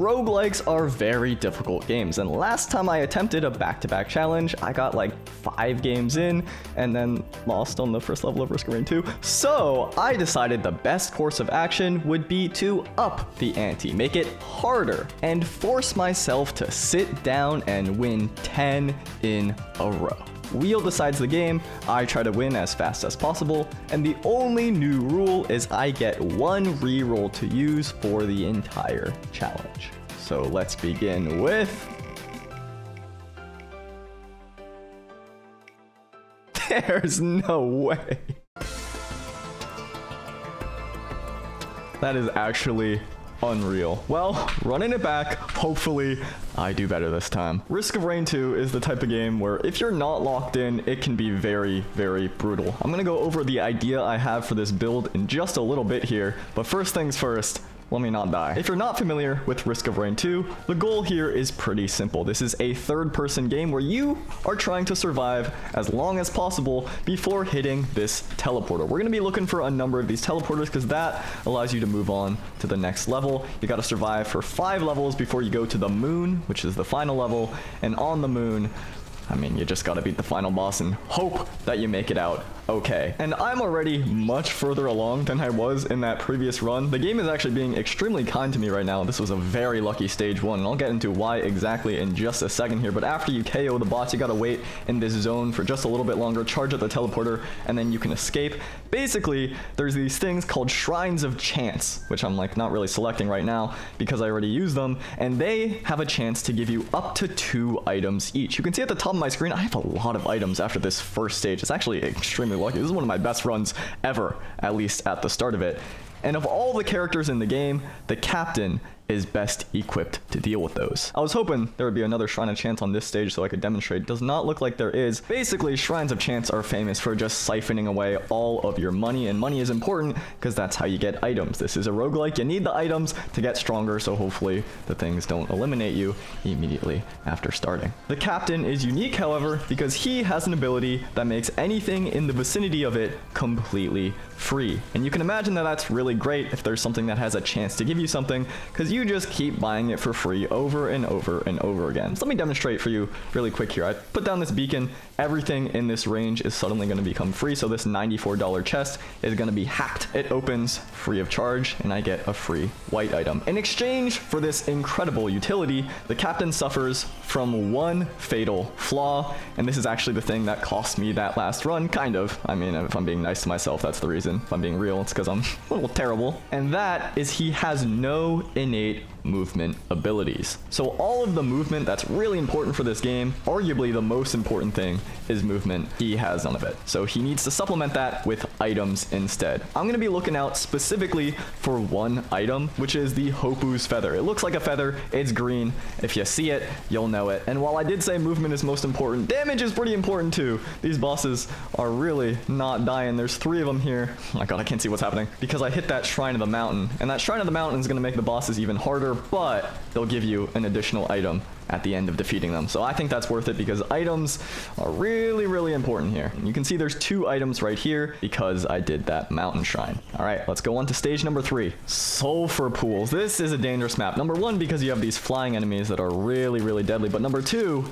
Roguelikes are very difficult games, and last time I attempted a back-to-back challenge, I got like 5 games in and then lost on the first level of Risk of Rain 2. So I decided the best course of action would be to up the ante, make it harder, and force myself to sit down and win 10 in a row. Wheel decides the game, I try to win as fast as possible, and the only new rule is I get 1 reroll to use for the entire challenge. So let's begin with... There's no way. That is actually unreal. Well, running it back, hopefully I do better this time. Risk of Rain 2 is the type of game where if you're not locked in, it can be very, very brutal. I'm gonna go over the idea I have for this build in just a little bit here, but first things first, let me not die. If you're not familiar with Risk of Rain 2, the goal here is pretty simple. This is a third-person game where you are trying to survive as long as possible before hitting this teleporter. We're gonna be looking for a number of these teleporters because that allows you to move on to the next level. You gotta survive for 5 levels before you go to the moon, which is the final level, and on the moon, I mean, you just gotta beat the final boss and hope that you make it out okay. And I'm already much further along than I was in that previous run. The game is actually being extremely kind to me right now. This was a very lucky stage 1, and I'll get into why exactly in just a second here. But after you KO the boss, you gotta wait in this zone for just a little bit longer, charge at the teleporter, and then you can escape. Basically, there's these things called Shrines of Chance, which I'm like not really selecting right now because I already used them, and they have a chance to give you up to 2 items each. You can see at the top of my screen, I have a lot of items after this first stage. It's actually extremely lucky. This is one of my best runs ever, at least at the start of it. And of all the characters in the game, the captain is best equipped to deal with those. I was hoping there would be another Shrine of Chance on this stage so I could demonstrate. Does not look like there is. Basically, Shrines of Chance are famous for just siphoning away all of your money, and money is important because that's how you get items. This is a roguelike. You need the items to get stronger, so hopefully the things don't eliminate you immediately after starting. The captain is unique, however, because he has an ability that makes anything in the vicinity of it completely free. And you can imagine that that's really great if there's something that has a chance to give you something, because you just keep buying it for free over and over and over again. So let me demonstrate for you really quick here. I put down this beacon. Everything in this range is suddenly going to become free. So this $94 chest is going to be hacked. It opens free of charge, and I get a free white item. In exchange for this incredible utility, the captain suffers from 1 fatal flaw, and this is actually the thing that cost me that last run, kind of. I mean, if I'm being nice to myself, that's the reason. If I'm being real, it's because I'm a little terrible. And that is he has no innate movement abilities. So all of the movement that's really important for this game, arguably the most important thing, is movement. He has none of it. So he needs to supplement that with items instead. I'm going to be looking out specifically for 1 item, which is the Hopu's feather. It looks like a feather. It's green. If you see it, you'll know it. And while I did say movement is most important, damage is pretty important too. These bosses are really not dying. There's 3 of them here. Oh my god, I can't see what's happening because I hit that Shrine of the Mountain, and that Shrine of the Mountain is going to make the bosses even harder, but they'll give you an additional item at the end of defeating them. So I think that's worth it because items are really, really important here. And you can see there's 2 items right here because I did that mountain shrine. All right, let's go on to stage number 3. Sulfur pools. This is a dangerous map. Number 1, because you have these flying enemies that are really, really deadly. But number 2,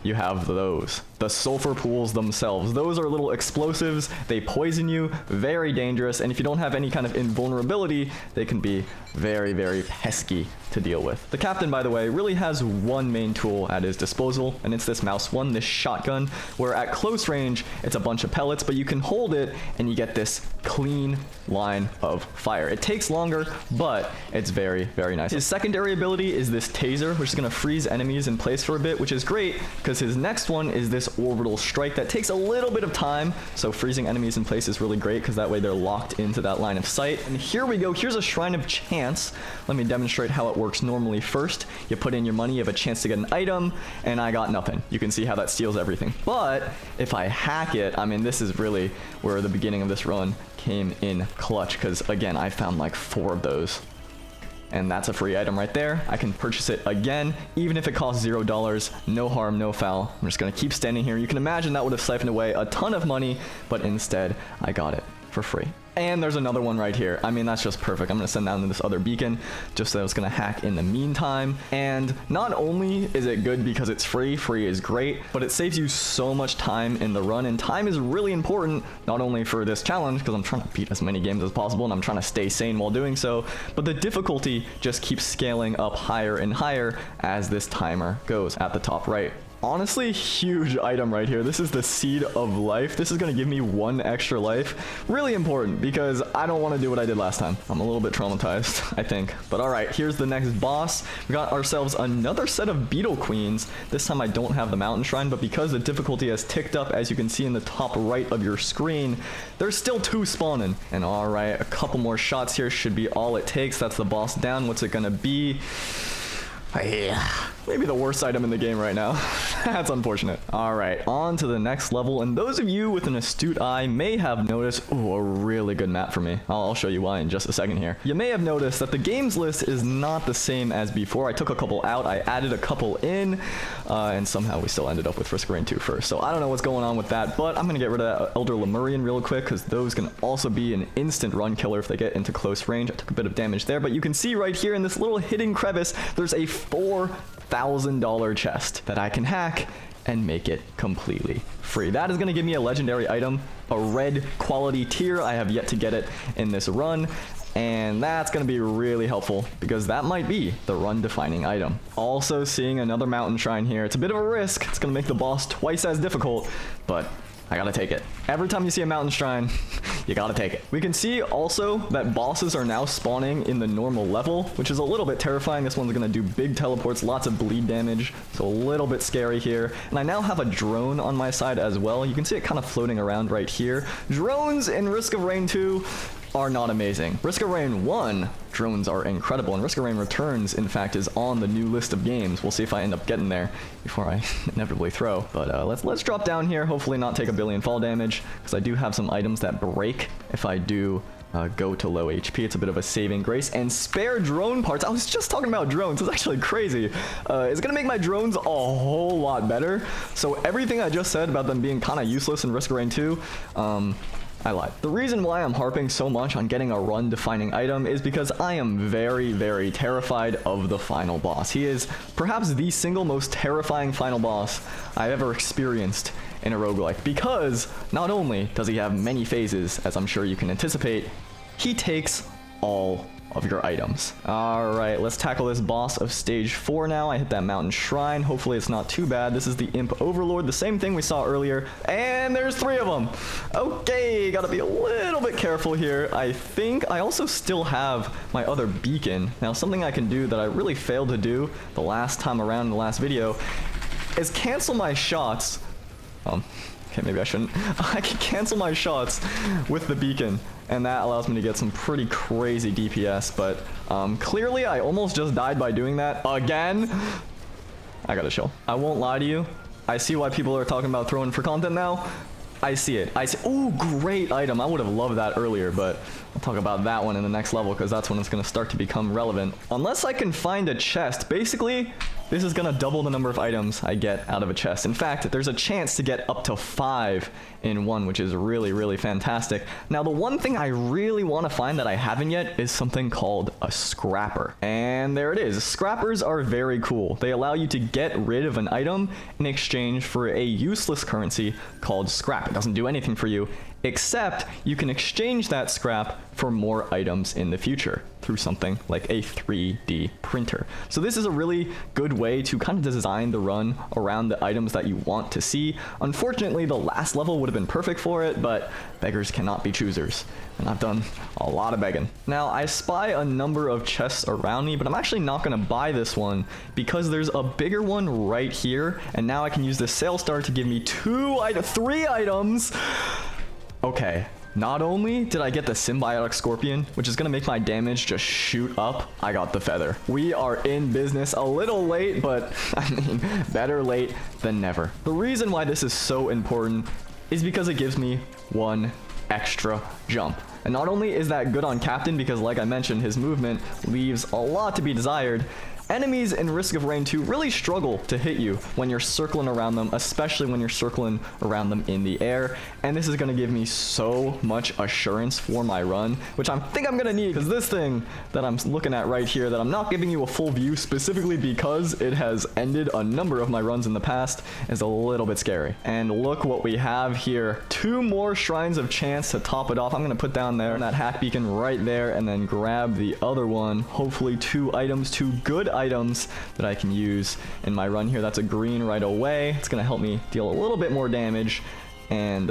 you have those. The sulfur pools themselves. Those are little explosives. They poison you. Very dangerous. And if you don't have any kind of invulnerability, they can be very, very pesky to deal with. The captain, by the way, really has 1 main tool at his disposal, and it's this mouse 1, this shotgun, where at close range, it's a bunch of pellets, but you can hold it and you get this clean line of fire. It takes longer, but it's very, very nice. His secondary ability is this taser, which is going to freeze enemies in place for a bit, which is great because his next one is this orbital strike that takes a little bit of time. So freezing enemies in place is really great because that way they're locked into that line of sight. And here we go. Here's a Shrine of Chance. Let me demonstrate how it works normally. First, you put in your money, you have a chance to get an item, and I got nothing. You can see how that steals everything. But if I hack it, I mean, this is really where the beginning of this run came in clutch because, again, I found like 4 of those. And that's a free item right there. I can purchase it again, even if it costs $0. No harm, no foul. I'm just gonna keep standing here. You can imagine that would have siphoned away a ton of money, but instead I got it. for free. And there's another one right here. I mean, that's just perfect. I'm going to send down to this other beacon just so it's going to hack in the meantime. And not only is it good because it's free is great, but it saves you so much time in the run. And time is really important, not only for this challenge, because I'm trying to beat as many games as possible and I'm trying to stay sane while doing so, but the difficulty just keeps scaling up higher and higher as this timer goes at the top right. Honestly, huge item right here. This is the Seed of Life. This is going to give me 1 extra life. Really important because I don't want to do what I did last time. I'm a little bit traumatized, I think. But all right, here's the next boss. We got ourselves another set of Beetle Queens. This time I don't have the Mountain Shrine, but because the difficulty has ticked up, as you can see in the top right of your screen, there's still 2 spawning. And all right, a couple more shots here should be all it takes. That's the boss down. What's it going to be? Maybe the worst item in the game right now. That's unfortunate. All right, on to the next level. And those of you with an astute eye may have noticed, oh, a really good map for me. I'll show you why in just a second here. You may have noticed that the games list is not the same as before. I took a couple out, I added a couple in, and somehow we still ended up with Risk of Rain 2 first. So I don't know what's going on with that, but I'm gonna get rid of that Elder Lemurian real quick because those can also be an instant run killer if they get into close range. I took a bit of damage there, but you can see right here in this little hidden crevice, there's a $4,000 chest that I can hack and make it completely free. That is going to give me a legendary item, a red quality tier. I have yet to get it in this run, and that's going to be really helpful because that might be the run defining item. Also seeing another mountain shrine here. It's a bit of a risk. It's going to make the boss twice as difficult, but I gotta take it. Every time you see a mountain shrine, you gotta take it. We can see also that bosses are now spawning in the normal level, which is a little bit terrifying. This one's gonna do big teleports, lots of bleed damage, so a little bit scary here. And I now have a drone on my side as well. You can see it kind of floating around right here. Drones in Risk of Rain 2 are not amazing. Risk of Rain 1, drones are incredible, and Risk of Rain Returns, in fact, is on the new list of games. We'll see if I end up getting there before I inevitably throw. But let's drop down here, hopefully not take a billion fall damage, because I do have some items that break if I do go to low HP. It's a bit of a saving grace. And spare drone parts, I was just talking about drones, it's actually crazy. It's gonna make my drones a whole lot better. So everything I just said about them being kind of useless in Risk of Rain 2, I lied. The reason why I'm harping so much on getting a run-defining item is because I am very, very terrified of the final boss. He is perhaps the single most terrifying final boss I've ever experienced in a roguelike, because not only does he have many phases, as I'm sure you can anticipate, he takes all of your items. All right, let's tackle this boss of stage 4 now. I hit that mountain shrine. Hopefully it's not too bad. This is the Imp Overlord, the same thing we saw earlier, and there's 3 of them. Okay, gotta be a little bit careful here. I think I also still have my other beacon. Now, something I can do that I really failed to do the last time around in the last video is cancel my shots. Okay, maybe I shouldn't. I can cancel my shots with the beacon, and that allows me to get some pretty crazy DPS, but clearly I almost just died by doing that again. I gotta chill. I won't lie to you. I see why people are talking about throwing for content now. I see it. I see. Oh, great item. I would have loved that earlier, but I'll talk about that one in the next level because that's when it's going to start to become relevant. Unless I can find a chest. Basically, this is going to double the number of items I get out of a chest. In fact, there's a chance to get up to 5 in one, which is really, really fantastic. Now, the one thing I really want to find that I haven't yet is something called a scrapper. And there it is. Scrappers are very cool. They allow you to get rid of an item in exchange for a useless currency called scrap. It doesn't do anything for you, except you can exchange that scrap for more items in the future through something like a 3D printer. So this is a really good way to kind of design the run around the items that you want to see. Unfortunately, the last level would have been perfect for it, but beggars cannot be choosers. And I've done a lot of begging. Now, I spy a number of chests around me, but I'm actually not going to buy this one because there's a bigger one right here. And now I can use this sale star to give me 3 items. Okay, not only did I get the symbiotic scorpion, which is gonna make my damage just shoot up, I got the feather. We are in business. A little late, but I mean, better late than never. The reason why this is so important is because it gives me 1 extra jump. And not only is that good on Captain, because like I mentioned, his movement leaves a lot to be desired, Enemies in Risk of Rain 2 really struggle to hit you when you're circling around them, especially when you're circling around them in the air. And this is going to give me so much assurance for my run, which I think I'm going to need, because this thing that I'm looking at right here that I'm not giving you a full view specifically because it has ended a number of my runs in the past is a little bit scary. And look what we have here. 2 more Shrines of Chance to top it off. I'm going to put down there that hack beacon right there and then grab the other one. Hopefully 2 items, 2 good items that I can use in my run here. That's a green right away. It's going to help me deal a little bit more damage. And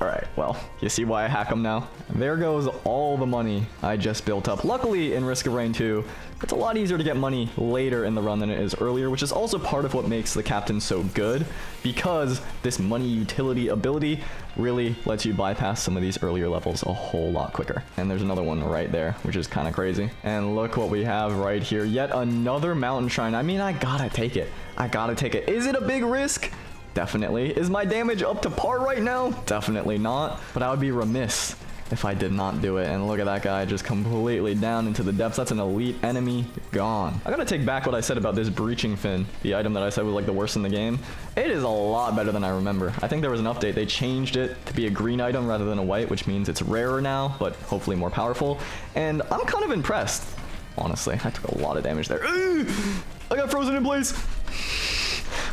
all right, well, you see why I hack them now? There goes all the money I just built up. Luckily, in Risk of Rain 2, it's a lot easier to get money later in the run than it is earlier, which is also part of what makes the captain so good, because this money utility ability really lets you bypass some of these earlier levels a whole lot quicker. And there's another one right there, which is kind of crazy. And look what we have right here. Yet another mountain shrine. I mean, I gotta take it. I gotta take it. Is it a big risk? Definitely. Is my damage up to par right now? Definitely not. But I would be remiss if I did not do it. And look at that guy just completely down into the depths. That's an elite enemy. Gone. I gotta take back what I said about this breaching fin, the item that I said was like the worst in the game. It is a lot better than I remember. I think there was an update. They changed it to be a green item rather than a white, which means it's rarer now, but hopefully more powerful. And I'm kind of impressed, honestly. I took a lot of damage there. I got frozen in place.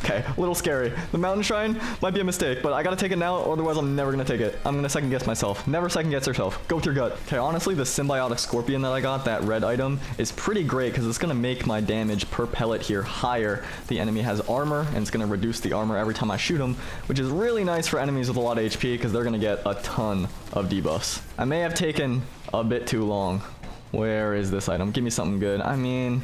Okay, a little scary. The mountain shrine might be a mistake, but I gotta take it now, or otherwise I'm never gonna take it. I'm gonna second guess myself. Never second guess yourself. Go with your gut. Okay, honestly, the symbiotic scorpion that I got, that red item, is pretty great because it's gonna make my damage per pellet here higher. The enemy has armor, and it's gonna reduce the armor every time I shoot them, which is really nice for enemies with a lot of HP because they're gonna get a ton of debuffs. I may have taken a bit too long. Where is this item? Give me something good. I mean,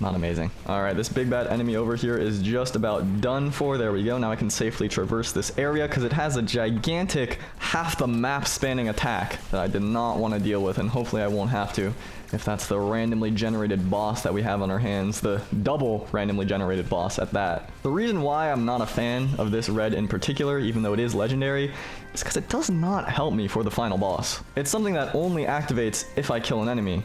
not amazing. All right, this big bad enemy over here is just about done for. There we go. Now I can safely traverse this area because it has a gigantic half the map spanning attack that I did not want to deal with, and hopefully I won't have to if that's the randomly generated boss that we have on our hands, the double randomly generated boss at that. The reason why I'm not a fan of this red in particular, even though it is legendary, is because it does not help me for the final boss. It's something that only activates if I kill an enemy,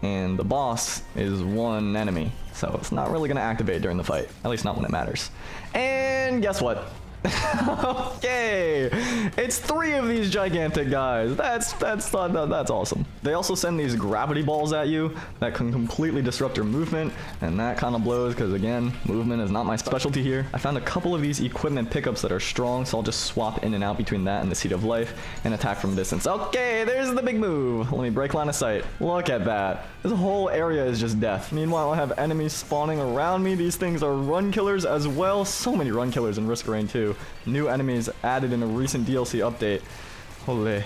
and the boss is one enemy, so it's not really going to activate during the fight, at least not when it matters. And guess what? Okay, it's 3 of these gigantic guys. That's awesome. They also send these gravity balls at you that can completely disrupt your movement, and that kind of blows because, again, movement is not my specialty here. I found a couple of these equipment pickups that are strong, so I'll just swap in and out between that and the Seed of Life and attack from distance. Okay, there's the big move. Let me break line of sight. Look at that. This whole area is just death. Meanwhile, I have enemies spawning around me. These things are run killers as well. So many run killers in Risk of Rain 2. New enemies added in a recent DLC update. Holy.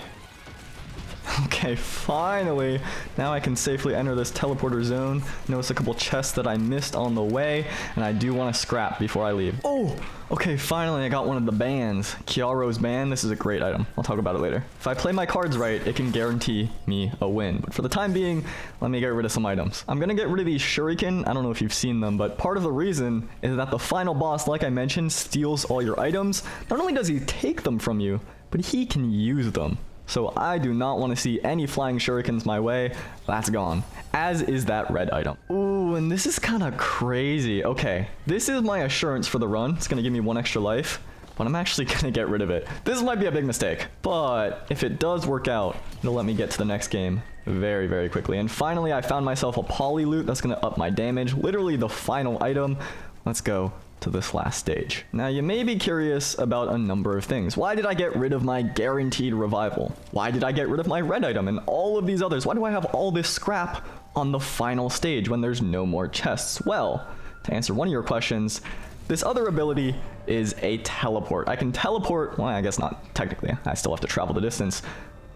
Okay, finally. Now I can safely enter this teleporter zone. Notice a couple chests that I missed on the way, and I do want to scrap before I leave. Oh, okay, finally I got one of the bands. Kiaro's band. This is a great item. I'll talk about it later. If I play my cards right, it can guarantee me a win. But for the time being, let me get rid of some items. I'm gonna get rid of these shuriken. I don't know if you've seen them, but part of the reason is that the final boss, like I mentioned, steals all your items. Not only does he take them from you, but he can use them. So I do not want to see any flying shurikens my way. That's gone. As is that red item. Ooh, and this is kind of crazy. Okay, this is my assurance for the run. It's going to give me 1 extra life, but I'm actually going to get rid of it. This might be a big mistake, but if it does work out, it'll let me get to the next game very, very quickly. And finally, I found myself a poly loot that's going to up my damage. Literally the final item. Let's go to this last stage. Now you may be curious about a number of things. Why did I get rid of my guaranteed revival? Why did I get rid of my red item and all of these others? Why do I have all this scrap on the final stage when there's no more chests? Well, to answer one of your questions, this other ability is a teleport. I can teleport, well, I guess not technically, I still have to travel the distance,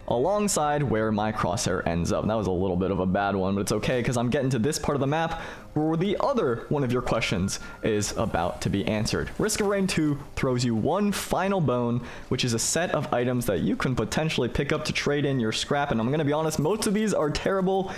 alongside where my crosshair ends up. That was a little bit of a bad one, but it's okay because I'm getting to this part of the map where the other one of your questions is about to be answered. Risk of Rain 2 throws you one final bone, which is a set of items that you can potentially pick up to trade in your scrap, and I'm gonna be honest, most of these are terrible,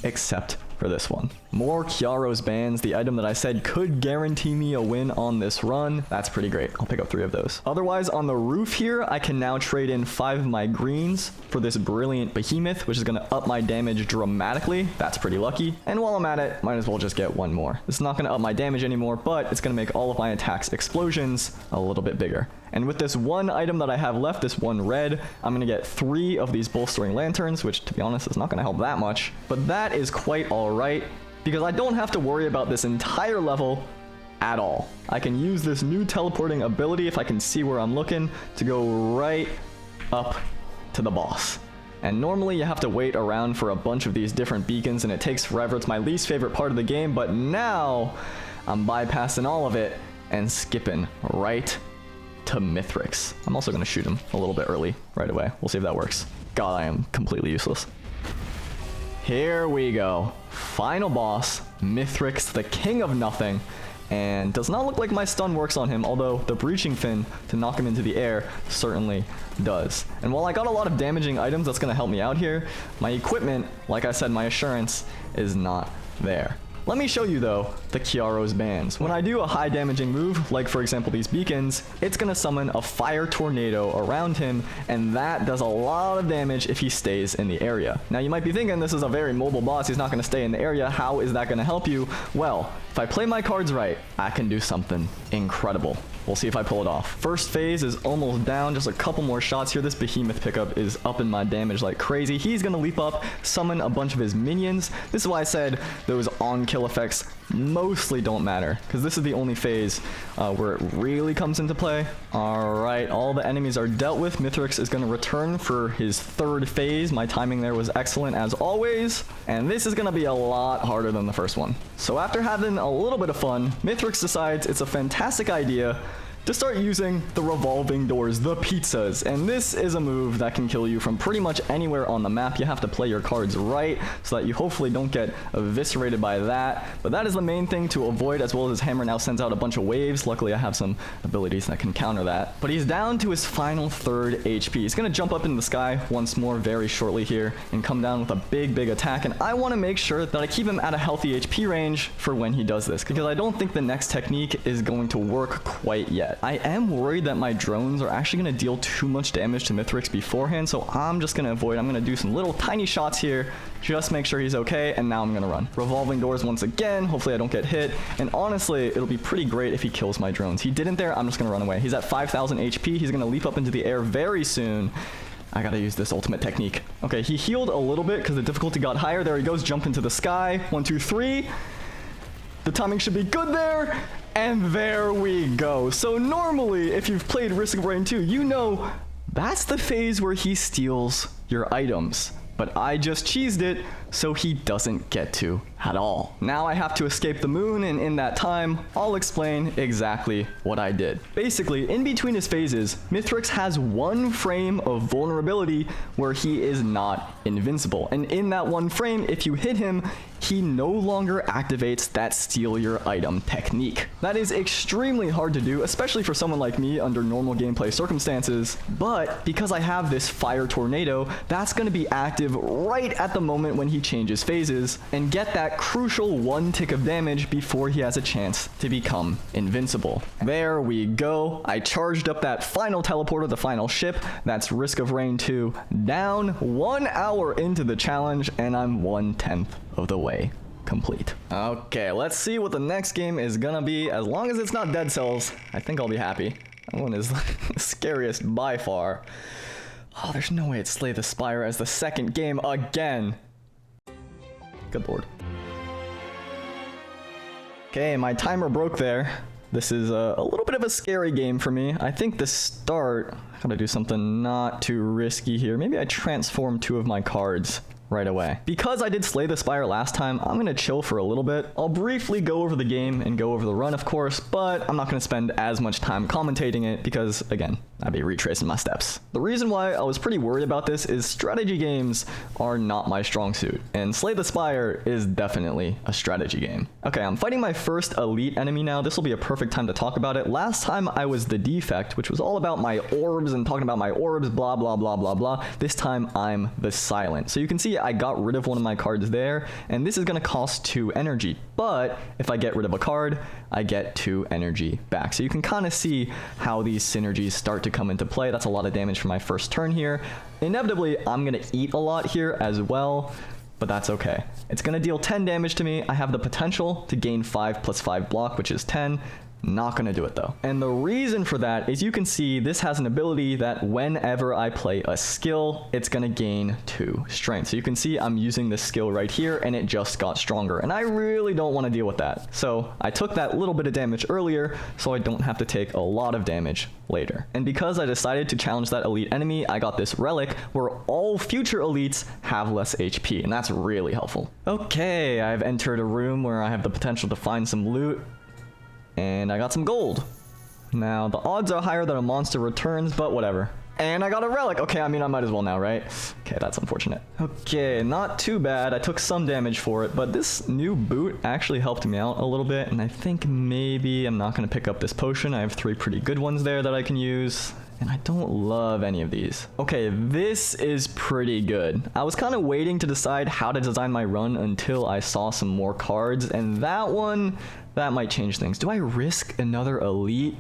except for this one. More Chiaro's bands, the item that I said could guarantee me a win on this run. That's pretty great. I'll pick up 3 of those. Otherwise, on the roof here, I can now trade in 5 of my greens for this brilliant behemoth, which is going to up my damage dramatically. That's pretty lucky. And while I'm at it, might as well just get 1 more. It's not going to up my damage anymore, but it's going to make all of my attacks explosions a little bit bigger. And with this one item that I have left, this one red, I'm going to get 3 of these bolstering lanterns, which to be honest is not going to help that much. But that is quite alright, because I don't have to worry about this entire level at all. I can use this new teleporting ability, if I can see where I'm looking, to go right up to the boss. And normally you have to wait around for a bunch of these different beacons and it takes forever. It's my least favorite part of the game, but now I'm bypassing all of it and skipping right to Mithrix. I'm also going to shoot him a little bit early right away. We'll see if that works. God, I am completely useless. Here we go. Final boss, Mithrix, the king of nothing. And does not look like my stun works on him, although the breaching fin to knock him into the air certainly does. And while I got a lot of damaging items that's going to help me out here, my equipment, like I said, my assurance is not there. Let me show you though the Chiaro's bands. When I do a high damaging move, like for example these beacons, it's gonna summon a fire tornado around him, and that does a lot of damage if he stays in the area. Now you might be thinking this is a very mobile boss, he's not gonna stay in the area, how is that gonna help you? Well, if I play my cards right, I can do something incredible. We'll see if I pull it off. First phase is almost down, just a couple more shots here. This behemoth pickup is upping my damage like crazy. He's gonna leap up, summon a bunch of his minions. This is why I said those on-kill effects mostly don't matter, because this is the only phase where it really comes into play. Alright, all the enemies are dealt with. Mithrix is gonna return for his 3rd phase. My timing there was excellent as always, and this is gonna be a lot harder than the first one. So after having a little bit of fun, Mithrix decides it's a fantastic idea to start using the revolving doors, the pizzas. And this is a move that can kill you from pretty much anywhere on the map. You have to play your cards right so that you hopefully don't get eviscerated by that. But that is the main thing to avoid, as well as his hammer now sends out a bunch of waves. Luckily, I have some abilities that can counter that. But he's down to his final 3rd HP. He's gonna jump up in the sky once more very shortly here and come down with a big attack. And I wanna make sure that I keep him at a healthy HP range for when he does this, because I don't think the next technique is going to work quite yet. I am worried that my drones are actually going to deal too much damage to Mithrix beforehand, so I'm just going to avoid. I'm going to do some little tiny shots here, just make sure he's okay, and now I'm going to run. Revolving doors once again, hopefully I don't get hit, and honestly, it'll be pretty great if he kills my drones. He didn't there, I'm just going to run away. He's at 5,000 HP, he's going to leap up into the air very soon. I gotta use this ultimate technique. Okay, he healed a little bit because the difficulty got higher. There he goes, jump into the sky. 1, 2, 3. The timing should be good there. And there we go. So normally, if you've played Risk of Rain 2, you know that's the phase where he steals your items. But I just cheesed it, so he doesn't get to at all. Now I have to escape the moon, and in that time, I'll explain exactly what I did. Basically, in between his phases, Mithrix has 1 frame of vulnerability where he is not invincible. And in that 1 frame, if you hit him, he no longer activates that steal your item technique. That is extremely hard to do, especially for someone like me under normal gameplay circumstances, but because I have this fire tornado, that's going to be active right at the moment when he changes phases, and get that crucial 1 tick of damage before he has a chance to become invincible. There we go. I charged up that final teleporter, the final ship. That's Risk of Rain 2 down 1 hour into the challenge, and I'm 1/10 of the way complete. Okay, let's see what the next game is gonna be. As long as it's not Dead Cells, I think I'll be happy. That one is the scariest by far. Oh, there's no way it's Slay the Spire as the 2nd game again. Good lord. Okay, my timer broke there. This is a little bit of a scary game for me. I think the start, I gotta do something not too risky here. Maybe I transform 2 of my cards right away. Because I did Slay the Spire last time, I'm gonna chill for a little bit. I'll briefly go over the game and go over the run, of course, but I'm not gonna spend as much time commentating it because, again, I'd be retracing my steps. The reason why I was pretty worried about this is strategy games are not my strong suit, and Slay the Spire is definitely a strategy game. Okay, I'm fighting my first elite enemy now. This will be a perfect time to talk about it. Last time I was the defect, which was all about my orbs and talking about my orbs, blah, blah, blah, blah, blah. This time I'm the silent. So you can see see I got rid of one of my cards there, and this is going to cost 2 energy. But if I get rid of a card, I get 2 energy back. So you can kind of see how these synergies start to come into play. That's a lot of damage for my first turn here. Inevitably, I'm going to eat a lot here as well, but that's okay. It's going to deal 10 damage to me. I have the potential to gain 5 plus 5 block, which is 10. Not gonna do it though. And the reason for that is you can see this has an ability that whenever I play a skill, it's gonna gain 2 strength. So you can see I'm using this skill right here and it just got stronger. And I really don't want to deal with that. So I took that little bit of damage earlier so I don't have to take a lot of damage later. And because I decided to challenge that elite enemy, I got this relic where all future elites have less HP, and that's really helpful. Okay, I've entered a room where I have the potential to find some loot. And I got some gold. Now, the odds are higher that a monster returns, but whatever. And I got a relic. Okay, I mean, I might as well now, right? Okay, that's unfortunate. Okay, not too bad. I took some damage for it, but this new boot actually helped me out a little bit. And I think maybe I'm not going to pick up this potion. I have 3 pretty good ones there that I can use. And I don't love any of these. Okay, this is pretty good. I was kind of waiting to decide how to design my run until I saw some more cards. And that one, that might change things. Do I risk another elite?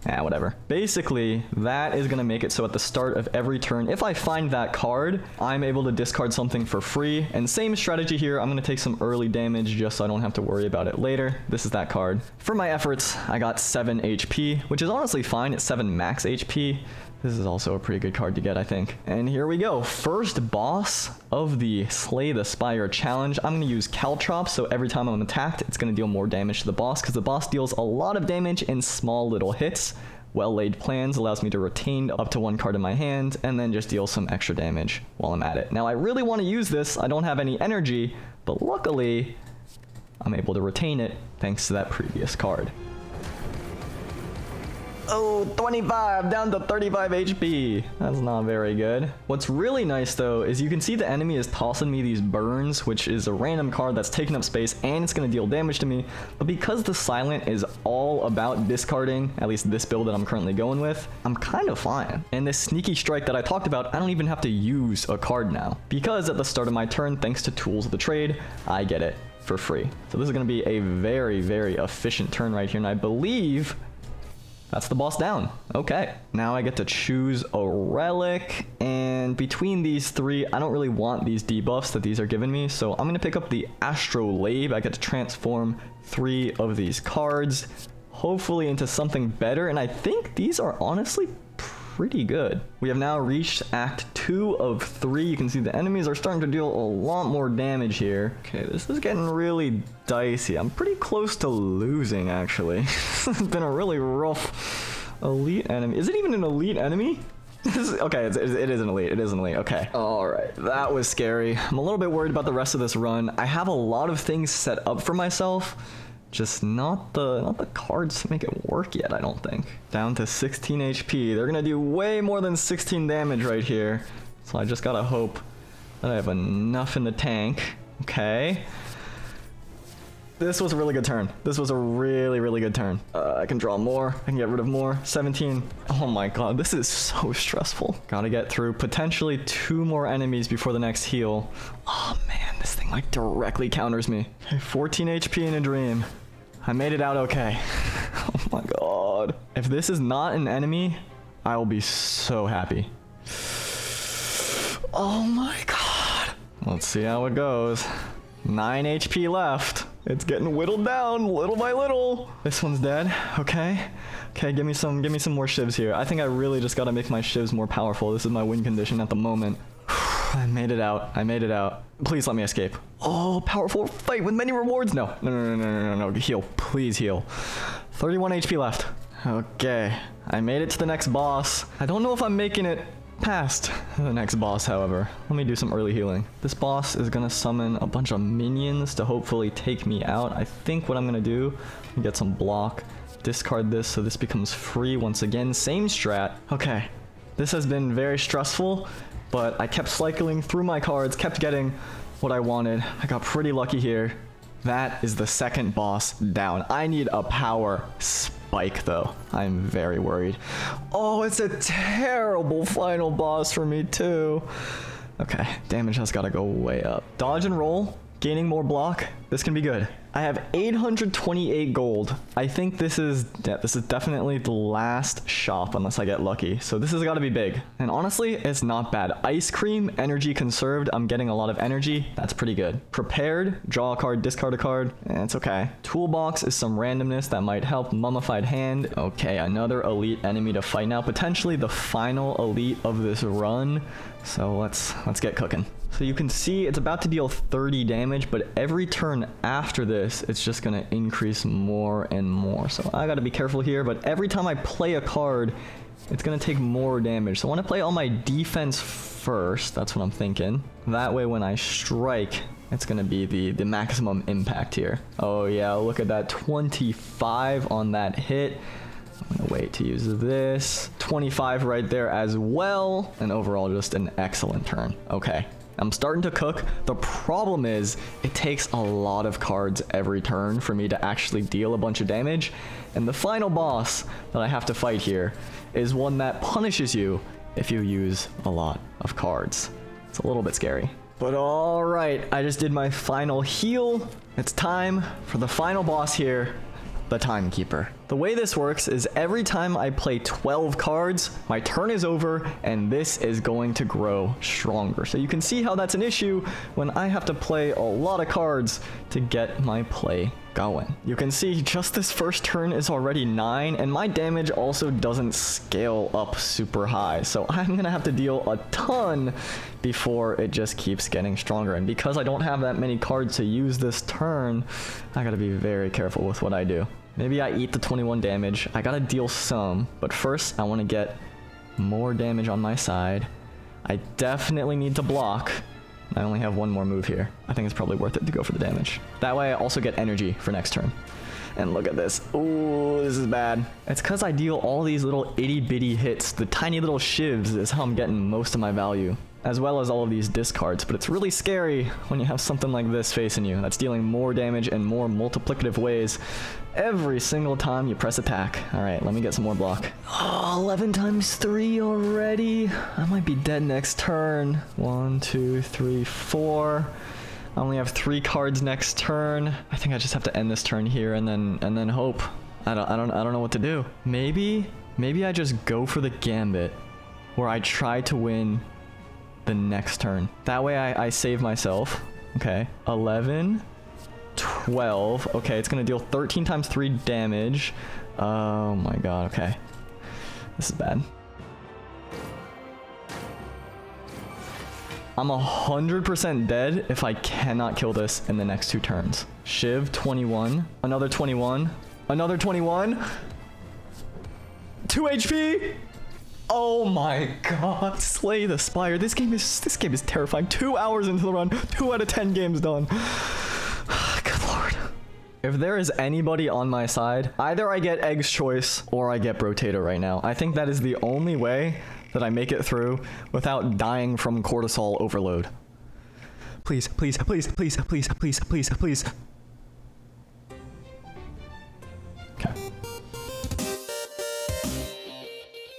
Whatever. Basically, that is going to make it so at the start of every turn, if I find that card, I'm able to discard something for free. And same strategy here, I'm going to take some early damage just so I don't have to worry about it later. This is that card. For my efforts, I got 7 HP, which is honestly fine. It's 7 max HP. This is also a pretty good card to get, I think. And here we go. First boss of the Slay the Spire challenge. I'm going to use Caltrops, so every time I'm attacked, it's going to deal more damage to the boss, because the boss deals a lot of damage in small little hits. Well-laid plans allows me to retain up to 1 card in my hand, and then just deal some extra damage while I'm at it. Now, I really want to use this. I don't have any energy, but luckily, I'm able to retain it thanks to that previous card. Oh, 25 down to 35 HP. That's not very good. What's really nice though is you can see the enemy is tossing me these burns, which is a random card that's taking up space and it's going to deal damage to me. But because the silent is all about discarding, at least this build that I'm currently going with, I'm kind of fine. And this sneaky strike that I talked about, I don't even have to use a card now, because at the start of my turn, thanks to tools of the trade, I get it for free. So this is going to be a very, very efficient turn right here. And I believe that's the boss down. Okay, now I get to choose a relic, and between these 3, I don't really want these debuffs that these are giving me, so I'm gonna pick up the Astrolabe. I get to transform 3 of these cards, hopefully into something better, and I think these are honestly pretty good. We have now reached Act 2 of 3. You can see the enemies are starting to deal a lot more damage here. Okay, this is getting really dicey. I'm pretty close to losing, actually. It's been a really rough elite enemy. Is it even an elite enemy? Okay, it is an elite. It is an elite. Okay. All right. That was scary. I'm a little bit worried about the rest of this run. I have a lot of things set up for myself. Just not the cards to make it work yet, I don't think. Down to 16 HP. They're gonna do way more than 16 damage right here. So I just gotta hope that I have enough in the tank. Okay. This was a really good turn. This was a really, really good turn. I can draw more. I can get rid of more. 17. Oh my god, this is so stressful. Gotta get through potentially 2 more enemies before the next heal. Oh man, this thing like directly counters me. Okay, 14 HP in a dream. I made it out okay. Oh my god. If this is not an enemy, I will be so happy. Oh my god. Let's see how it goes. 9 HP left. It's getting whittled down little by little. This one's dead. Okay. Okay, give me some more shivs here. I think I really just gotta make my shivs more powerful. This is my win condition at the moment. I made it out. I made it out. Please let me escape. Oh, powerful fight with many rewards. No. No. Heal. Please heal. 31 HP left. Okay. I made it to the next boss. I don't know if I'm making it past the next boss, however. Let me do some early healing. This boss is gonna summon a bunch of minions to hopefully take me out. I think what I'm gonna do, get some block, discard this so this becomes free once again. Same strat. Okay. This has been very stressful, but I kept cycling through my cards, kept getting what I wanted. I got pretty lucky here. That is the second boss down. I need a power spike though. I'm very worried. Oh, it's a terrible final boss for me too. Okay, damage has got to go way up. Dodge and roll, gaining more block. This can be good. I have 828 gold. I think this is definitely the last shop unless I get lucky. So this has got to be big. And honestly, it's not bad. Ice cream, energy conserved. I'm getting a lot of energy. That's pretty good. Prepared, draw a card, discard a card. It's okay. Toolbox is some randomness that might help. Mummified hand. Okay, another elite enemy to fight now. Potentially the final elite of this run. So let's get cooking. So you can see it's about to deal 30 damage, but every turn after this, it's just going to increase more and more. So I got to be careful here, but every time I play a card, it's going to take more damage. So I want to play all my defense first. That's what I'm thinking. That way when I strike, it's going to be the maximum impact here. Oh yeah, look at that. 25 on that hit. I'm gonna wait to use this. 25 right there as well. And overall, just an excellent turn. Okay. I'm starting to cook. The problem is it takes a lot of cards every turn for me to actually deal a bunch of damage. And the final boss that I have to fight here is one that punishes you if you use a lot of cards. It's a little bit scary. But all right, I just did my final heal. It's time for the final boss here, the Timekeeper. The way this works is every time I play 12 cards, my turn is over and this is going to grow stronger. So you can see how that's an issue when I have to play a lot of cards to get my play going. You can see just this first turn is already 9 and my damage also doesn't scale up super high. So I'm gonna have to deal a ton before it just keeps getting stronger. And because I don't have that many cards to use this turn, I gotta be very careful with what I do. Maybe I eat the 21 damage. I gotta deal some, but first I want to get more damage on my side. I definitely need to block. I only have one more move here. I think it's probably worth it to go for the damage. That way I also get energy for next turn. And look at this. Ooh, this is bad. It's because I deal all these little itty bitty hits. The tiny little shivs is how I'm getting most of my value, as well as all of these discards. But it's really scary when you have something like this facing you that's dealing more damage in more multiplicative ways every single time you press attack. All right, let me get some more block. Oh, 11 times 3 already. I might be dead next turn. 1, 2, 3, 4. I only have 3 cards next turn. I think I just have to end this turn here and then hope. I don't know what to do. Maybe I just go for the gambit where I try to win the next turn. That way I save myself. Okay. 11, 12. Okay, it's gonna deal 13 times 3 damage. Oh my god, okay. This is bad. I'm 100% dead if I cannot kill this in the next 2 turns. Shiv, 21. Another 21. Another 21. 2 HP! Oh my god, slay the Spire. This game is terrifying. 2 hours into the run, 2 out of 10 games done. Good lord. If there is anybody on my side, either I get Egg's Choice or I get Brotato right now. I think that is the only way that I make it through without dying from cortisol overload. Please, please, please, please, please, please, please, please.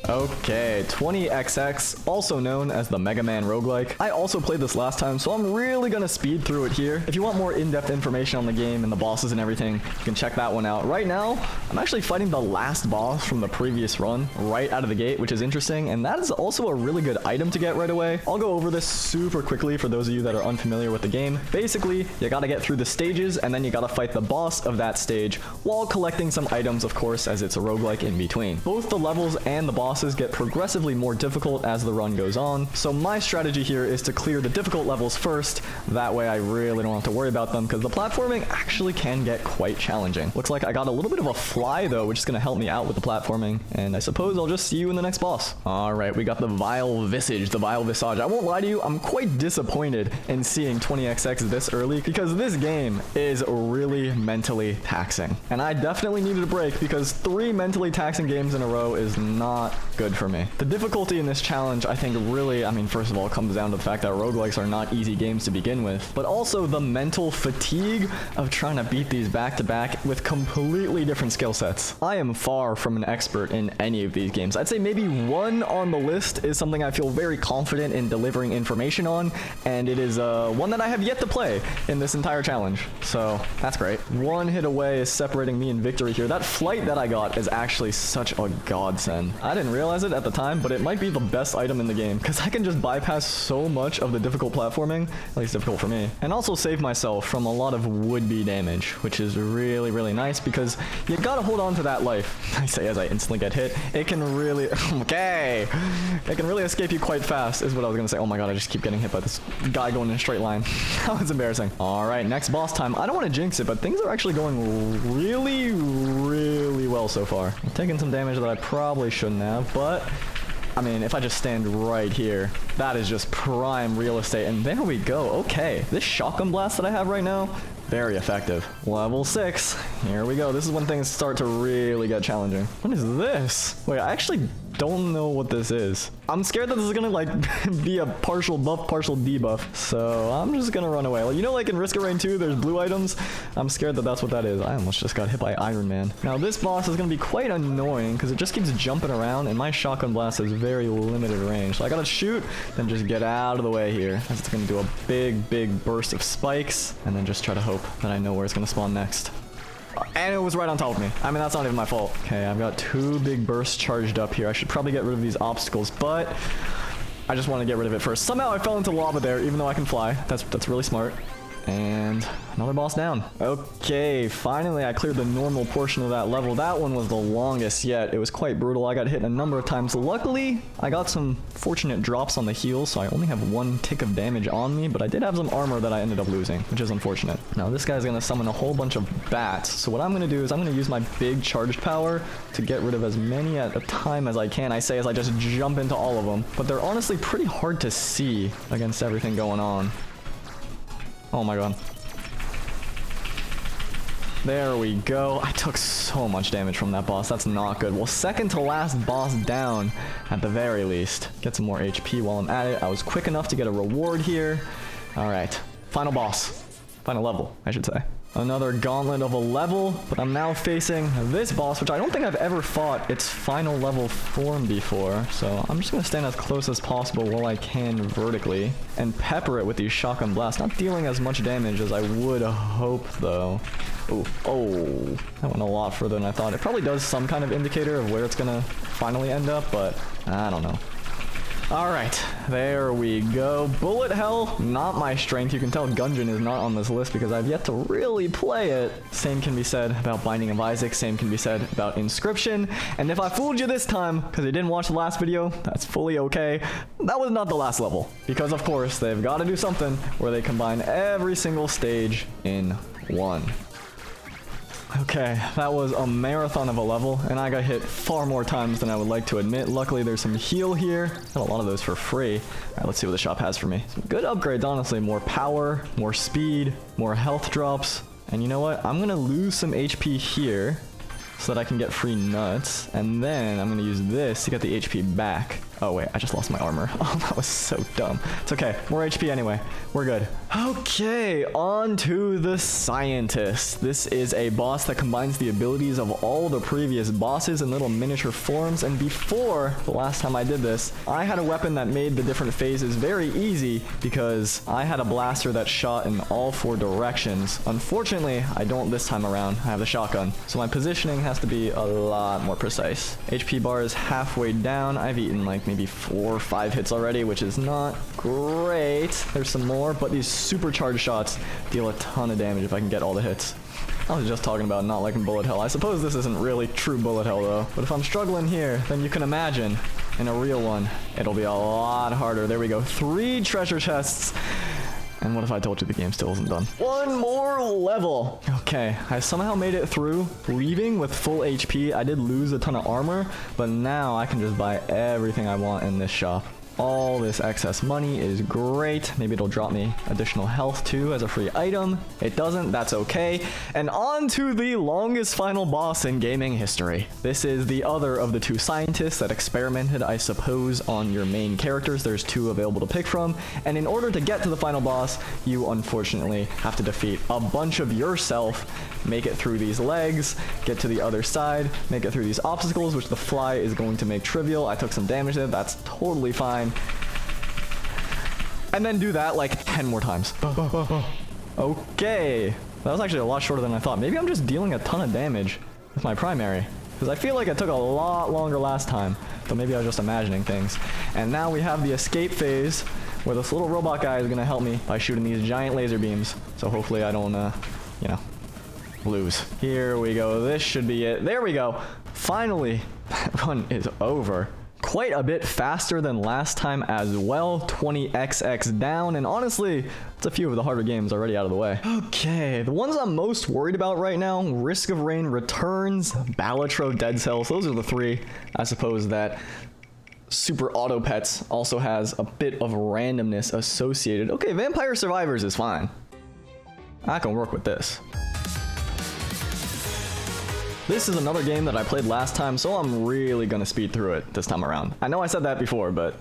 Okay, 20XX, also known as the Mega Man roguelike. I also played this last time, so I'm really gonna speed through it here. If you want more in-depth information on the game and the bosses and everything, you can check that one out. Right now, I'm actually fighting the last boss from the previous run right out of the gate, which is interesting, and that is also a really good item to get right away. I'll go over this super quickly for those of you that are unfamiliar with the game. Basically, you gotta get through the stages, and then you gotta fight the boss of that stage while collecting some items, of course, as it's a roguelike in between. Both the levels and the bosses get progressively more difficult as the run goes on, so my strategy here is to clear the difficult levels first. That way I really don't have to worry about them, because the platforming actually can get quite challenging. Looks like I got a little bit of a fly though, which is going to help me out with the platforming, and I suppose I'll just see you in the next boss. Alright, we got the Vile Visage, the Vile Visage. I won't lie to you, I'm quite disappointed in seeing 20XX this early, because this game is really mentally taxing, and I definitely needed a break, because 3 mentally taxing games in a row is not good for me. The difficulty in this challenge, I think really, I mean, first of all, comes down to the fact that roguelikes are not easy games to begin with, but also the mental fatigue of trying to beat these back to back with completely different skill sets. I am far from an expert in any of these games. I'd say maybe one on the list is something I feel very confident in delivering information on, and it is one that I have yet to play in this entire challenge, so that's great. One hit away is separating me and victory here. That flight that I got is actually such a godsend. I didn't realize it at the time, but it might be the best item in the game because I can just bypass so much of the difficult platforming, at least difficult for me, and also save myself from a lot of would-be damage, which is really, really nice because you gotta hold on to that life. I say as I instantly get hit, it can really, okay, it can really escape you quite fast is what I was gonna say. Oh my god, I just keep getting hit by this guy going in a straight line. That was embarrassing. All right, next boss time. I don't want to jinx it, but things are actually going really, really well so far. I'm taking some damage that I probably shouldn't have, but I mean, if I just stand right here, that is just prime real estate. And there we go. Okay, this shotgun blast that I have right now, very effective. Level 6. Here we go. This is when things start to really get challenging. What is this? Wait, I actually don't know what this is. I'm scared that this is gonna like be a partial buff, partial debuff. So I'm just gonna run away. Like, you know, like in Risk of Rain 2, there's blue items. I'm scared that that's what that is. I almost just got hit by Iron Man. Now this boss is gonna be quite annoying because it just keeps jumping around and my shotgun blast has very limited range. So I gotta shoot, then just get out of the way here. As it's gonna do a big, big burst of spikes and then just try to hope that I know where it's gonna spawn next. And it was right on top of me. I mean, that's not even my fault. Okay, I've got 2 big bursts charged up here. I should probably get rid of these obstacles, but I just want to get rid of it first. Somehow I fell into lava there, even though I can fly. That's really smart. And another boss down. Okay, finally I cleared the normal portion of that level. That one was the longest yet. It was quite brutal. I got hit a number of times. Luckily, I got some fortunate drops on the heels, so I only have 1 tick of damage on me, but I did have some armor that I ended up losing, which is unfortunate. Now this guy's gonna summon a whole bunch of bats, so what I'm gonna do is I'm gonna use my big charged power to get rid of as many at a time as I can. I say as I just jump into all of them, but they're honestly pretty hard to see against everything going on. Oh my god. There we go. I took so much damage from that boss. That's not good. Well, second to last boss down at the very least. Get some more HP while I'm at it. I was quick enough to get a reward here. All right. Final boss. Final level, I should say. Another gauntlet of a level, but I'm now facing this boss, which I don't think I've ever fought its final level form before. So I'm just going to stand as close as possible while I can vertically and pepper it with these shotgun blasts. Not dealing as much damage as I would hope, though. Ooh, oh, that went a lot further than I thought. It probably does some kind of indicator of where it's going to finally end up, but I don't know. Alright, there we go. Bullet hell, not my strength. You can tell Gungeon is not on this list because I've yet to really play it. Same can be said about Binding of Isaac. Same can be said about Inscription. And if I fooled you this time because you didn't watch the last video, that's fully okay. That was not the last level. Because of course, they've got to do something where they combine every single stage in one. Okay, that was a marathon of a level, and I got hit far more times than I would like to admit. Luckily, there's some heal here. Got a lot of those for free. All right, let's see what the shop has for me. Some good upgrades, honestly. More power, more speed, more health drops. And you know what? I'm going to lose some HP here so that I can get free nuts. And then I'm going to use this to get the HP back. Oh, wait, I just lost my armor. Oh, that was so dumb. It's okay. More HP anyway. We're good. Okay, on to the Scientist. This is a boss that combines the abilities of all the previous bosses in little miniature forms. And before, the last time I did this, I had a weapon that made the different phases very easy because I had a blaster that shot in all 4 directions. Unfortunately, I don't this time around. I have the shotgun. So my positioning has to be a lot more precise. HP bar is halfway down. I've eaten like maybe 4 or 5 hits already, which is not great. There's some more, but these supercharged shots deal a ton of damage if I can get all the hits. I was just talking about not liking bullet hell. I suppose this isn't really true bullet hell though, but if I'm struggling here, then you can imagine in a real one, it'll be a lot harder. There we go. 3 treasure chests. And what if I told you the game still isn't done? 1 more level. Okay, I somehow made it through, leaving with full HP. I did lose a ton of armor, but now I can just buy everything I want in this shop. All this excess money is great. Maybe it'll drop me additional health too as a free item. It doesn't, that's okay. And on to the longest final boss in gaming history. This is the other of the two scientists that experimented, I suppose, on your main characters. There's two available to pick from. And in order to get to the final boss, you unfortunately have to defeat a bunch of yourself, make it through these legs, get to the other side, make it through these obstacles, which the fly is going to make trivial. I took some damage there, that's totally fine. And then do that like 10 more times. Okay, that was actually a lot shorter than I thought. Maybe I'm just dealing a ton of damage with my primary, because I feel like it took a lot longer last time, but maybe I was just imagining things. And now we have the escape phase, where this little robot guy is gonna help me by shooting these giant laser beams. So hopefully I don't, you know, lose. Here we go. This should be it. There we go. Finally, that run is over. Quite a bit faster than last time as well. 20xx down, and honestly, it's a few of the harder games already out of the way. Okay, the ones I'm most worried about right now: Risk of Rain returns, Brotato, Dead Cells. Those are the three. I suppose that Super Auto Pets also has a bit of randomness associated. Okay, Vampire Survivors is fine. I can work with this. This is another game that I played last time, so I'm really gonna speed through it this time around. I know I said that before, but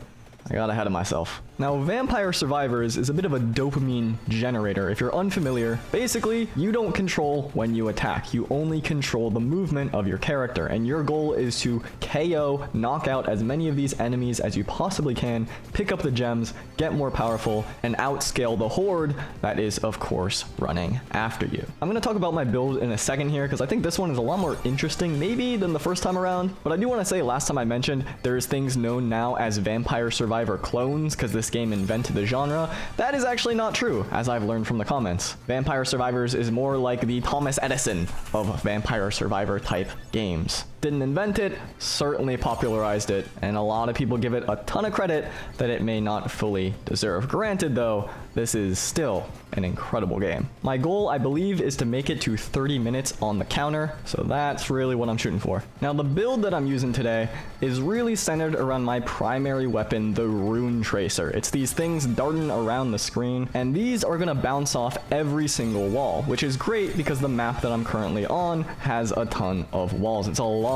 I got ahead of myself. Now, Vampire Survivors is a bit of a dopamine generator. If you're unfamiliar, basically, you don't control when you attack. You only control the movement of your character, and your goal is to KO, knock out as many of these enemies as you possibly can, pick up the gems, get more powerful, and outscale the horde that is, of course, running after you. I'm going to talk about my build in a second here, because I think this one is a lot more interesting, maybe, than the first time around. But I do want to say, last time I mentioned, there's things known now as Vampire Survivor clones, because this game invented the genre. That is actually not true, as I've learned from the comments. Vampire Survivors is more like the Thomas Edison of Vampire Survivor type games. Didn't invent it, certainly popularized it, and a lot of people give it a ton of credit that it may not fully deserve. Granted though, this is still an incredible game. My goal, I believe, is to make it to 30 minutes on the counter, so that's really what I'm shooting for. Now, the build that I'm using today is really centered around my primary weapon, the Rune Tracer. It's these things darting around the screen, and these are gonna bounce off every single wall, which is great because the map that I'm currently on has a ton of walls. It's a long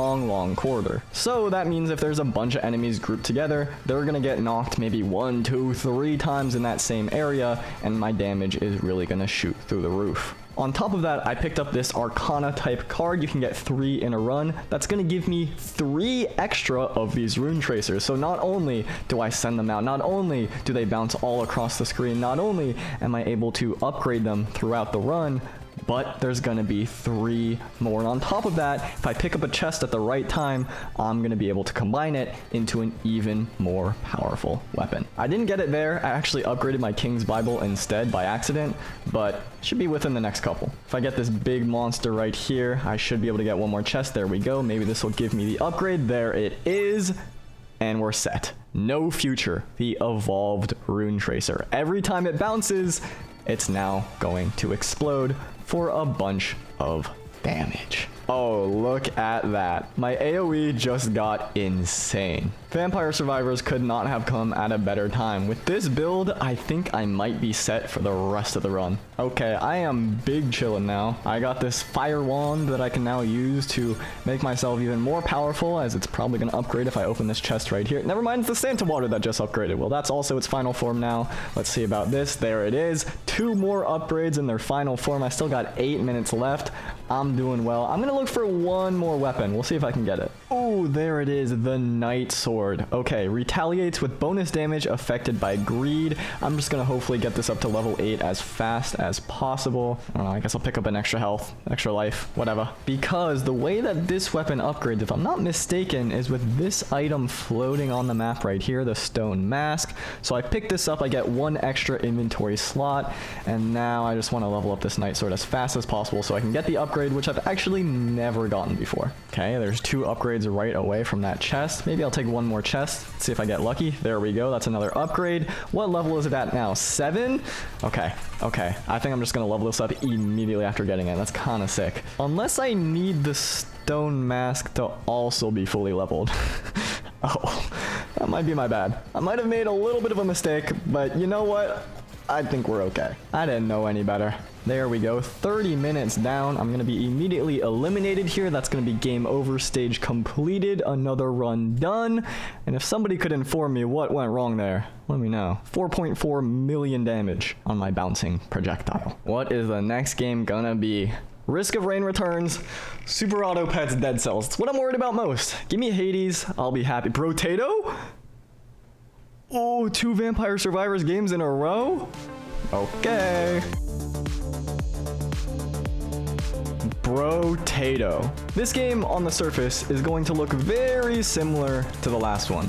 corridor. So that means if there's a bunch of enemies grouped together, they're gonna get knocked maybe 1, 2, 3 times in that same area, and my damage is really gonna shoot through the roof. On top of that, I picked up this Arcana type card. You can get 3 in a run. That's gonna give me 3 extra of these Rune Tracers. So not only do I send them out, not only do they bounce all across the screen, not only am I able to upgrade them throughout the run, but there's gonna be 3 more. And on top of that, if I pick up a chest at the right time, I'm gonna be able to combine it into an even more powerful weapon. I didn't get it there. I actually upgraded my King's Bible instead by accident, but should be within the next couple. If I get this big monster right here, I should be able to get 1 more chest. There we go. Maybe this will give me the upgrade. There it is. And we're set. No future. The evolved Rune Tracer. Every time it bounces, it's now going to explode for a bunch of damage. Oh, look at that. My AoE just got insane. Vampire Survivors could not have come at a better time. With this build, I think I might be set for the rest of the run. Okay, I am big chillin' now. I got this fire wand that I can now use to make myself even more powerful, as it's probably gonna upgrade if I open this chest right here. Never mind, it's the Santa water that just upgraded. Well, that's also its final form now. Let's see about this. There it is. 2 more upgrades in their final form. I still got 8 minutes left. I'm doing well. I'm gonna look for 1 more weapon. We'll see if I can get it. Oh, there it is, the Night Sword. Okay, retaliates with bonus damage affected by greed. I'm just gonna hopefully get this up to level 8 as fast as possible. I don't know, I guess I'll pick up an extra health, extra life, whatever. Because the way that this weapon upgrades, if I'm not mistaken, is with this item floating on the map right here, the Stone Mask. So I pick this up, I get 1 extra inventory slot, and now I just want to level up this Night Sword as fast as possible so I can get the upgrade, which I've actually never gotten before. Okay, there's 2 upgrades right away from that chest. Maybe I'll take 1 more chest, see if I get lucky. There we go, that's another upgrade. What level is it at now? 7? Okay. I think I'm just gonna level this up immediately after getting it. That's kind of sick. Unless I need the Stone Mask to also be fully leveled. Oh, That might be my bad. I might have made a little bit of a mistake, but you know what? I think we're okay. I didn't know any better. There we go, 30 minutes down. I'm gonna be immediately eliminated here. That's gonna be game over, stage completed, another run done. And if somebody could inform me what went wrong there, let me know. 4.4 million damage on my bouncing projectile. What is the next game gonna be? Risk of Rain returns, Super Auto Pets Dead Cells. It's what I'm worried about most. Give me Hades, I'll be happy. Brotato? Oh, 2 Vampire Survivors games in a row? Okay. Brotato. This game on the surface is going to look very similar to the last one,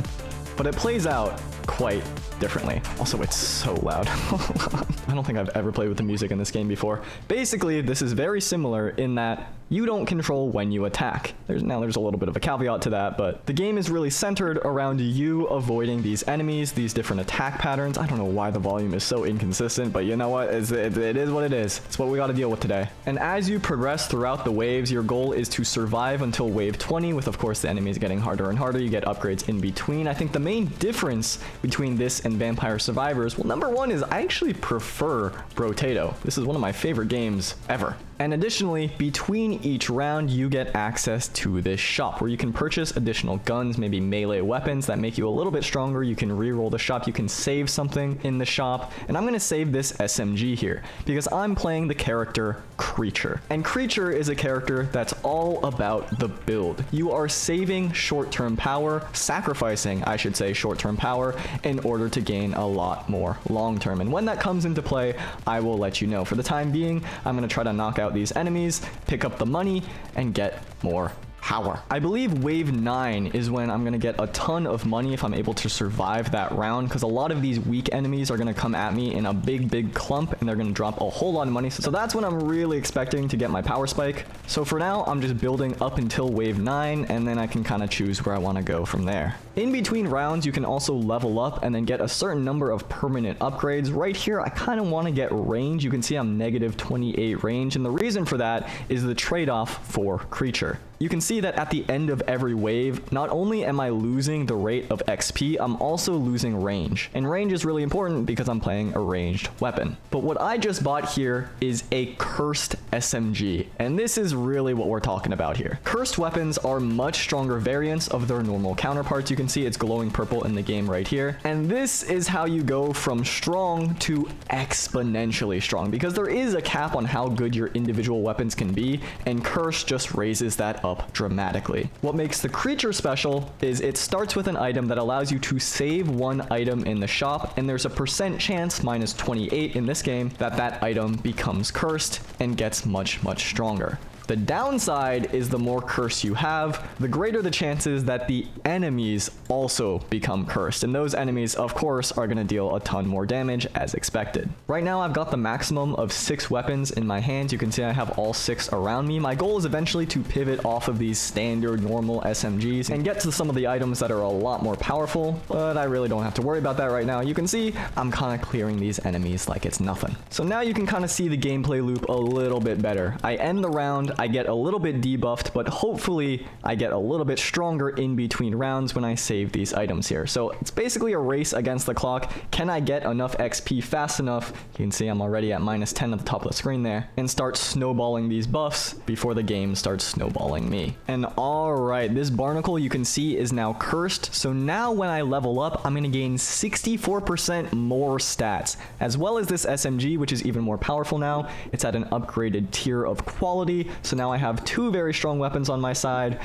but it plays out quite differently. Also, it's so loud. I don't think I've ever played with the music in this game before. Basically, this is very similar in that you don't control when you attack. There's a little bit of a caveat to that, but the game is really centered around you avoiding these enemies, these different attack patterns. I don't know why the volume is so inconsistent, but you know what? It is what it is. It's what we got to deal with today. And as you progress throughout the waves, your goal is to survive until wave 20, with of course the enemies getting harder and harder. You get upgrades in between. I think the main difference between this and Vampire Survivors, well, number one is I actually prefer Brotato. This is one of my favorite games ever. And additionally, between each round, you get access to this shop where you can purchase additional guns, maybe melee weapons that make you a little bit stronger. You can reroll the shop, you can save something in the shop. And I'm gonna save this SMG here because I'm playing the character Creature. And Creature is a character that's all about the build. You are saving short-term power, sacrificing, I should say, short-term power in order to gain a lot more long-term. And when that comes into play, I will let you know. For the time being, I'm gonna try to knock out these enemies, pick up the money, and get more power. I believe wave 9 is when I'm gonna get a ton of money if I'm able to survive that round, because a lot of these weak enemies are gonna come at me in a big clump and they're gonna drop a whole lot of money. So that's when I'm really expecting to get my power spike. So for now, I'm just building up until wave 9, and then I can kind of choose where I want to go from there. In between rounds, you can also level up and then get a certain number of permanent upgrades. Right here, I kind of want to get range. You can see I'm negative 28 range, and the reason for that is the trade-off for Creature. You can see that at the end of every wave, not only am I losing the rate of XP, I'm also losing range. And range is really important because I'm playing a ranged weapon. But what I just bought here is a cursed SMG. And this is really what we're talking about here. Cursed weapons are much stronger variants of their normal counterparts. You can see it's glowing purple in the game right here. And this is how you go from strong to exponentially strong, because there is a cap on how good your individual weapons can be, and Curse just raises that up dramatically. What makes the Creature special is it starts with an item that allows you to save one item in the shop, and there's a percent chance, minus 28 in this game, that that item becomes cursed and gets much stronger. The downside is the more curse you have, the greater the chances that the enemies also become cursed. And those enemies, of course, are going to deal a ton more damage as expected. Right now, I've got the maximum of 6 weapons in my hands. You can see I have all 6 around me. My goal is eventually to pivot off of these standard normal SMGs and get to some of the items that are a lot more powerful, but I really don't have to worry about that right now. You can see I'm kind of clearing these enemies like it's nothing. So now you can kind of see the gameplay loop a little bit better. I end the round, I get a little bit debuffed, but hopefully I get a little bit stronger in between rounds when I save these items here. So it's basically a race against the clock. Can I get enough XP fast enough? You can see I'm already at minus 10 at the top of the screen there, and start snowballing these buffs before the game starts snowballing me. And alright, this barnacle you can see is now cursed. So now when I level up, I'm going to gain 64% more stats, as well as this SMG, which is even more powerful now. It's at an upgraded tier of quality. So now I have 2 very strong weapons on my side.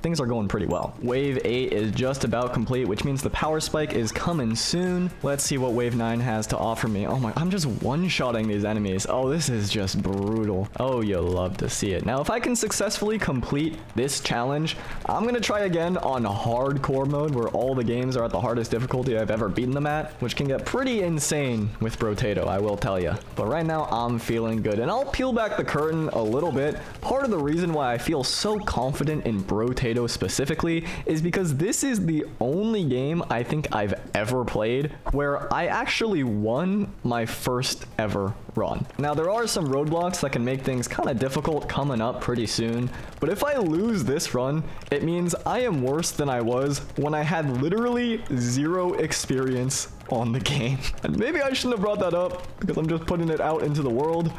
Things are going pretty well. Wave 8 is just about complete, which means the power spike is coming soon. Let's see what wave 9 has to offer me. Oh my, I'm just one-shotting these enemies. Oh, this is just brutal. Oh, you'll love to see it. Now, if I can successfully complete this challenge, I'm gonna try again on hardcore mode, where all the games are at the hardest difficulty I've ever beaten them at, which can get pretty insane with Brotato, I will tell you. But right now, I'm feeling good, and I'll peel back the curtain a little bit. Part of the reason why I feel so confident in Brotato Brotato specifically is because this is the only game I think I've ever played where I actually won my first ever run. Now, there are some roadblocks that can make things kind of difficult coming up pretty soon, but if I lose this run, it means I am worse than I was when I had literally 0 experience on the game. And maybe I shouldn't have brought that up because I'm just putting it out into the world,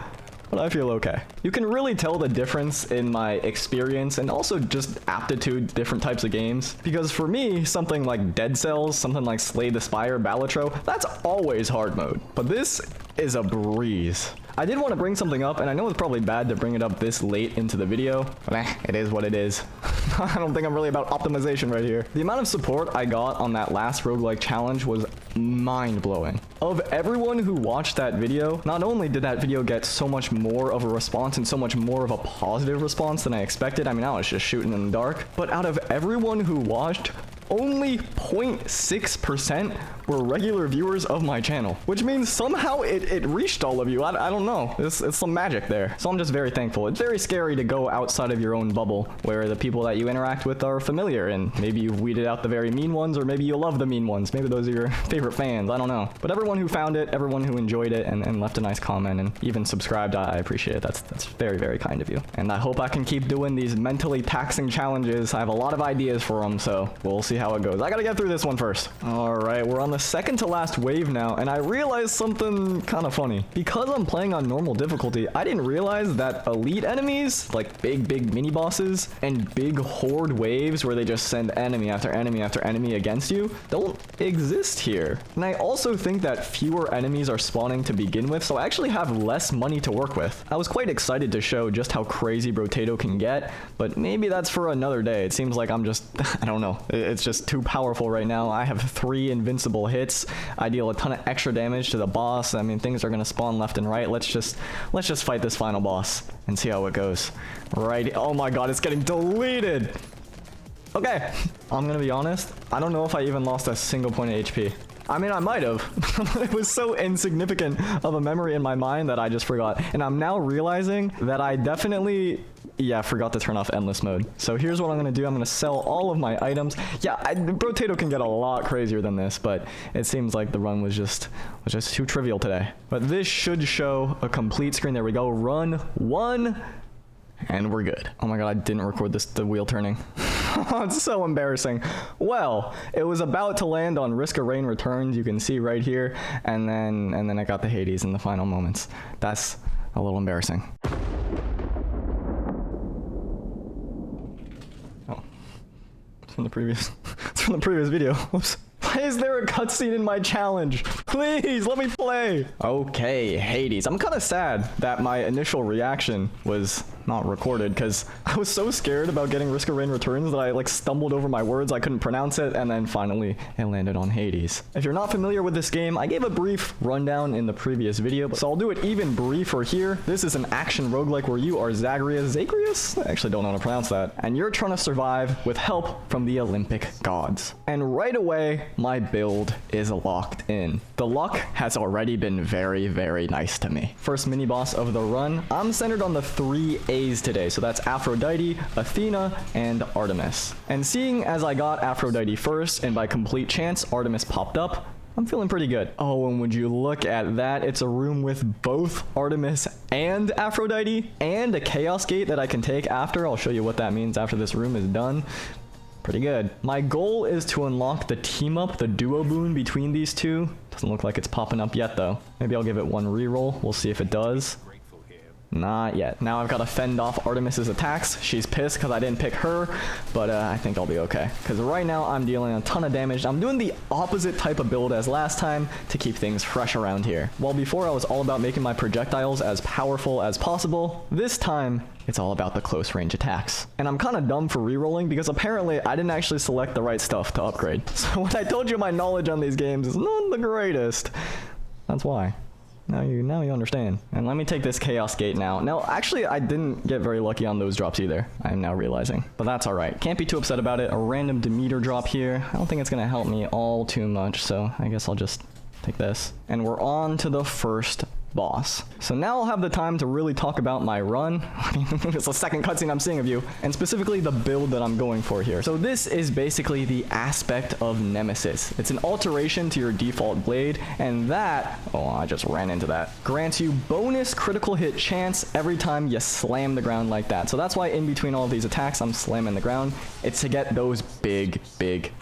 but I feel okay. You can really tell the difference in my experience and also just aptitude to different types of games. Because for me, something like Dead Cells, something like Slay the Spire, Balatro, that's always hard mode. But this is a breeze. I did want to bring something up, and I know it's probably bad to bring it up this late into the video, but it is what it is. I don't think I'm really about optimization right here. The amount of support I got on that last roguelike challenge was mind-blowing. Of everyone who watched that video, not only did that video get so much more of a response and so much more of a positive response than I expected, I mean, I was just shooting in the dark, but out of everyone who watched, only 0.6% were regular viewers of my channel, which means somehow it reached all of you. I don't know. It's some magic there. So I'm just very thankful. It's very scary to go outside of your own bubble where the people that you interact with are familiar, and maybe you've weeded out the very mean ones, or maybe you love the mean ones. Maybe those are your favorite fans. I don't know. But everyone who found it, everyone who enjoyed it and left a nice comment and even subscribed, I appreciate it. That's very, very kind of you. And I hope I can keep doing these mentally taxing challenges. I have a lot of ideas for them, so we'll see how it goes. I gotta get through this one first. All right, we're on the second to last wave now, and I realized something kind of funny. Because I'm playing on normal difficulty, I didn't realize that elite enemies, like big mini bosses, and big horde waves where they just send enemy after enemy after enemy against you, don't exist here. And I also think that fewer enemies are spawning to begin with, so I actually have less money to work with. I was quite excited to show just how crazy Brotato can get, but maybe that's for another day. It seems like I'm just, I don't know, it's just too powerful right now. I have 3 invincible hits. I deal a ton of extra damage to the boss. I mean, things are gonna spawn left and right. Let's just fight this final boss and see how it goes. Right. Oh my god, it's getting deleted. Okay, I'm gonna be honest. I don't know if I even lost a single point of HP. I mean, I might have. It was so insignificant of a memory in my mind that I just forgot. And I'm now realizing that I definitely, forgot to turn off endless mode. So here's what I'm gonna do. I'm gonna sell all of my items. Yeah, Brotato can get a lot crazier than this, but it seems like the run was just too trivial today. But this should show a complete screen. There we go. Run 1, and we're good. Oh my god, I didn't record the wheel turning. It's so embarrassing. Well, it was about to land on Risk of Rain Returns, you can see right here, and then I got the Hades in the final moments. That's a little embarrassing. Oh, it's from the previous video. Whoops. Why is there a cutscene in my challenge? Please, let me play. Okay, Hades. I'm kind of sad that my initial reaction was not recorded because I was so scared about getting Risk of Rain Returns that I like stumbled over my words. I couldn't pronounce it, and then finally it landed on Hades. If you're not familiar with this game, I gave a brief rundown in the previous video, so I'll do it even briefer here. This is an action roguelike where you are Zagreus? I actually don't know how to pronounce that. And you're trying to survive with help from the Olympic gods. And right away, my build is locked in. The luck has already been very, very nice to me. First mini boss of the run, I'm centered on the 3 A's today. So that's Aphrodite, Athena, and Artemis. And seeing as I got Aphrodite first, and by complete chance, Artemis popped up, I'm feeling pretty good. Oh, and would you look at that? It's a room with both Artemis and Aphrodite, and a Chaos Gate that I can take after. I'll show you what that means after this room is done. Pretty good. My goal is to unlock the team up, the duo boon between these two. Doesn't look like it's popping up yet though. Maybe I'll give it one reroll. We'll see if it does. Not yet. Now I've got to fend off Artemis's attacks. She's pissed because I didn't pick her, but I think I'll be okay. Because right now I'm dealing a ton of damage. I'm doing the opposite type of build as last time to keep things fresh around here. While before I was all about making my projectiles as powerful as possible, this time it's all about the close range attacks. And I'm kind of dumb for rerolling because apparently I didn't actually select the right stuff to upgrade. So when I told you my knowledge on these games is not the greatest, that's why. Now you understand. And let me take this Chaos Gate now. Now, actually, I didn't get very lucky on those drops either. I'm now realizing. But that's alright. Can't be too upset about it. A random Demeter drop here. I don't think it's going to help me all too much, so I guess I'll just take this. And we're on to the first boss. So now I'll have the time to really talk about my run. I mean, it's the second cutscene I'm seeing of you, and specifically the build that I'm going for here. So this is basically the aspect of Nemesis. It's an alteration to your default blade, and that, oh, I just ran into that, grants you bonus critical hit chance every time you slam the ground like that. So that's why in between all of these attacks, I'm slamming the ground. It's to get those big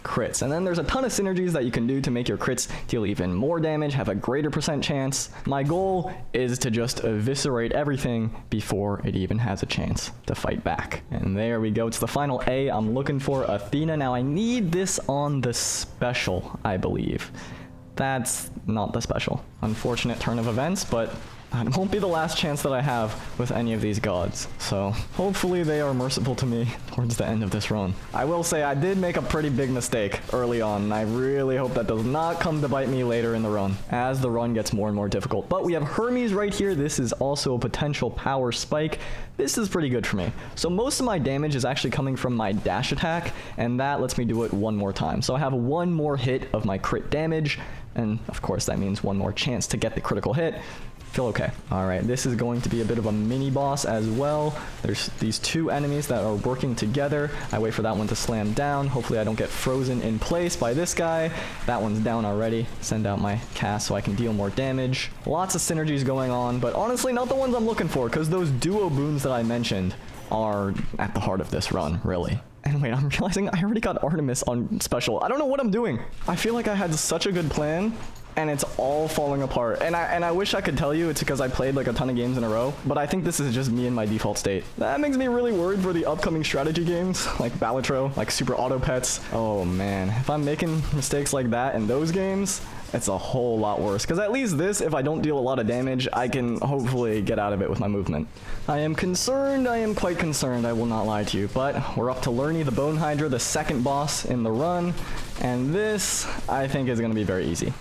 crits. And then there's a ton of synergies that you can do to make your crits deal even more damage, have a greater % chance. My goal is to just eviscerate everything before it even has a chance to fight back. And there we go. It's the final A. I'm looking for Athena. Now I need this on the special, I believe. That's not the special. Unfortunate turn of events, but it won't be the last chance that I have with any of these gods. So hopefully they are merciful to me towards the end of this run. I will say I did make a pretty big mistake early on, and I really hope that does not come to bite me later in the run as the run gets more and more difficult. But we have Hermes right here. This is also a potential power spike. This is pretty good for me. So most of my damage is actually coming from my dash attack, and that lets me do it one more time. So I have one more hit of my crit damage, and of course that means one more chance to get the critical hit. Feel okay. All right, this is going to be a bit of a mini boss as well. There's these two enemies that are working together. I wait for that one to slam down. Hopefully I don't get frozen in place by this guy. That one's down already. Send out my cast so I can deal more damage. Lots of synergies going on, but honestly not the ones I'm looking for, because those duo boons that I mentioned are at the heart of this run, really. And wait, I'm realizing I already got Artemis on special. I don't know what I'm doing. I feel like I had such a good plan, and it's all falling apart. And I wish I could tell you it's because I played like a ton of games in a row, but I think this is just me in my default state. That makes me really worried for the upcoming strategy games, like Balatro, like Super Auto Pets. Oh man, if I'm making mistakes like that in those games, it's a whole lot worse. Because at least this, if I don't deal a lot of damage, I can hopefully get out of it with my movement. I am concerned, I am quite concerned, I will not lie to you. But we're up to Lerny the Bone Hydra, the second boss in the run. And this, I think, is going to be very easy.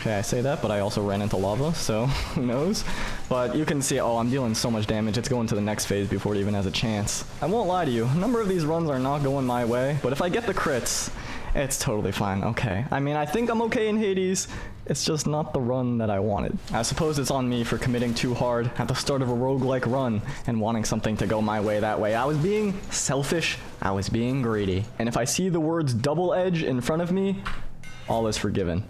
Okay, I say that, but I also ran into lava, so who knows? But you can see, oh, I'm dealing so much damage. It's going to the next phase before it even has a chance. I won't lie to you. A number of these runs are not going my way, but if I get the crits, it's totally fine. Okay. I mean, I think I'm okay in Hades. It's just not the run that I wanted. I suppose it's on me for committing too hard at the start of a roguelike run and wanting something to go my way that way. I was being selfish. I was being greedy. And if I see the words double edge in front of me, all is forgiven.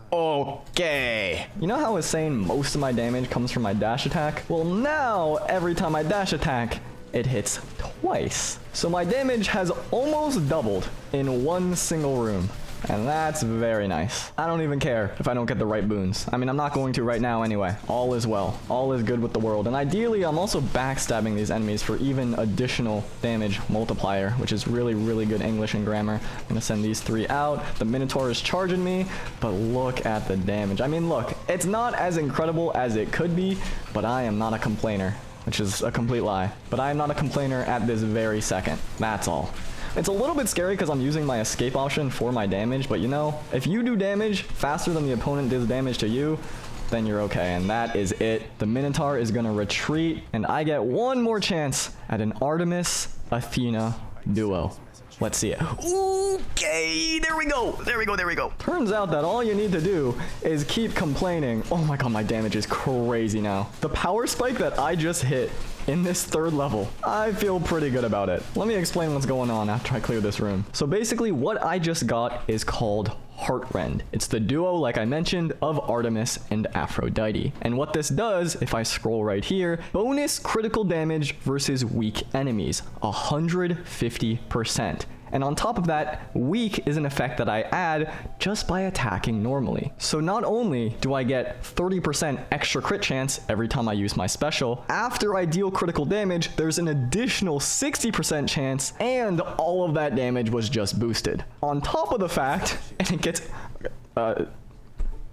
Okay. You know how I was saying most of my damage comes from my dash attack? Well, now every time I dash attack, it hits twice. So my damage has almost doubled in one single room. And that's very nice. I don't even care if I don't get the right boons. I mean, I'm not going to right now anyway. All is well. All is good with the world. And ideally, I'm also backstabbing these enemies for even additional damage multiplier, which is really, really good English and grammar. I'm gonna send these three out. The Minotaur is charging me, but look at the damage. I mean, look, it's not as incredible as it could be, but I am not a complainer, which is a complete lie. But I am not a complainer at this very second. That's all. It's a little bit scary because I'm using my escape option for my damage, but you know, if you do damage faster than the opponent does damage to you, then you're okay, and that is it. The Minotaur is gonna retreat, and I get one more chance at an Artemis-Athena duo. Let's see it. Okay, there we go. There we go, there we go. Turns out that all you need to do is keep complaining. Oh my god, my damage is crazy now. The power spike that I just hit in this third level, I feel pretty good about it. Let me explain what's going on after I clear this room. So basically what I just got is called Heartrend. It's the duo, like I mentioned, of Artemis and Aphrodite. And what this does, if I scroll right here, bonus critical damage versus weak enemies, 150%. And on top of that, weak is an effect that I add just by attacking normally. So not only do I get 30% extra crit chance every time I use my special, after I deal critical damage, there's an additional 60% chance, and all of that damage was just boosted. On top of the fact, and it gets...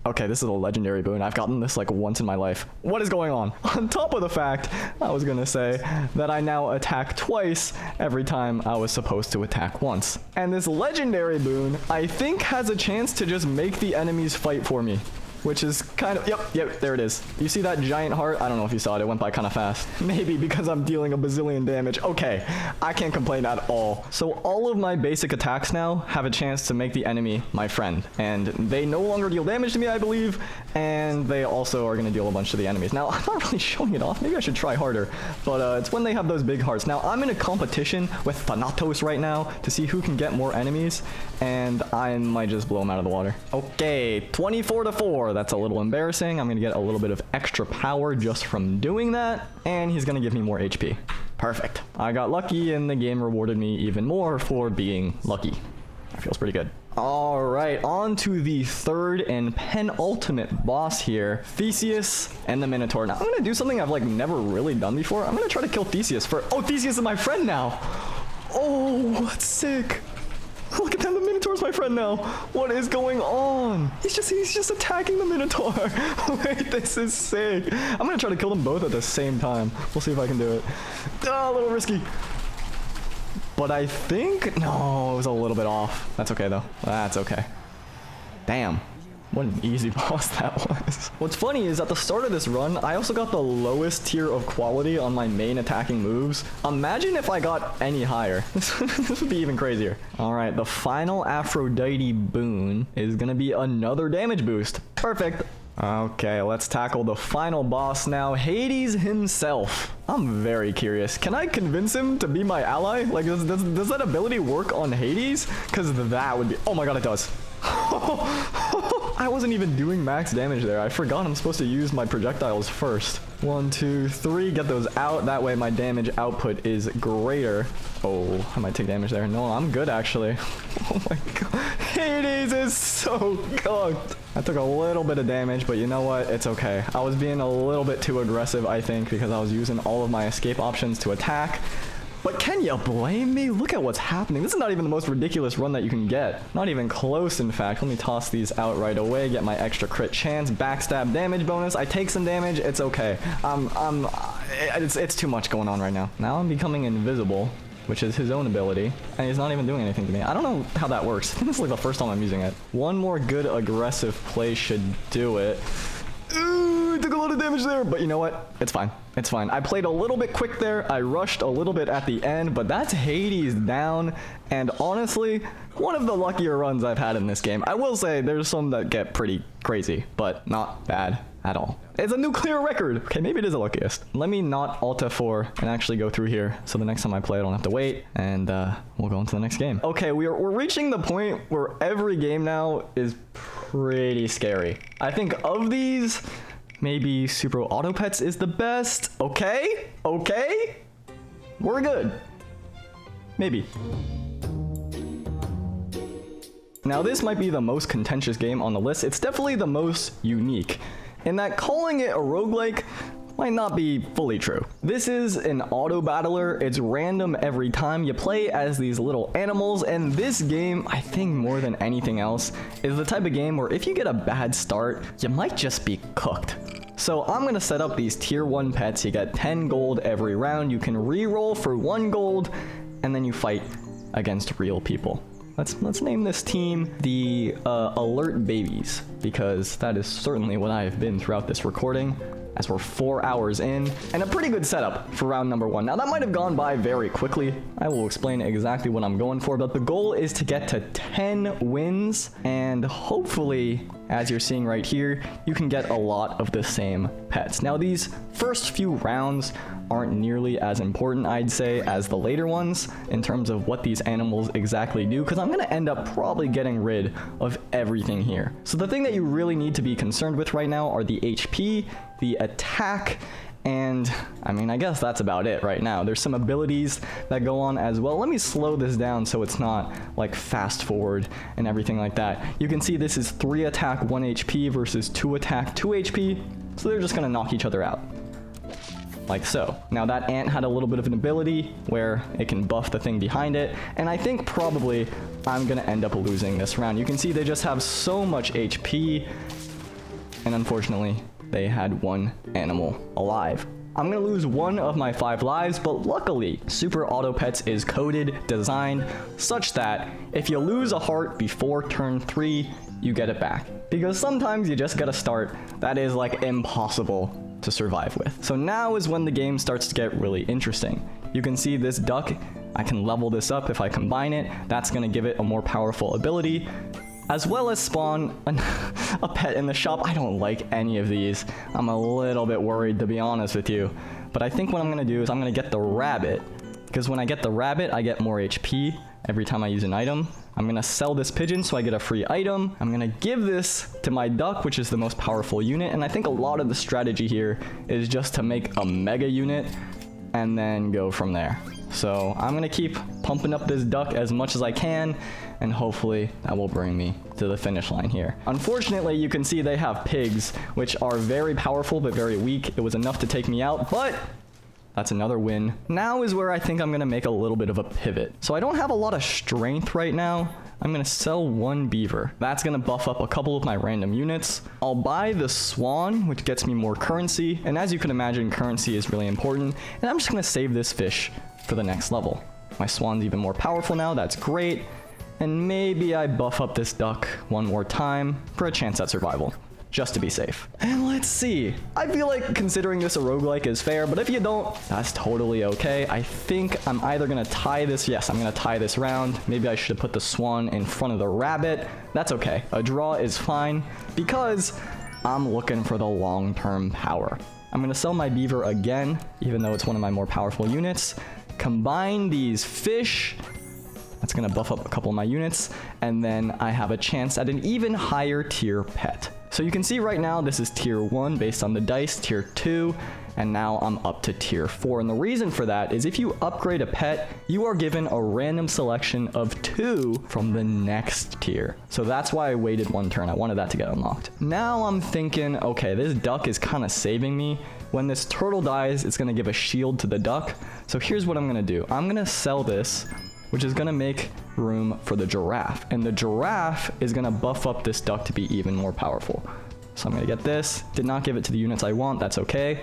Okay, this is a legendary boon. I've gotten this like once in my life. What is going on? On top of the fact, I was gonna say that I now attack twice every time I was supposed to attack once. And this legendary boon, I think, has a chance to just make the enemies fight for me. which is kind of, yep, there it is. You see that giant heart? I don't know if you saw it. It went by kind of fast. Maybe because I'm dealing a bazillion damage. Okay, I can't complain at all. So all of my basic attacks now have a chance to make the enemy my friend. And they no longer deal damage to me, I believe. And they also are going to deal a bunch to the enemies. Now, I'm not really showing it off. Maybe I should try harder. But it's when they have those big hearts. Now, I'm in a competition with Thanatos right now to see who can get more enemies. And I might just blow them out of the water. Okay, 24-4. That's a little embarrassing. I'm going to get a little bit of extra power just from doing that. And he's going to give me more HP. Perfect. I got lucky and the game rewarded me even more for being lucky. That feels pretty good. All right, on to the third and penultimate boss here, Theseus and the Minotaur. Now, I'm going to do something I've like never really done before. I'm going to try to kill Theseus for... Oh, Theseus is my friend now. Oh, that's sick. Look at that, the Minotaur's my friend now. What is going on? He's just attacking the Minotaur. Wait, this is sick. I'm going to try to kill them both at the same time. We'll see if I can do it. Ah, a little risky. But I think... No, it was a little bit off. That's okay, though. That's okay. Damn. What an easy boss that was. What's funny is at the start of this run, I also got the lowest tier of quality on my main attacking moves. Imagine if I got any higher. This would be even crazier. All right, the final Aphrodite boon is going to be another damage boost. Perfect. Okay, let's tackle the final boss now, Hades himself. I'm very curious. Can I convince him to be my ally? Like, does that ability work on Hades? Because that would be... Oh my god, it does. I wasn't even doing max damage there. I forgot I'm supposed to use my projectiles first. 1, 2, 3. Get those out. That way my damage output is greater. Oh, I might take damage there. No, I'm good, actually. Oh my god. Hades is so cooked. I took a little bit of damage, but you know what? It's okay. I was being a little bit too aggressive, I think, because I was using all of my escape options to attack. But can you blame me? Look at what's happening. This is not even the most ridiculous run that you can get. Not even close, in fact. Let me toss these out right away. Get my extra crit chance. Backstab damage bonus. I take some damage. It's okay. It's too much going on right now. Now I'm becoming invisible, which is his own ability, and he's not even doing anything to me. I don't know how that works. This is like the first time I'm using it. One more good aggressive play should do it. Ooh, took a lot of damage there, but you know what? It's fine. It's fine. I played a little bit quick there. I rushed a little bit at the end, but that's Hades down. And honestly, one of the luckier runs I've had in this game. I will say there's some that get pretty crazy, but not bad at all. It's a nuclear record. Okay, maybe it is the luckiest. Let me not Alt F4 and actually go through here. So the next time I play, I don't have to wait. And we'll go into the next game. Okay, we're reaching the point where every game now is pretty scary. I think of these, maybe Super Auto Pets is the best. Okay, okay. We're good. Maybe. Now this might be the most contentious game on the list. It's definitely the most unique, in that calling it a roguelike might not be fully true. This is an auto battler. It's random every time. You play as these little animals, and this game, I think more than anything else, is the type of game where if you get a bad start, you might just be cooked. So I'm gonna set up these tier 1 pets. You get 10 gold every round. You can re-roll for 1 gold, and then you fight against real people. Let's name this team the Alert Babies, because that is certainly what I have been throughout this recording, as we're 4 hours in, and a pretty good setup for round number 1. Now that might have gone by very quickly. I will explain exactly what I'm going for, but the goal is to get to 10 wins, and hopefully, as you're seeing right here, you can get a lot of the same pets. Now these first few rounds aren't nearly as important, I'd say, as the later ones in terms of what these animals exactly do, because I'm going to end up probably getting rid of everything here. So the thing that you really need to be concerned with right now are the HP, the attack, and I mean, I guess that's about it right now. There's some abilities that go on as well. Let me slow this down so it's not like fast forward and everything like that. You can see this is 3 attack, 1 HP versus 2 attack, 2 HP. So they're just gonna knock each other out. Like so. Now that ant had a little bit of an ability where it can buff the thing behind it, and I think probably I'm gonna end up losing this round. You can see they just have so much HP, and unfortunately, they had 1 animal alive. I'm gonna lose 1 of my 5 lives, but luckily, Super Auto Pets is coded, designed, such that if you lose a heart before turn 3, you get it back. Because sometimes you just gotta start that is like impossible to survive with. So now is when the game starts to get really interesting. You can see this duck, I can level this up if I combine it. That's gonna give it a more powerful ability, as well as spawn a pet in the shop. I don't like any of these. I'm a little bit worried, to be honest with you. But I think what I'm gonna do is I'm gonna get the rabbit, because when I get the rabbit, I get more HP every time I use an item. I'm gonna sell this pigeon so I get a free item. I'm gonna give this to my duck, which is the most powerful unit. And I think a lot of the strategy here is just to make a mega unit and then go from there. So I'm gonna keep pumping up this duck as much as I can, and hopefully that will bring me to the finish line here. Unfortunately, you can see they have pigs, which are very powerful but very weak. It was enough to take me out, but that's another win. Now is where I think I'm gonna make a little bit of a pivot. So I don't have a lot of strength right now. I'm gonna sell one beaver. That's gonna buff up a couple of my random units. I'll buy the swan, which gets me more currency. And as you can imagine, currency is really important. And I'm just gonna save this fish for the next level. My swan's even more powerful now, that's great. And maybe I buff up this duck one more time for a chance at survival, just to be safe. And let's see. I feel like considering this a roguelike is fair, but if you don't, that's totally okay. I think I'm either gonna tie this, yes, I'm gonna tie this round. Maybe I should have put the swan in front of the rabbit. That's okay. A draw is fine because I'm looking for the long-term power. I'm gonna sell my beaver again, even though it's one of my more powerful units. Combine these fish. That's gonna buff up a couple of my units, and then I have a chance at an even higher tier pet. So you can see right now this is tier 1 based on the dice, tier 2, and now I'm up to tier 4. And the reason for that is if you upgrade a pet, you are given a random selection of 2 from the next tier. So that's why I waited one turn. I wanted that to get unlocked. Now I'm thinking, okay, this duck is kind of saving me. When this turtle dies, it's gonna give a shield to the duck. So here's what I'm gonna do. I'm gonna sell this, which is gonna make room for the giraffe. And the giraffe is gonna buff up this duck to be even more powerful. So I'm gonna get this. Did not give it to the units I want, that's okay.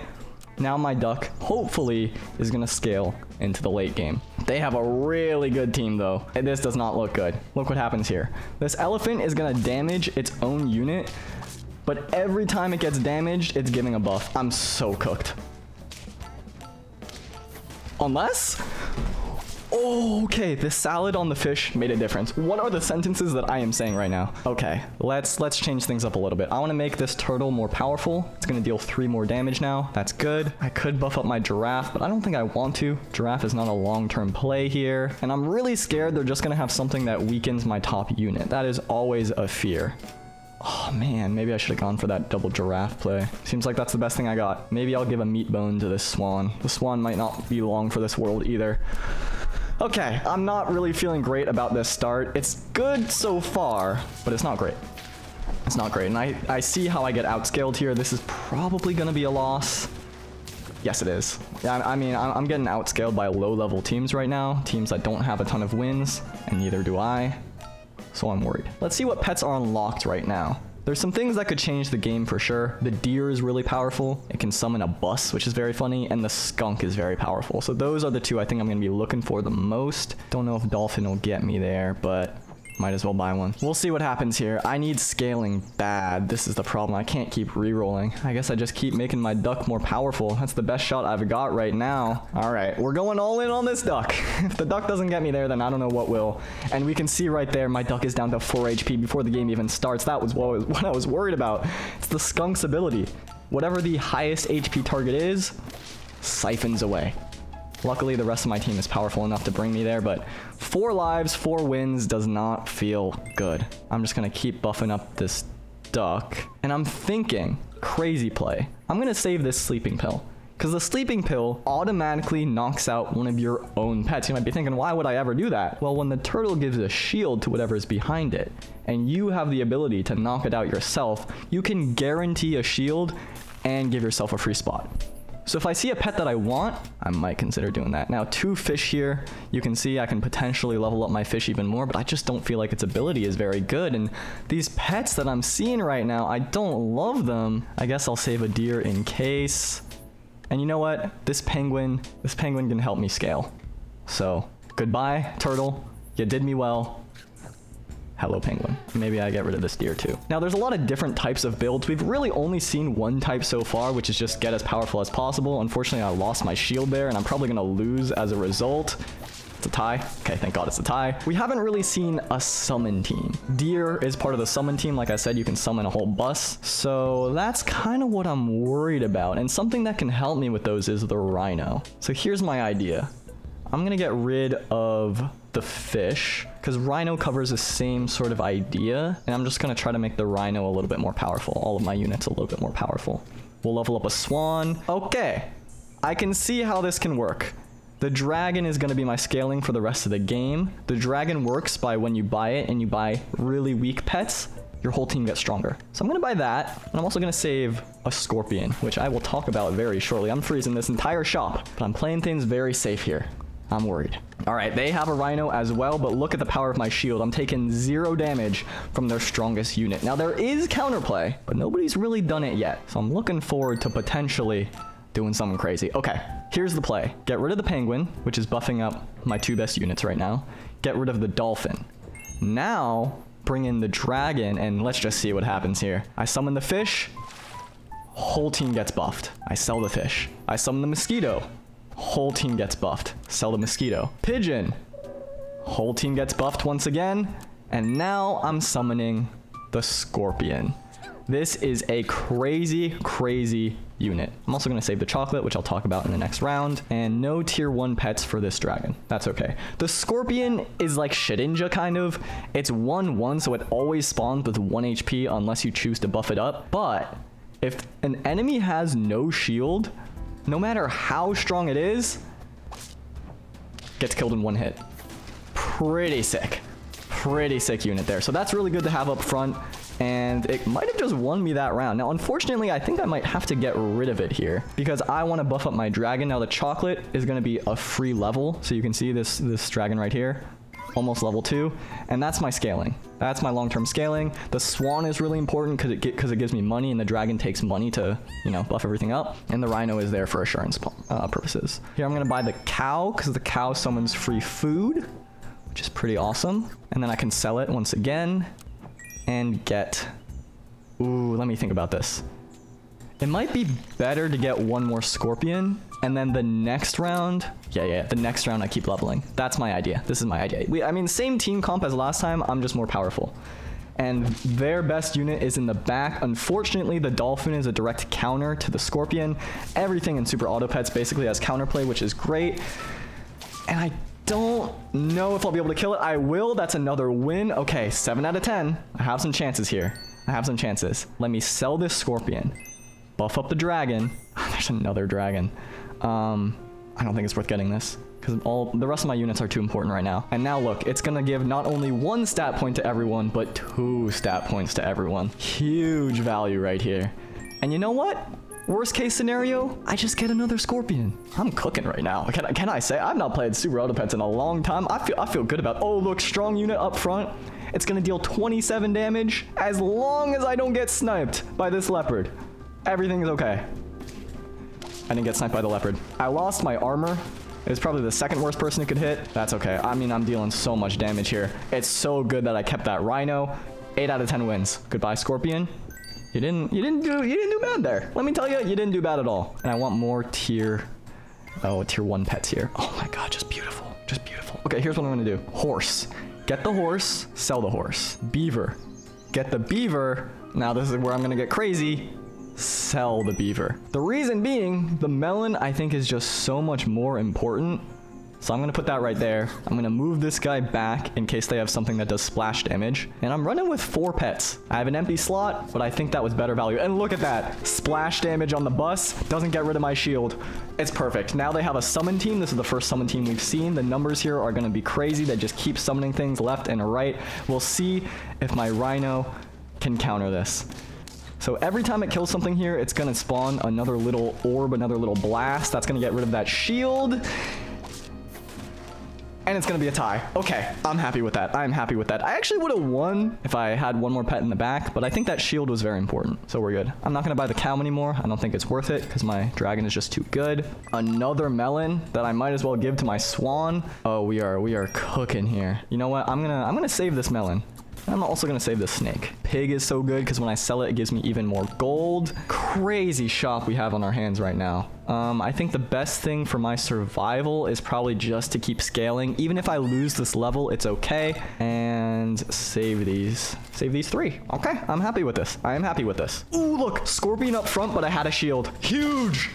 Now my duck, hopefully, is gonna scale into the late game. They have a really good team though, and this does not look good. Look what happens here. This elephant is gonna damage its own unit, but every time it gets damaged, it's giving a buff. I'm so cooked. Unless... Oh, okay, this salad on the fish made a difference. What are the sentences that I am saying right now? Okay, let's change things up a little bit. I want to make this turtle more powerful. It's going to deal 3 more damage now. That's good. I could buff up my giraffe, but I don't think I want to. Giraffe is not a long-term play here. And I'm really scared they're just going to have something that weakens my top unit. That is always a fear. Oh man, maybe I should have gone for that double giraffe play. Seems like that's the best thing I got. Maybe I'll give a meat bone to this swan. The swan might not be long for this world either. Okay, I'm not really feeling great about this start. It's good so far, but it's not great. It's not great, and I see how I get outscaled here. This is probably gonna be a loss. Yes, it is. Yeah, I mean, I'm getting outscaled by low-level teams right now. Teams that don't have a ton of wins, and neither do I. So I'm worried. Let's see what pets are unlocked right now. There's some things that could change the game for sure. The deer is really powerful. It can summon a bus, which is very funny, and the skunk is very powerful. So those are the 2 I think I'm gonna be looking for the most. Don't know if dolphin will get me there, but might as well buy one. We'll see what happens here. I need scaling bad. This is the problem. I can't keep re-rolling. I guess I just keep making my duck more powerful. That's the best shot I've got right now. All right, we're going all in on this duck. If the duck doesn't get me there, then I don't know what will. And we can see right there, my duck is down to 4 HP before the game even starts. That was what I was worried about. It's the skunk's ability. Whatever the highest HP target is, siphons away. Luckily, the rest of my team is powerful enough to bring me there, but 4 lives, 4 wins does not feel good. I'm just gonna keep buffing up this duck, and I'm thinking, crazy play. I'm gonna save this sleeping pill, because the sleeping pill automatically knocks out one of your own pets. You might be thinking, why would I ever do that? Well, when the turtle gives a shield to whatever's behind it, and you have the ability to knock it out yourself, you can guarantee a shield and give yourself a free spot. So if I see a pet that I want, I might consider doing that. Now 2 fish here, you can see I can potentially level up my fish even more, but I just don't feel like its ability is very good. And these pets that I'm seeing right now, I don't love them. I guess I'll save a deer in case. And you know what? This penguin can help me scale. So goodbye, turtle. You did me well. Hello, penguin. Maybe I get rid of this deer too. Now, there's a lot of different types of builds. We've really only seen one type so far, which is just get as powerful as possible. Unfortunately, I lost my shield there, and I'm probably going to lose as a result. It's a tie. Okay, thank God it's a tie. We haven't really seen a summon team. Deer is part of the summon team. Like I said, you can summon a whole bus. So that's kind of what I'm worried about. And something that can help me with those is the rhino. So here's my idea. I'm going to get rid of the fish because rhino covers the same sort of idea. And I'm just going to try to make the rhino a little bit more powerful. All of my units a little bit more powerful. We'll level up a swan. Okay, I can see how this can work. The dragon is going to be my scaling for the rest of the game. The dragon works by when you buy it and you buy really weak pets, your whole team gets stronger. So I'm going to buy that. And I'm also going to save a scorpion, which I will talk about very shortly. I'm freezing this entire shop, but I'm playing things very safe here. I'm worried. All right, they have a rhino as well, but look at the power of my shield. I'm taking 0 damage from their strongest unit. Now, there is counterplay, but nobody's really done it yet. So I'm looking forward to potentially doing something crazy. Okay, here's the play. Get rid of the penguin, which is buffing up my 2 best units right now. Get rid of the dolphin. Now, bring in the dragon, and let's just see what happens here. I summon the fish. Whole team gets buffed. I sell the fish. I summon the mosquito. Whole team gets buffed. Sell the mosquito. Pigeon. Whole team gets buffed once again. And now I'm summoning the scorpion. This is a crazy, crazy unit. I'm also going to save the chocolate, which I'll talk about in the next round. And no tier 1 pets for this dragon. That's okay. The scorpion is like Shedinja kind of. It's 1/1, so it always spawns with 1 HP unless you choose to buff it up. But if an enemy has no shield, no matter how strong it is, gets killed in 1 hit. Pretty sick. Pretty sick unit there. So that's really good to have up front. And it might have just won me that round. Now, unfortunately, I think I might have to get rid of it here because I want to buff up my dragon. Now, the chocolate is going to be a free level. So you can see this dragon right here, almost level 2. And that's my scaling. That's my long-term scaling. The swan is really important because it gives me money, and the dragon takes money to, buff everything up. And the rhino is there for assurance purposes. Here, I'm going to buy the cow because the cow summons free food, which is pretty awesome. And then I can sell it once again. And get... Ooh, let me think about this. It might be better to get 1 more scorpion, and then the next round... Yeah, the next round I keep leveling. That's my idea. This is my idea. I mean, same team comp as last time, I'm just more powerful. And their best unit is in the back. Unfortunately, the dolphin is a direct counter to the scorpion. Everything in Super Auto Pets basically has counterplay, which is great. And I don't know if I'll be able to kill it. I will. That's another win. Okay, 7 out of 10. I have some chances here. I have some chances. Let me sell this scorpion. Buff up the dragon. There's another dragon. I don't think it's worth getting this because the rest of my units are too important right now. And now look, it's going to give not only 1 stat point to everyone, but 2 stat points to everyone. Huge value right here. And you know what? Worst case scenario, I just get another scorpion. I'm cooking right now. Can I say I've not played Super Auto Pets in a long time. I feel good about. Oh, look, strong unit up front. It's gonna deal 27 damage as long as I don't get sniped by this leopard. Everything is okay. I didn't get sniped by the leopard. I lost my armor. It's probably the second worst person it could hit. That's okay. I mean, I'm dealing so much damage here. It's so good that I kept that rhino. 8 out of 10 wins. Goodbye, scorpion. You didn't do bad there. Let me tell you, you didn't do bad at all. And I want more tier 1 pets here. Oh my God, just beautiful, just beautiful. Okay, here's what I'm gonna do. Horse, get the horse, sell the horse. Beaver, get the beaver. Now this is where I'm gonna get crazy. Sell the beaver. The reason being, the melon I think is just so much more important. So I'm going to put that right there. I'm going to move this guy back in case they have something that does splash damage. And I'm running with 4 pets. I have an empty slot, but I think that was better value. And look at that. Splash damage on the bus. Doesn't get rid of my shield. It's perfect. Now they have a summon team. This is the first summon team we've seen. The numbers here are going to be crazy. They just keep summoning things left and right. We'll see if my rhino can counter this. So every time it kills something here, it's going to spawn another little orb, another little blast. That's going to get rid of that shield. And it's going to be a tie. Okay, I'm happy with that. I'm happy with that. I actually would have won if I had 1 more pet in the back, but I think that shield was very important. So we're good. I'm not going to buy the cow anymore. I don't think it's worth it because my dragon is just too good. Another melon that I might as well give to my swan. Oh, we are cooking here. You know what? I'm gonna save this melon. I'm also gonna save the snake. Pig is so good because when I sell it, it gives me even more gold. Crazy shop we have on our hands right now. I think the best thing for my survival is probably just to keep scaling. Even if I lose this level, it's okay. And save these. Save these 3. Okay, I'm happy with this. I am happy with this. Ooh, look, scorpion up front, but I had a shield. Huge!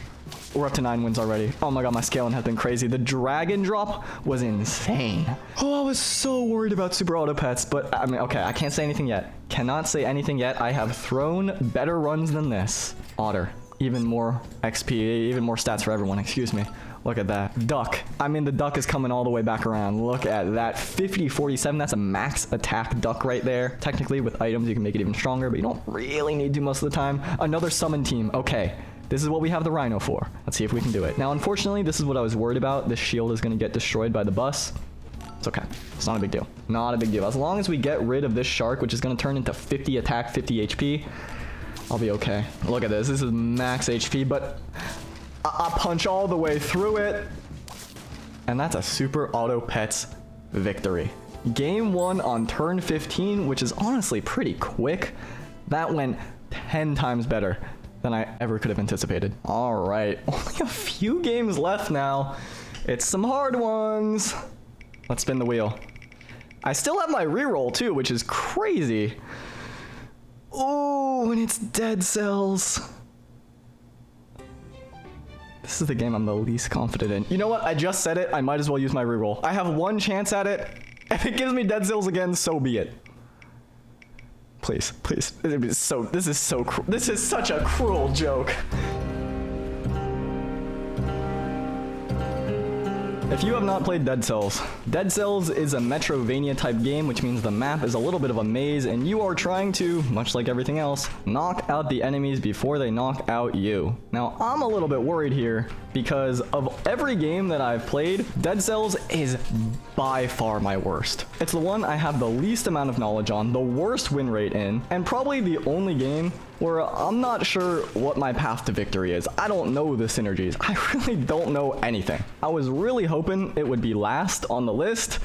We're up to 9 wins already. Oh my god, my scaling has been crazy. The dragon drop was insane. Oh, I was so worried about super auto pets, but I mean, okay, I can't say anything yet. Cannot say anything yet. I have thrown better runs than this. Otter. Even more XP, even more stats for everyone, excuse me. Look at that. Duck. I mean, the duck is coming all the way back around. Look at that. 50-47. That's a max attack duck right there. Technically, with items, you can make it even stronger, but you don't really need to most of the time. Another summon team. Okay. This is what we have the rhino for. Let's see if we can do it. Now, unfortunately, this is what I was worried about. This shield is going to get destroyed by the bus. It's okay. It's not a big deal. Not a big deal. As long as we get rid of this shark, which is going to turn into 50 attack, 50 HP, I'll be okay. Look at this. This is max HP, but I punch all the way through it. And that's a super auto pets victory. Game 1 on turn 15, which is honestly pretty quick. That went 10 times better than I ever could have anticipated. All right, only a few games left now. It's some hard ones. Let's spin the wheel. I still have my reroll too, which is crazy. Oh, and it's dead cells. This is the game I'm the least confident in. You know what? I just said it. I might as well use my reroll. I have one chance at it. If it gives me dead cells again, so be it. Please, please. This is such a cruel joke. If you have not played Dead Cells is a Metrovania type game, which means the map is a little bit of a maze, and you are trying to, much like everything else, knock out the enemies before they knock out you. Now, I'm a little bit worried here, because of every game that I've played, Dead Cells is by far my worst. It's the one I have the least amount of knowledge on, the worst win rate in, and probably the only game where I'm not sure what my path to victory is. I don't know the synergies. I really don't know anything. I was really hoping it would be last on the list,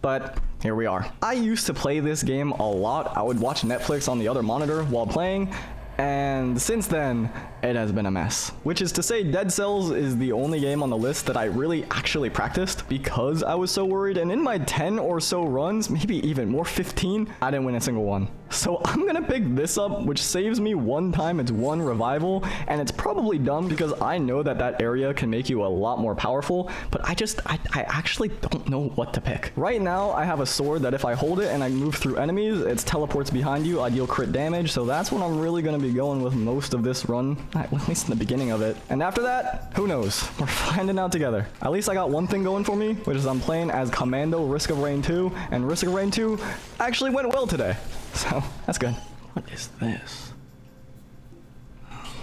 but here we are. I used to play this game a lot. I would watch Netflix on the other monitor while playing, and since then, it has been a mess. Which is to say, Dead Cells is the only game on the list that I really actually practiced because I was so worried, and in my 10 or so runs, maybe even more, 15, I didn't win a single one. So I'm gonna pick this up, which saves me one time. It's one revival, and it's probably dumb because I know that that area can make you a lot more powerful, but I actually don't know what to pick. Right now, I have a sword that if I hold it and I move through enemies, it teleports behind you. I deal crit damage, so that's what I'm really gonna be going with most of this run, at least in the beginning of it. And after that, who knows? We're finding out together. At least I got one thing going for me, which is I'm playing as Commando Risk of Rain 2, and Risk of Rain 2 actually went well today. So, that's good. What is this?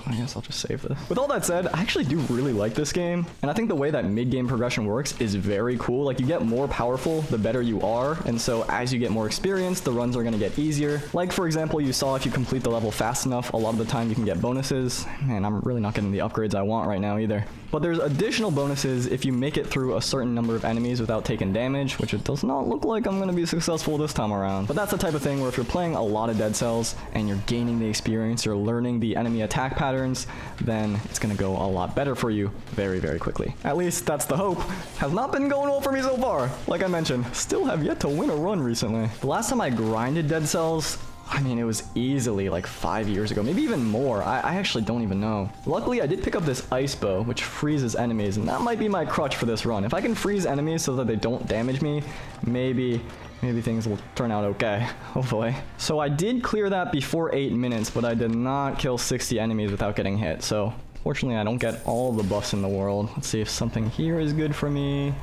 I guess I'll just save this. With all that said, I actually do really like this game, and I think the way that mid-game progression works is very cool. Like, you get more powerful the better you are, and so as you get more experience, the runs are going to get easier. Like, for example, you saw if you complete the level fast enough, a lot of the time you can get bonuses. Man, I'm really not getting the upgrades I want right now either. But there's additional bonuses if you make it through a certain number of enemies without taking damage, which it does not look like I'm going to be successful this time around. But that's the type of thing where if you're playing a lot of Dead Cells and you're gaining the experience, you're learning the enemy attack patterns, then it's going to go a lot better for you very, very quickly. At least that's the hope. Has not been going well for me so far. Like I mentioned, still have yet to win a run recently. The last time I grinded Dead Cells, I mean, it was easily like 5 years ago, maybe even more. I actually don't even know. Luckily, I did pick up this ice bow, which freezes enemies, and that might be my crutch for this run. If I can freeze enemies so that they don't damage me, maybe things will turn out okay, hopefully. So I did clear that before 8 minutes, but I did not kill 60 enemies without getting hit. So fortunately, I don't get all the buffs in the world. Let's see if something here is good for me.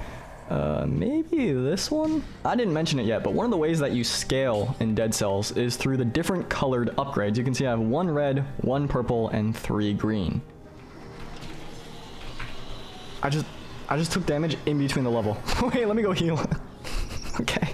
Maybe this one? I didn't mention it yet, but one of the ways that you scale in Dead Cells is through the different colored upgrades. You can see I have 1 red, 1 purple, and 3 green. I just took damage in between the level. Wait, let me go heal. Okay,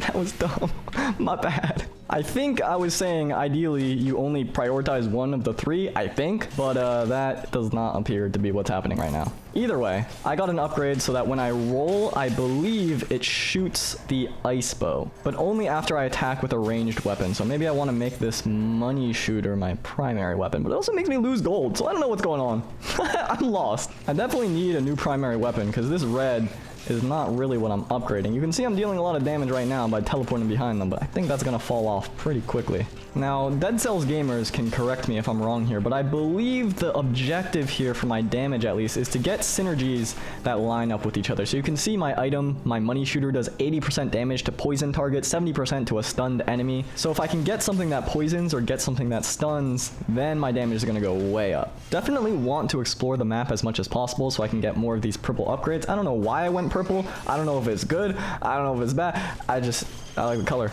that was dumb. My bad. I think I was saying ideally you only prioritize one of the three, I think, but that does not appear to be what's happening right now. Either way, I got an upgrade so that when I roll, I believe it shoots the ice bow, but only after I attack with a ranged weapon. So maybe I want to make this money shooter my primary weapon, but it also makes me lose gold, so I don't know what's going on. I'm lost. I definitely need a new primary weapon because this red is not really what I'm upgrading. You can see I'm dealing a lot of damage right now by teleporting behind them, but I think that's gonna fall off pretty quickly. Now, Dead Cells gamers can correct me if I'm wrong here, but I believe the objective here for my damage at least is to get synergies that line up with each other. So you can see my item, my money shooter does 80% damage to poison targets, 70% to a stunned enemy. So if I can get something that poisons or get something that stuns, then my damage is gonna go way up. Definitely want to explore the map as much as possible so I can get more of these purple upgrades. I don't know why I went purple. I don't know if it's good. I don't know if it's bad. I like the color.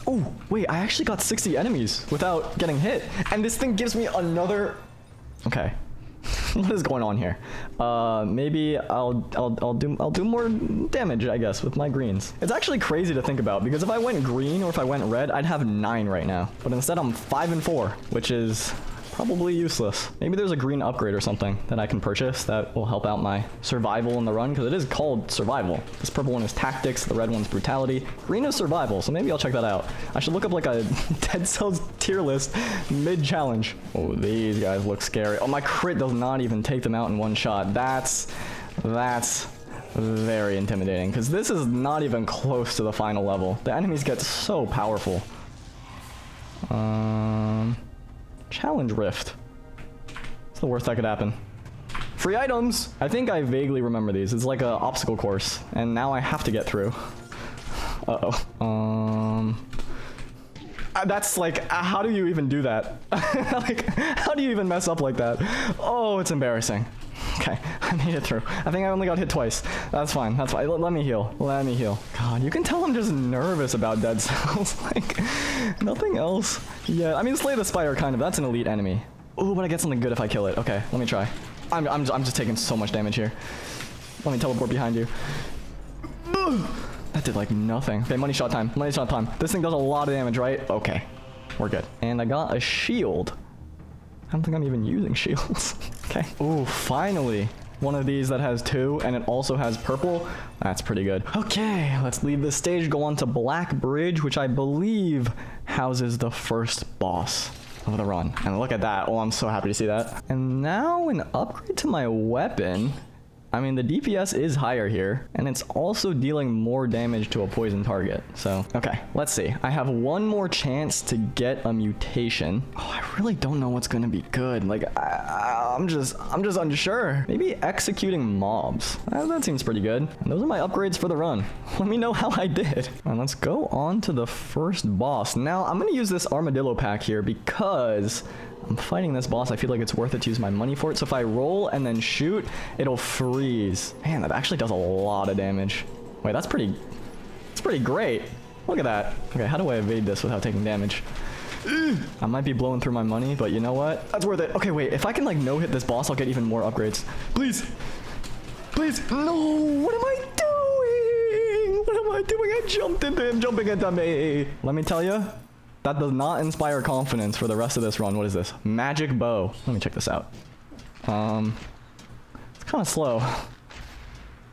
Oh, wait, I actually got 60 enemies without getting hit. And this thing gives me another... Okay. What is going on here? Maybe I'll do more damage, I guess, with my greens. It's actually crazy to think about because if I went green or if I went red, I'd have 9 right now. But instead I'm 5 and 4, which is probably useless. Maybe there's a green upgrade or something that I can purchase that will help out my survival in the run, because it is called survival. This purple one is tactics, the red one's brutality. Green is survival, so maybe I'll check that out. I should look up like a Dead Cells tier list mid-challenge. Oh, these guys look scary. Oh, my crit does not even take them out in one shot. That's very intimidating, because this is not even close to the final level. The enemies get so powerful. Challenge Rift. It's the worst that could happen. Free items! I think I vaguely remember these. It's like an obstacle course, and now I have to get through. Uh-oh. That's like, how do you even do that? Like, how do you even mess up like that? Oh, it's embarrassing. Okay, I made it through. I think I only got hit twice. That's fine, that's fine. Let me heal. Let me heal. God, you can tell I'm just nervous about Dead Cells. Like, nothing else. Yeah, I mean, Slay the Spire, kind of. That's an elite enemy. Oh, but I get something good if I kill it. Okay, let me try. I'm just taking so much damage here. Let me teleport behind you. That did, like, nothing. Okay, money shot time. Money shot time. This thing does a lot of damage, right? Okay, we're good. And I got a shield. I don't think I'm even using shields. Okay. Ooh, finally. One of these that has 2, and it also has purple. That's pretty good. Okay, let's leave this stage, go on to Black Bridge, which I believe houses the first boss of the run. And look at that. Oh, I'm so happy to see that. And now an upgrade to my weapon. I mean, the DPS is higher here, and it's also dealing more damage to a poison target. So, okay, let's see. I have one more chance to get a mutation. Oh, I really don't know what's gonna be good. Like, I'm just unsure. Maybe executing mobs. That seems pretty good. And those are my upgrades for the run. Let me know how I did. And let's go on to the first boss. Now, I'm gonna use this armadillo pack here because I'm fighting this boss. I feel like it's worth it to use my money for it. So if I roll and then shoot, it'll freeze. Man, that actually does a lot of damage. Wait, that's pretty great. Look at that. Okay, how do I evade this without taking damage? I might be blowing through my money, but you know what? That's worth it. Okay, wait, if I can like no-hit this boss, I'll get even more upgrades. Please. Please. No, what am I doing? What am I doing? I jumped into him, jumping into me. Let me tell you, that does not inspire confidence for the rest of this run. What is this? Magic bow. Let me check this out. It's kind of slow.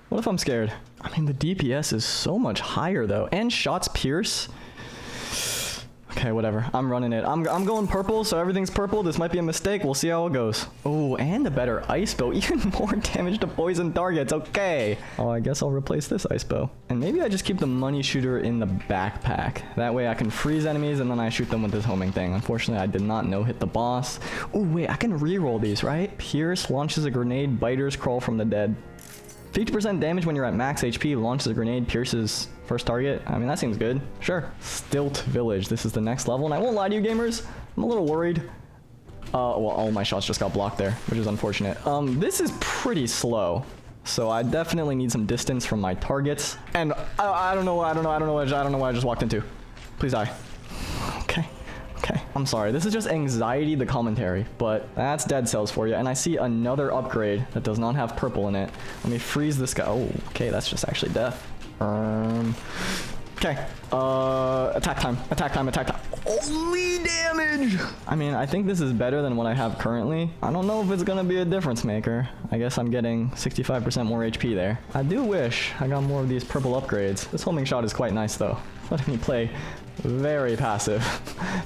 What if I'm scared? I mean, the DPS is so much higher though, and shots pierce. Okay, whatever. I'm running it. I'm going purple, so everything's purple. This might be a mistake. We'll see how it goes. Oh, and a better ice bow. Even more damage to poison targets. Okay. Oh, I guess I'll replace this ice bow. And maybe I just keep the money shooter in the backpack. That way I can freeze enemies and then I shoot them with this homing thing. Unfortunately, I did not no-hit the boss. Oh, wait. I can re-roll these, right? Pierce launches a grenade. Biters crawl from the dead. 50% damage when you're at max HP, launches a grenade, pierces first target. I mean, that seems good. Sure. Stilt Village. This is the next level, and I won't lie to you gamers, I'm a little worried. Well, all my shots just got blocked there, which is unfortunate. This is pretty slow, so I definitely need some distance from my targets. And I don't know what I just walked into. Please die. Okay, I'm sorry. This is just anxiety, the commentary, but that's Dead Cells for you. And I see another upgrade that does not have purple in it. Let me freeze this guy. Oh, okay, that's just actually death. Okay. Attack time. Attack time. Attack time. Holy damage! I mean, I think this is better than what I have currently. I don't know if it's gonna be a difference maker. I guess I'm getting 65% more HP there. I do wish I got more of these purple upgrades. This homing shot is quite nice though. Letting me play very passive.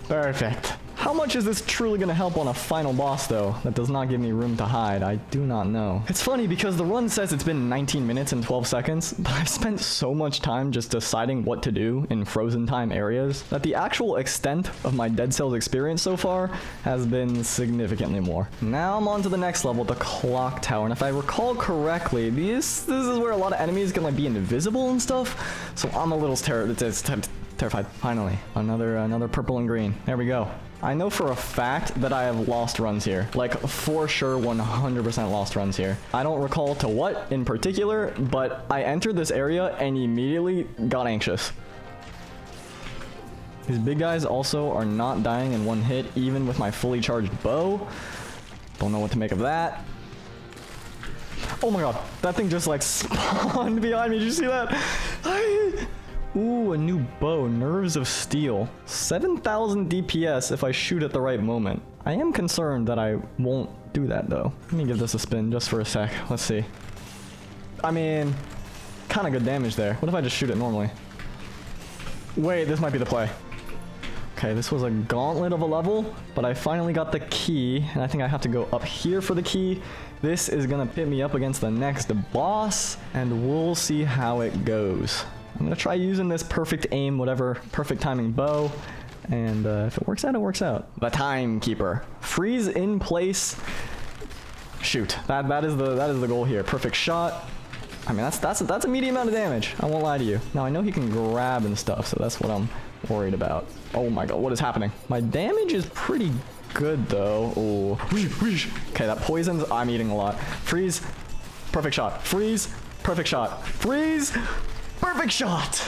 Perfect. How much is this truly going to help on a final boss, though? That does not give me room to hide. I do not know. It's funny because the run says it's been 19 minutes and 12 seconds, but I've spent so much time just deciding what to do in frozen time areas that the actual extent of my Dead Cells experience so far has been significantly more. Now I'm on to the next level, the clock tower. And if I recall correctly, this is where a lot of enemies can like be invisible and stuff. So I'm a little terrified. Finally, another purple and green. There we go. I know for a fact that I have lost runs here. Like, for sure, 100% lost runs here. I don't recall to what in particular, but I entered this area and immediately got anxious. These big guys also are not dying in one hit, even with my fully charged bow. Don't know what to make of that. Oh my god, that thing just like spawned behind me. Did you see that? Ooh, a new bow, Nerves of Steel. 7,000 DPS if I shoot at the right moment. I am concerned that I won't do that though. Let me give this a spin just for a sec. Let's see. I mean, kind of good damage there. What if I just shoot it normally? Wait, this might be the play. Okay, this was a gauntlet of a level, but I finally got the key, and I think I have to go up here for the key. This is gonna pit me up against the next boss, and we'll see how it goes. I'm gonna try using this perfect aim, whatever, perfect timing bow, and if it works out, it works out. The Timekeeper. Freeze in place. Shoot. That is the goal here. Perfect shot. I mean, that's a medium amount of damage. I won't lie to you. Now I know he can grab and stuff, so that's what I'm worried about. Oh my god, what is happening? My damage is pretty good though. Oh, okay, that poisons. I'm eating a lot. Freeze. Perfect shot. Freeze. Perfect shot. Freeze. Perfect shot!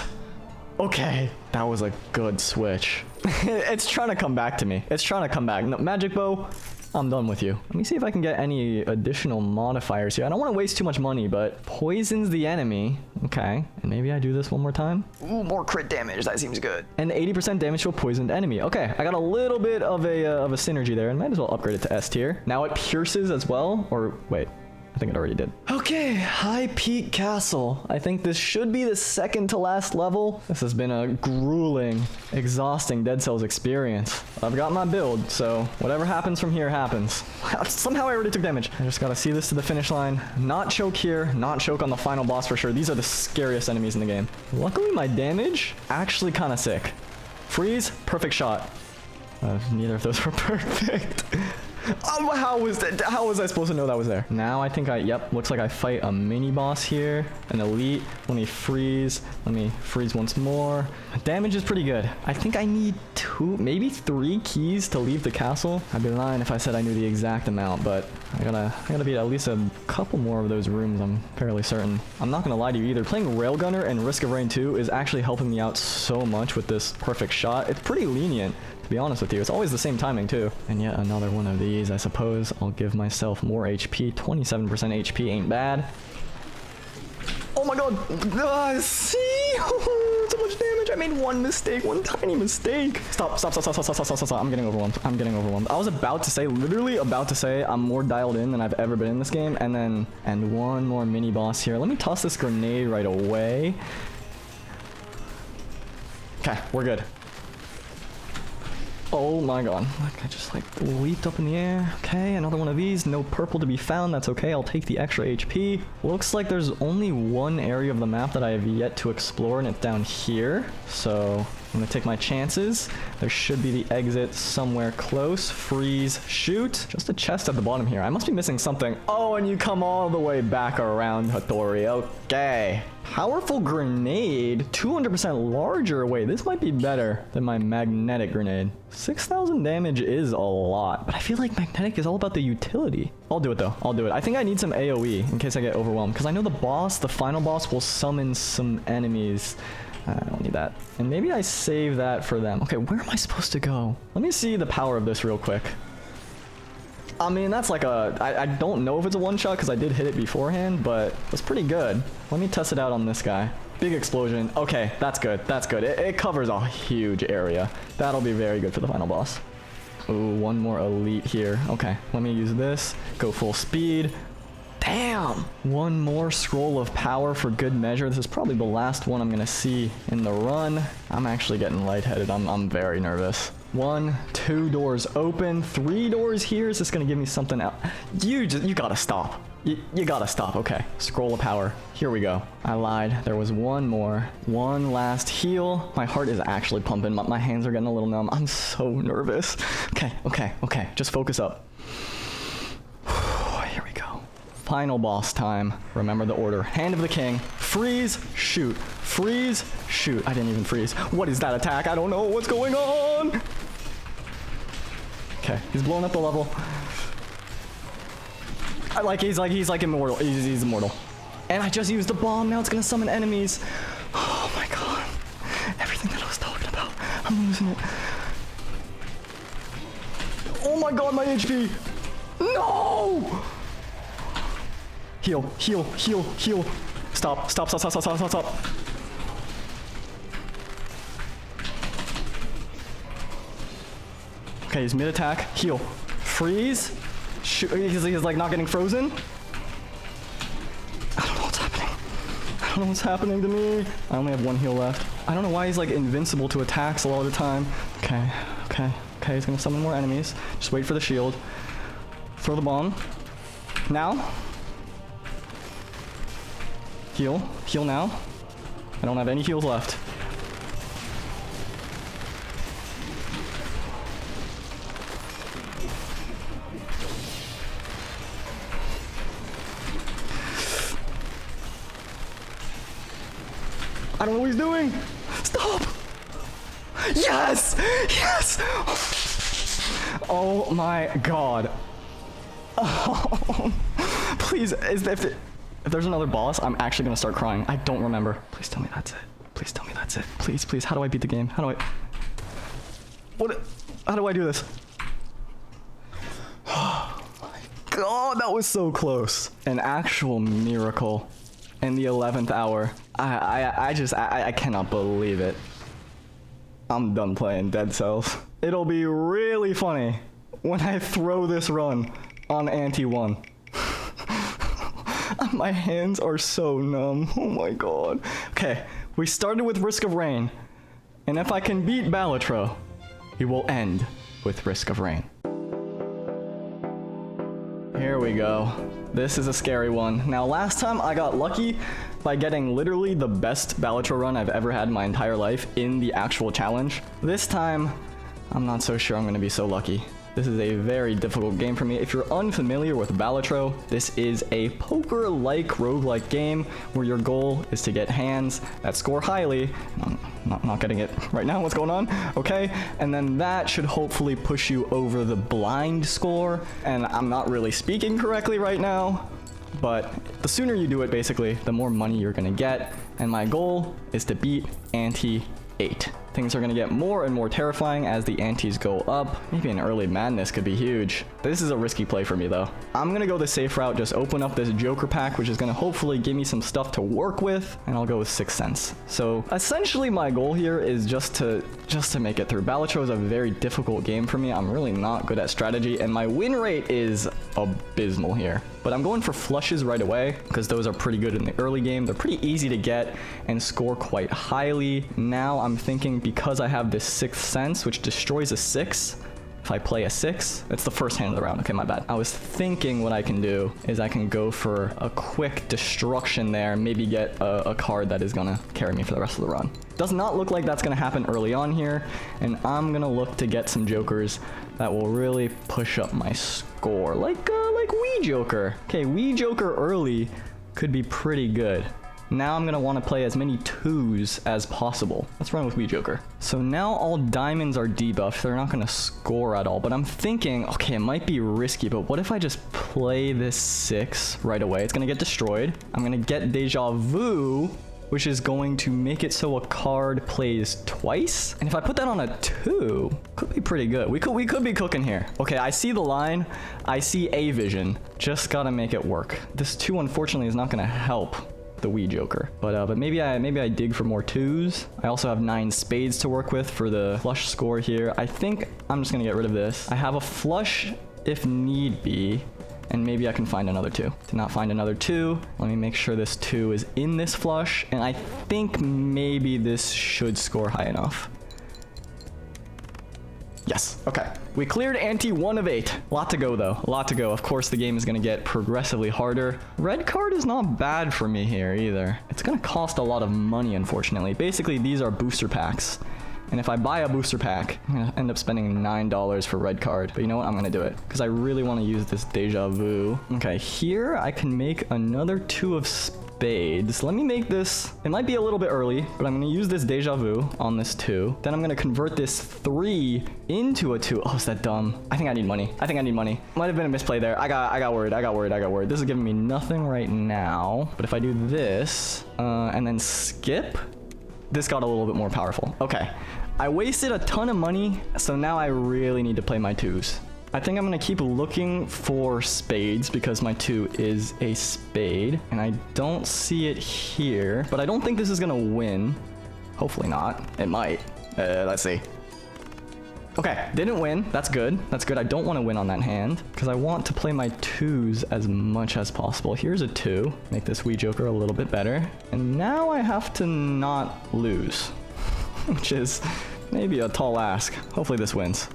Okay, that was a good switch. It's trying to come back to me. It's trying to come back. No, magic bow, I'm done with you. Let me see if I can get any additional modifiers here. I don't want to waste too much money, but poisons the enemy. Okay, and maybe I do this one more time. Ooh, more crit damage. That seems good. And 80% damage to a poisoned enemy. Okay, I got a little bit of a synergy there, and might as well upgrade it to S tier. Now it pierces as well, or wait. I think it already did. Okay, High Peak Castle. I think this should be the second to last level. This has been a grueling, exhausting Dead Cells experience. I've got my build, so whatever happens from here happens. Somehow I already took damage. I just gotta see this to the finish line. Not choke here, not choke on the final boss for sure. These are the scariest enemies in the game. Luckily, my damage, actually kind of sick. Freeze, perfect shot. Neither of those were perfect. Oh, how was I supposed to know that was there? Now I think yep, looks like I fight a mini boss here, an elite. Let me freeze once more. Damage is pretty good. I think I need 2, maybe 3 keys to leave the castle. I'd be lying if I said I knew the exact amount, but I gotta beat at least a couple more of those rooms, I'm fairly certain. I'm not gonna lie to you either. Playing Railgunner and Risk of Rain 2 is actually helping me out so much with this perfect shot. It's pretty lenient, to be honest with you. It's always the same timing too. And yet another one of these. I suppose I'll give myself more HP. 27% HP ain't bad. Oh my god! See? So much damage. I made one mistake, one tiny mistake. Stop. I'm getting overwhelmed. I was about to say, literally about to say, I'm more dialed in than I've ever been in this game. And one more mini boss here. Let me toss this grenade right away. Okay, we're good. Oh my god. Look, I just like leaped up in the air. Okay, another one of these. No purple to be found. That's okay. I'll take the extra HP. Looks like there's only one area of the map that I have yet to explore, and it's down here. So I'm gonna take my chances. There should be the exit somewhere close. Freeze, shoot. Just a chest at the bottom here. I must be missing something. Oh, and you come all the way back around, Hattori. Okay. Powerful grenade, 200% larger. Wait, this might be better than my magnetic grenade. 6,000 damage is a lot, but I feel like magnetic is all about the utility. I'll do it though. I'll do it. I think I need some AoE in case I get overwhelmed, because I know the final boss will summon some enemies. I don't need that. And maybe I save that for them. Okay, where am I supposed to go? Let me see the power of this real quick. I mean, that's like I don't know if it's a one-shot because I did hit it beforehand, but it's pretty good. Let me test it out on this guy. Big explosion. Okay, that's good. That's good. It covers a huge area. That'll be very good for the final boss. Ooh, one more elite here. Okay, let me use this. Go full speed. Damn! One more scroll of power for good measure. This is probably the last one I'm gonna see in the run. I'm actually getting lightheaded. I'm very nervous. 1, 2 doors open. 3 doors here. Is this gonna give me something else? You gotta stop. You gotta stop. Okay. Scroll of power. Here we go. I lied. There was one more. One last heal. My heart is actually pumping. My hands are getting a little numb. I'm so nervous. Okay. Just focus up. Here we go. Final boss time. Remember the order. Hand of the king. Freeze. Shoot. Freeze. Shoot. I didn't even freeze. What is that attack? I don't know what's going on. Okay. He's blowing up the level. He's like immortal. He's immortal. And I just used the bomb. Now it's gonna summon enemies. Oh my god. Everything that I was talking about. I'm losing it. Oh my god, my HP. No! Heal. Stop. Okay, he's mid-attack. Heal. Freeze. Shoot. He's like not getting frozen. I don't know what's happening. I don't know what's happening to me. I only have 1 heal left. I don't know why he's like invincible to attacks a lot of the time. Okay. He's gonna summon more enemies. Just wait for the shield. Throw the bomb. Now. Heal now. I don't have any heals left. I don't know what he's doing. Stop. Yes. Oh my god. Oh. Please, if there's another boss, I'm actually gonna start crying. I don't remember. Please tell me that's it. Please tell me that's it. Please. How do I beat the game? How do I do this? Oh my god, that was so close. An actual miracle in the 11th hour. I cannot believe it. I'm done playing Dead Cells. It'll be really funny when I throw this run on Ante 1. My hands are so numb. Oh my god. Okay, we started with Risk of Rain, and if I can beat Brotato, we will end with Risk of Rain. Here we go. This is a scary one. Now, last time I got lucky by getting literally the best Brotato run I've ever had in my entire life in the actual challenge. This time, I'm not so sure I'm gonna be so lucky. This is a very difficult game for me. If you're unfamiliar with Brotato, this is a poker-like roguelike game where your goal is to get hands that score highly. I'm not getting it right now. What's going on? Okay, and then that should hopefully push you over the blind score. And I'm not really speaking correctly right now, but the sooner you do it, basically, the more money you're gonna get. And my goal is to beat Ante 8. Things are going to get more and more terrifying as the antes go up. Maybe an early madness could be huge. This is a risky play for me though. I'm going to go the safe route, just open up this Joker pack, which is going to hopefully give me some stuff to work with, and I'll go with 6th Sense. So essentially my goal here is just to make it through. Brotato is a very difficult game for me. I'm really not good at strategy, and my win rate is abysmal here. But I'm going for flushes right away because those are pretty good in the early game. They're pretty easy to get and score quite highly. Now I'm thinking, because I have this 6th Sense, which destroys a 6, if I play a 6, it's the first hand of the round. Okay, my bad. I was thinking what I can do is I can go for a quick destruction there, maybe get a card that is gonna carry me for the rest of the run. Does not look like that's gonna happen early on here, and I'm gonna look to get some jokers that will really push up my score, like Wii Joker. Okay, Wii Joker early could be pretty good. Now I'm gonna want to play as many 2s as possible. Let's run with Wii Joker. So now all diamonds are debuffed. They're not gonna score at all, but I'm thinking, okay, it might be risky, but what if I just play this 6 right away? It's gonna get destroyed. I'm gonna get Deja Vu, which is going to make it so a card plays twice. And if I put that on a 2, could be pretty good. We could be cooking here. Okay, I see the line. I see a vision. Just gotta make it work. This 2, unfortunately, is not gonna help the wee joker, but maybe I dig for more 2s. I also have 9 spades to work with for the flush score here. I think I'm just gonna get rid of this. I have a flush if need be, and maybe I can find another 2. Did not find another 2. Let me make sure this 2 is in this flush, and I think maybe this should score high enough. Yes, okay. We cleared ante 1 of 8. A lot to go though, a lot to go. Of course the game is gonna get progressively harder. Red card is not bad for me here either. It's gonna cost a lot of money, unfortunately. Basically, these are booster packs. And if I buy a booster pack, I'm gonna end up spending $9 for red card. But you know what, I'm gonna do it, because I really wanna use this deja vu. Okay, here I can make another 2 of spades. Let me make this, it might be a little bit early, but I'm gonna use this deja vu on this 2. Then I'm gonna convert this 3 into a 2. Oh, is that dumb? I think I need money. I think I need money. Might have been a misplay there. I got worried. This is giving me nothing right now. But if I do this, and then skip, this got a little bit more powerful. Okay. I wasted a ton of money, so now I really need to play my 2s. I think I'm gonna keep looking for spades because my 2 is a spade, and I don't see it here, but I don't think this is gonna win. Hopefully not. It might. Let's see. Okay, didn't win. That's good. That's good. I don't want to win on that hand because I want to play my 2s as much as possible. Here's a 2. Make this wee joker a little bit better. And now I have to not lose, which is maybe a tall ask. Hopefully this wins.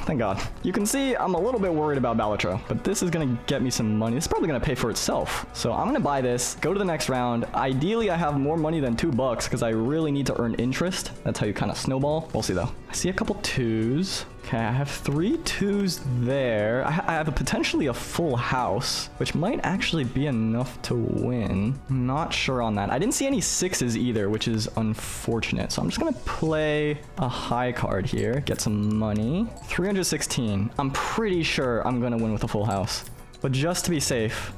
Thank God. You can see I'm a little bit worried about Brotato, but this is going to get me some money. It's probably going to pay for itself. So I'm going to buy this, go to the next round. Ideally, I have more money than $2 because I really need to earn interest. That's how you kind of snowball. We'll see though. I see a couple 2s. Okay, I have 3 2s there. I have potentially a full house, which might actually be enough to win. I'm not sure on that. I didn't see any 6s either, which is unfortunate. So I'm just gonna play a high card here, get some money. 316. I'm pretty sure I'm gonna win with a full house. But just to be safe,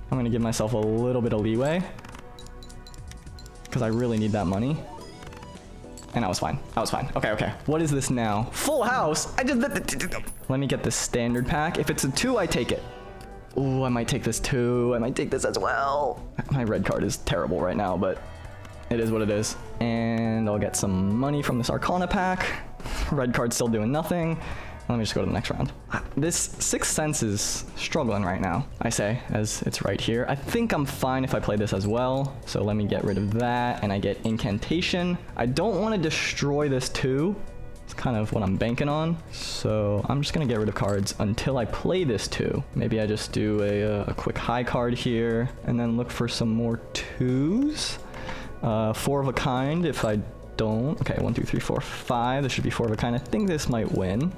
I'm gonna give myself a little bit of leeway because I really need that money. And I was fine. I was fine. Okay, okay. What is this now? Full house? Let me get this standard pack. If it's a 2, I take it. Ooh, I might take this too. I might take this as well. My red card is terrible right now, but it is what it is. And I'll get some money from this Arcana pack. Red card's still doing nothing. Let me just go to the next round. This Sixth Sense is struggling right now, I say, as it's right here. I think I'm fine if I play this as well. So let me get rid of that, and I get Incantation. I don't want to destroy this too. It's kind of what I'm banking on. So I'm just going to get rid of cards until I play this 2. Maybe I just do a quick high card here, and then look for some more 2s. 4 of a kind if I don't. Okay, 1, 2, 3, 4, 5. This should be 4 of a kind. I think this might win.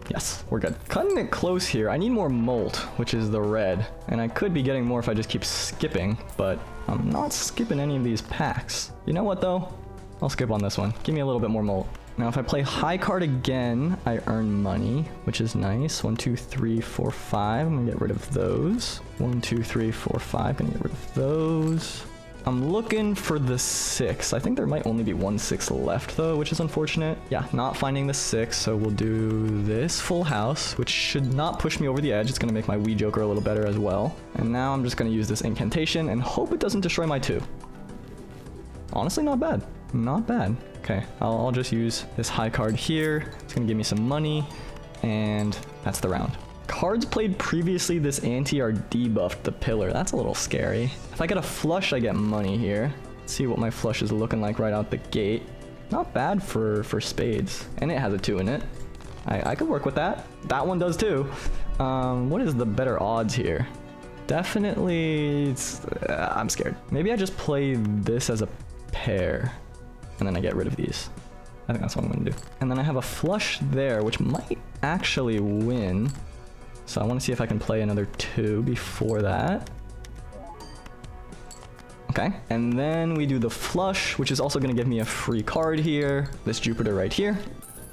Yes, we're good. Cutting it close here. I need more molt, which is the red. And I could be getting more if I just keep skipping, but I'm not skipping any of these packs. You know what though? I'll skip on this one. Give me a little bit more molt. Now if I play high card again, I earn money, which is nice. 1, 2, 3, 4, 5. I'm gonna get rid of those. 1, 2, 3, 4, 5. Gonna get rid of those. I'm looking for the 6. I think there might only be 1 6 left though, which is unfortunate. Yeah, not finding the 6, so we'll do this full house, which should not push me over the edge. It's gonna make my wee joker a little better as well. And now I'm just gonna use this incantation and hope it doesn't destroy my 2. Honestly, not bad. Not bad. Okay, I'll just use this high card here. It's gonna give me some money, and that's the round. Cards played previously this ante are debuffed the pillar. That's a little scary. If I get a flush, I get money here. Let's see what my flush is looking like right out the gate. Not bad for spades. And it has a 2 in it. I could work with that. That one does too. What is the better odds here? Definitely, I'm scared. Maybe I just play this as a pair, and then I get rid of these. I think that's what I'm gonna do. And then I have a flush there, which might actually win. So I want to see if I can play another 2 before that. Okay, and then we do the flush, which is also going to give me a free card here. This Jupiter right here.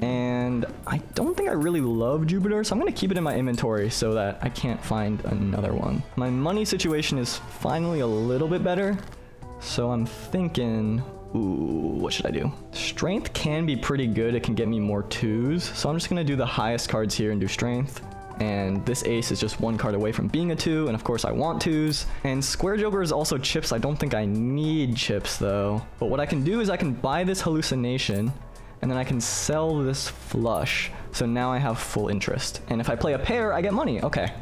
And I don't think I really love Jupiter, so I'm going to keep it in my inventory so that I can't find another one. My money situation is finally a little bit better. So I'm thinking, ooh, what should I do? Strength can be pretty good. It can get me more 2s. So I'm just gonna do the highest cards here and do strength. And this ace is just 1 card away from being a 2, and of course I want 2s. And square joker is also chips. I don't think I need chips though. But what I can do is I can buy this hallucination, and then I can sell this flush. So now I have full interest. And if I play a pair, I get money. Okay.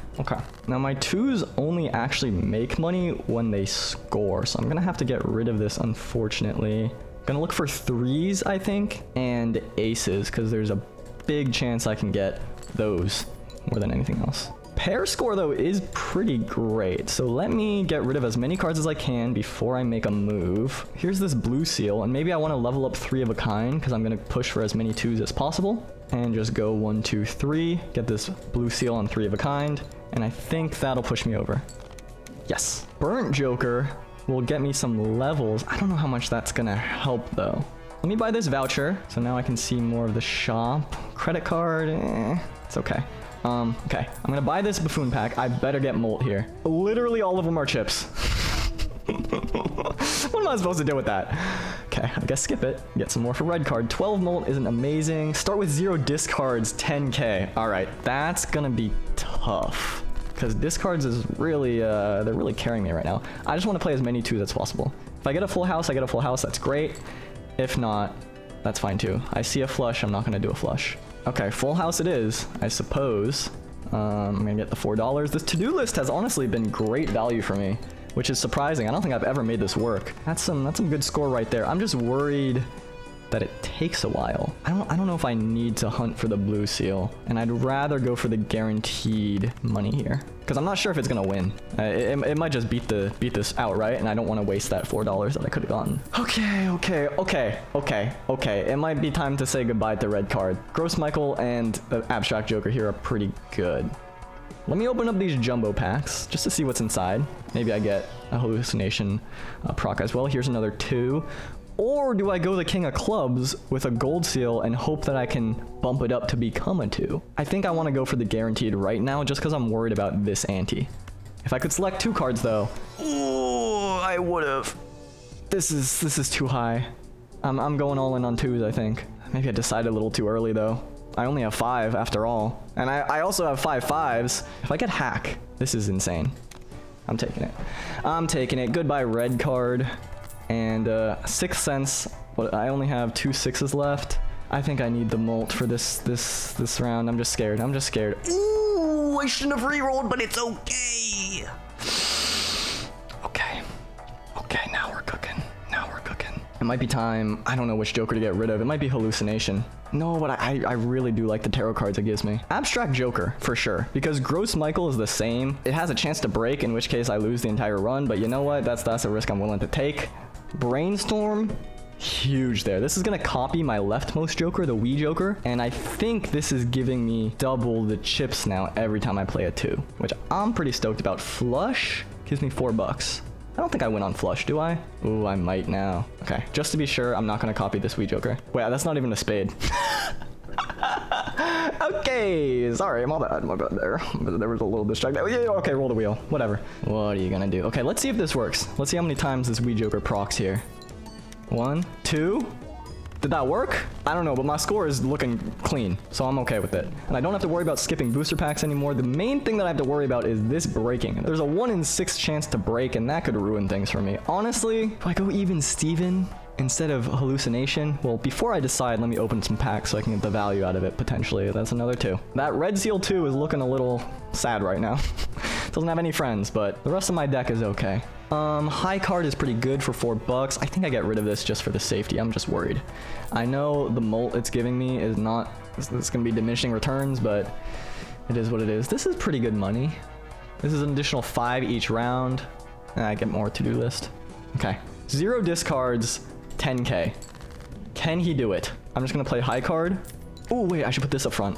Now my 2s only actually make money when they score. So I'm gonna have to get rid of this, unfortunately. Gonna look for 3s, I think, and aces, because there's a big chance I can get those more than anything else. Pair score though is pretty great, so let me get rid of as many cards as I can before I make a move. Here's this blue seal, and maybe I want to level up 3 of a kind because I'm going to push for as many 2s as possible, and just go 1, 2, 3, get this blue seal on 3 of a kind, and I think that'll push me over. Yes. Burnt joker will get me some levels. I don't know how much that's gonna help though. Let me buy this voucher, so now I can see more of the shop. Credit card, it's okay. Okay, I'm gonna buy this buffoon pack. I better get molt here. Literally all of them are chips. What am I supposed to do with that? Okay, I guess skip it. Get some more for red card. 12 molt isn't amazing. Start with 0 discards, 10k. All right, that's gonna be tough. Because discards is really, they're really carrying me right now. I just want to play as many 2s as possible. If I get a full house, I get a full house. That's great. If not, that's fine too. I see a flush. I'm not gonna do a flush. Okay, full house it is, I suppose. I'm gonna get the $4. This to-do list has honestly been great value for me, which is surprising. I don't think I've ever made this work. That's some good score right there. I'm just worried that it takes a while. I don't know if I need to hunt for the blue seal, and I'd rather go for the guaranteed money here, because I'm not sure if it's gonna win. It might just beat this outright, and I don't want to waste that $4 that I could have gotten. Okay. It might be time to say goodbye to red card. Gross Michael and the abstract joker here are pretty good. Let me open up these jumbo packs just to see what's inside. Maybe I get a hallucination proc as well. Here's another 2. Or do I go the king of clubs with a gold seal and hope that I can bump it up to become a 2? I think I want to go for the guaranteed right now just because I'm worried about this ante. If I could select 2 cards though, ooh, I would have. This is too high. I'm going all in on 2s, I think. Maybe I decided a little too early though. I only have 5 after all. And I also have 5 5s. If I get hack, this is insane. I'm taking it. I'm taking it. Goodbye red card. And 6th sense, but I only have 2 6s left. I think I need the molt for this round. I'm just scared. Ooh, I shouldn't have re-rolled, but it's okay. Okay, now we're cooking. It might be time. I don't know which joker to get rid of. It might be hallucination. No, but I really do like the tarot cards it gives me. Abstract joker, for sure. Because Gross Michael is the same. It has a chance to break, in which case I lose the entire run. But you know what? That's a risk I'm willing to take. Brainstorm, huge there. This is gonna copy my leftmost joker, the Wii joker, and I think this is giving me double the chips now every time I play a 2, which I'm pretty stoked about. Flush gives me $4. I don't think I win on flush, do I? Ooh, I might now. Okay, just to be sure, I'm not gonna copy this Wii joker. Wait, that's not even a spade. Okay, sorry, my bad there. There was a little distraction. Yeah, okay, roll the wheel, whatever. What are you gonna do? Okay, let's see if this works. Let's see how many times this Wii joker procs here. 1, 2. Did that work? I don't know, but my score is looking clean, so I'm okay with it. And I don't have to worry about skipping booster packs anymore. The main thing that I have to worry about is this breaking. There's a 1 in 6 chance to break, and that could ruin things for me. Honestly, if I go even Steven instead of hallucination, well, before I decide, let me open some packs so I can get the value out of it, potentially. That's another 2. That red seal 2 is looking a little sad right now. Doesn't have any friends, but the rest of my deck is okay. High card is pretty good for $4. I think I get rid of this just for the safety. I'm just worried. I know the molt it's giving me is not, it's gonna be diminishing returns, but it is what it is. This is pretty good money. This is an additional 5 each round. And I get more to-do list. Okay, 0 discards, 10k. Can he do it? I'm just gonna play high card. Oh wait, I should put this up front.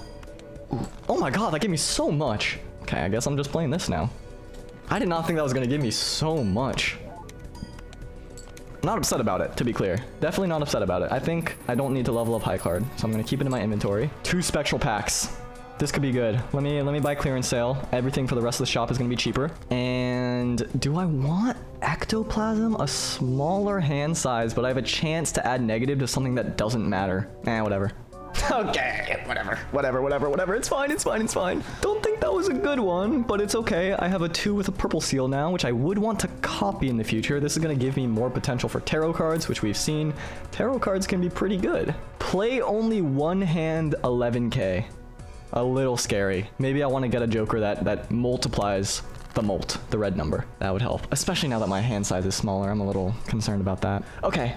Ooh. Oh my god, that gave me so much. Okay, I guess I'm just playing this now. I did not think that was gonna give me so much. I'm not upset about it, to be clear. Definitely not upset about it. I think I don't need to level up high card, so I'm gonna keep it in my inventory. 2 spectral packs. This could be good. Let me buy clearance sale. Everything for the rest of the shop is gonna be cheaper. And And do I want ectoplasm? A smaller hand size, but I have a chance to add negative to something that doesn't matter. Whatever. Okay, whatever. It's fine. Don't think that was a good one, but it's okay. I have a 2 with a purple seal now, which I would want to copy in the future. This is going to give me more potential for tarot cards, which we've seen. Tarot cards can be pretty good. Play only one hand 11k. A little scary. Maybe I want to get a joker that multiplies the molt, the red number. That would help, especially now that my hand size is smaller. I'm a little concerned about that. Okay,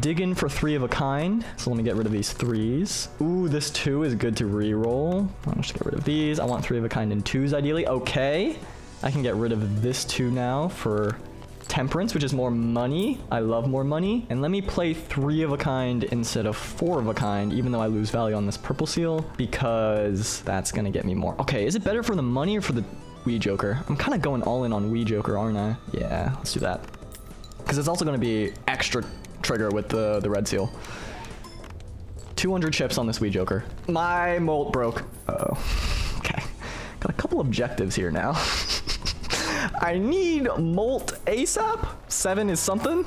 digging for 3 of a kind. So let me get rid of these 3s. Ooh, this 2 is good to re-roll. I'll just get rid of these. I want 3 of a kind and 2s ideally. Okay, I can get rid of this 2 now for temperance, which is more money. I love more money. And let me play 3 of a kind instead of 4 of a kind, even though I lose value on this purple seal, because that's gonna get me more. Okay, is it better for the money or for the Wee Joker? I'm kind of going all in on Wee Joker, aren't I? Yeah, let's do that. Because it's also going to be extra trigger with the red seal. 200 chips on this Wee Joker. My molt broke. Uh-oh. Okay. Got a couple objectives here now. I need molt ASAP. 7 is something.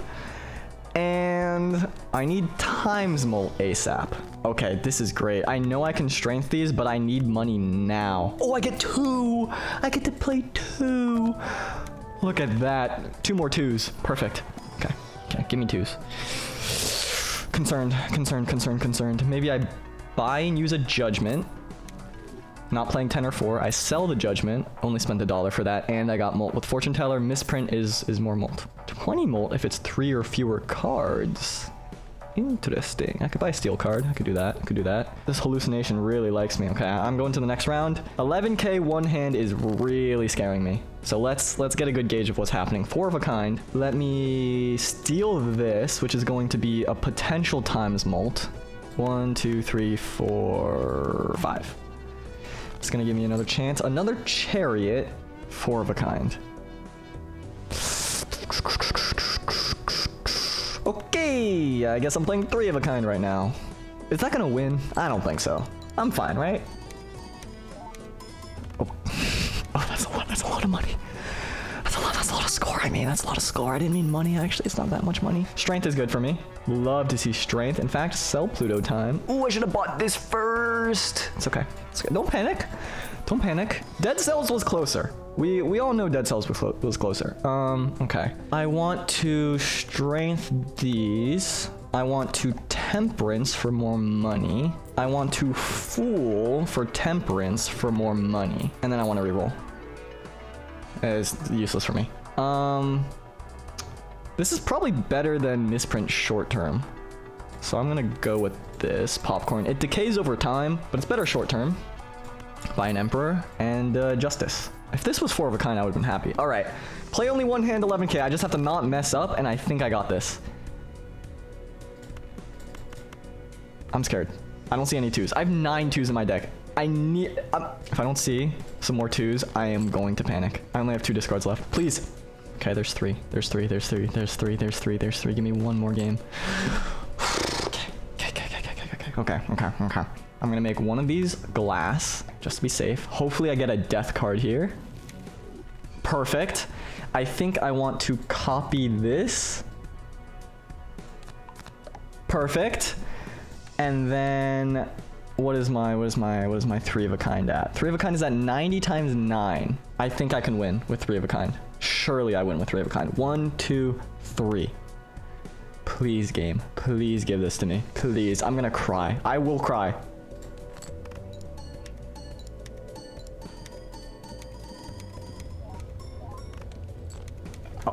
And I need times molt ASAP. Okay, this is great. I know I can strength these, but I need money now. Oh, I get 2. I get to play 2. Look at that. 2 more 2s. Perfect. Okay, give me 2s. Concerned. Maybe I buy and use a judgment. Not playing 10 or 4. I sell the judgment. Only spent $1 for that, and I got molt with fortune teller. Misprint is more molt. 20 molt if it's 3 or fewer cards. Interesting. I could buy a steel card. I could do that. This hallucination really likes me. Okay, I'm going to the next round. 11k one hand is really scaring me. So let's get a good gauge of what's happening. 4 of a kind. Let me steal this, which is going to be a potential times molt. 1, 2, 3, 4, 5. It's gonna give me another chance. Another chariot. 4 of a kind. Okay, I guess I'm playing 3 of a kind right now. Is that gonna win? I don't think so. I'm fine, right? Oh, that's a lot of money. That's a lot of score. That's a lot of score. I didn't mean money, actually. It's not that much money. Strength is good for me. Love to see strength. In fact, sell Pluto time. Ooh, I should have bought this first. It's okay. Don't panic. Dead Cells was closer. We all know Dead Cells was closer. Okay. I want to strength these. I want to temperance for more money. I want to fool for temperance for more money. And then I want to reroll. It's useless for me. This is probably better than misprint short term. So I'm gonna go with this popcorn. It decays over time, but it's better short term. Buy an emperor and justice. If this was 4 of a kind, I would have been happy. All right, play only one hand 11k. I just have to not mess up, and I think I got this. I'm scared. I don't see any 2s. I have 9 2s in my deck. If I don't see some more 2s, I am going to panic. I only have 2 discards left. Please. Okay, there's 3. There's 3. Give me one more game. Okay. I'm gonna make one of these glass, just to be safe. Hopefully I get a death card here. Perfect. I think I want to copy this. Perfect. And then what is my 3 of a kind at? 3 of a kind is at 90 times 9. I think I can win with 3 of a kind. Surely I win with 3 of a kind. 1, 2, 3. Please, game. Please give this to me. Please. I'm gonna cry. I will cry.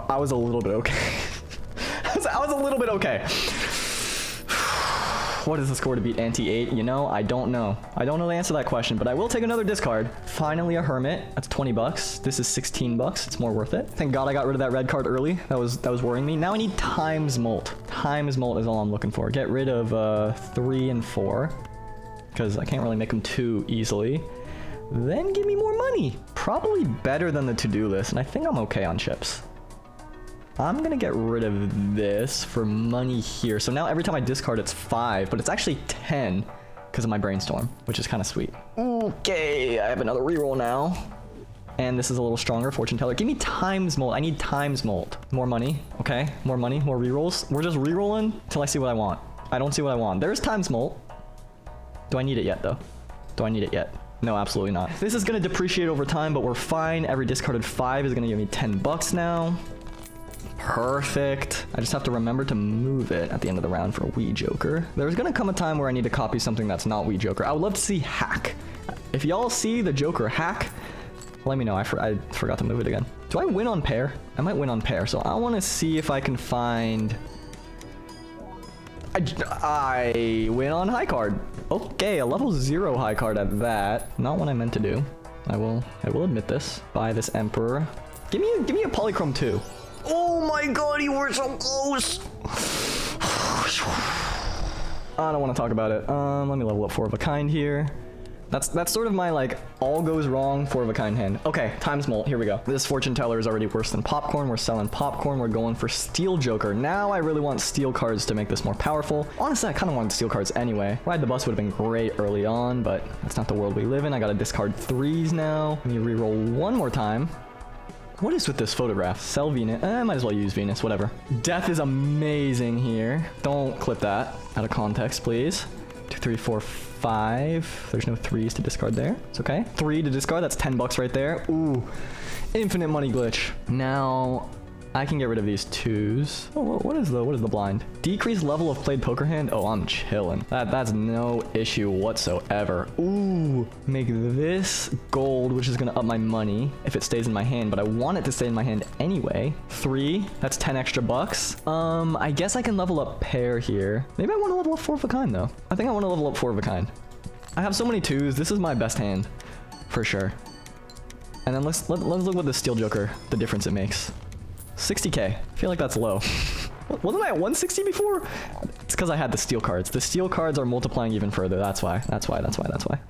I was a little bit okay. I was a little bit okay. What is the score to beat anti-8? You know, I don't know. I don't know the answer to that question, but I will take another discard. Finally a hermit. That's 20 bucks. This is 16 bucks. It's more worth it. Thank God I got rid of that red card early. That was worrying me. Now I need times molt. Times molt is all I'm looking for. Get rid of 3 and 4, because I can't really make them 2 easily. Then give me more money. Probably better than the to-do list, and I think I'm okay on chips. I'm gonna get rid of this for money here. So now every time I discard, it's 5, but it's actually 10 because of my brainstorm, which is kind of sweet. Okay, I have another reroll now. And this is a little stronger. Fortune teller. Give me times mold. I need times mold. More money. Okay. More money. More rerolls. We're just rerolling till I see what I want. I don't see what I want. There's times mold. Do I need it yet, though? Do I need it yet? No, absolutely not. This is going to depreciate over time, but we're fine. Every discarded 5 is going to give me 10 bucks now. Perfect. I just have to remember to move it at the end of the round for a Wii Joker. There's going to come a time where I need to copy something that's not Wii Joker. I would love to see hack. If y'all see the Joker hack, let me know. I forgot to move it again. Do I win on pair? I might win on pair. So I want to see if I can find... I win on high card. Okay, a level 0 high card at that. Not what I meant to do. I will admit this. Buy this Emperor. Give me a Polychrome 2. Oh my god, you were so close. I don't want to talk about it. Let me level up 4 of a kind here. That's sort of my, like, all goes wrong 4 of a kind hand. Okay, times molt. Here we go. This fortune teller is already worse than popcorn. We're selling popcorn. We're going for steel Joker. Now I really want steel cards to make this more powerful. Honestly, I kind of wanted steel cards anyway. Ride the bus would have been great early on, but that's not the world we live in. I got to discard 3s now. Let me reroll one more time. What is with this photograph? Sell Venus. I might as well use Venus, whatever. Death is amazing here. Don't clip that out of context, please. 2, 3, 4, 5. There's no 3s to discard there. It's okay. 3 to discard. That's 10 bucks right there. Ooh, infinite money glitch. Now I can get rid of these 2s. Oh, what is the blind? Decrease level of played poker hand. Oh, I'm chilling. That's no issue whatsoever. Ooh, make this gold, which is gonna up my money if it stays in my hand, but I want it to stay in my hand anyway. 3. That's 10 extra bucks. I guess I can level up pair here. Maybe I want to level up 4 of a kind though. I think I want to level up 4 of a kind. I have so many 2s. This is my best hand for sure. And then let's look what the steel Joker, the difference it makes. 60k. I feel like that's low. Wasn't I at 160 before? It's because I had the steel cards. The steel cards are multiplying even further. That's why.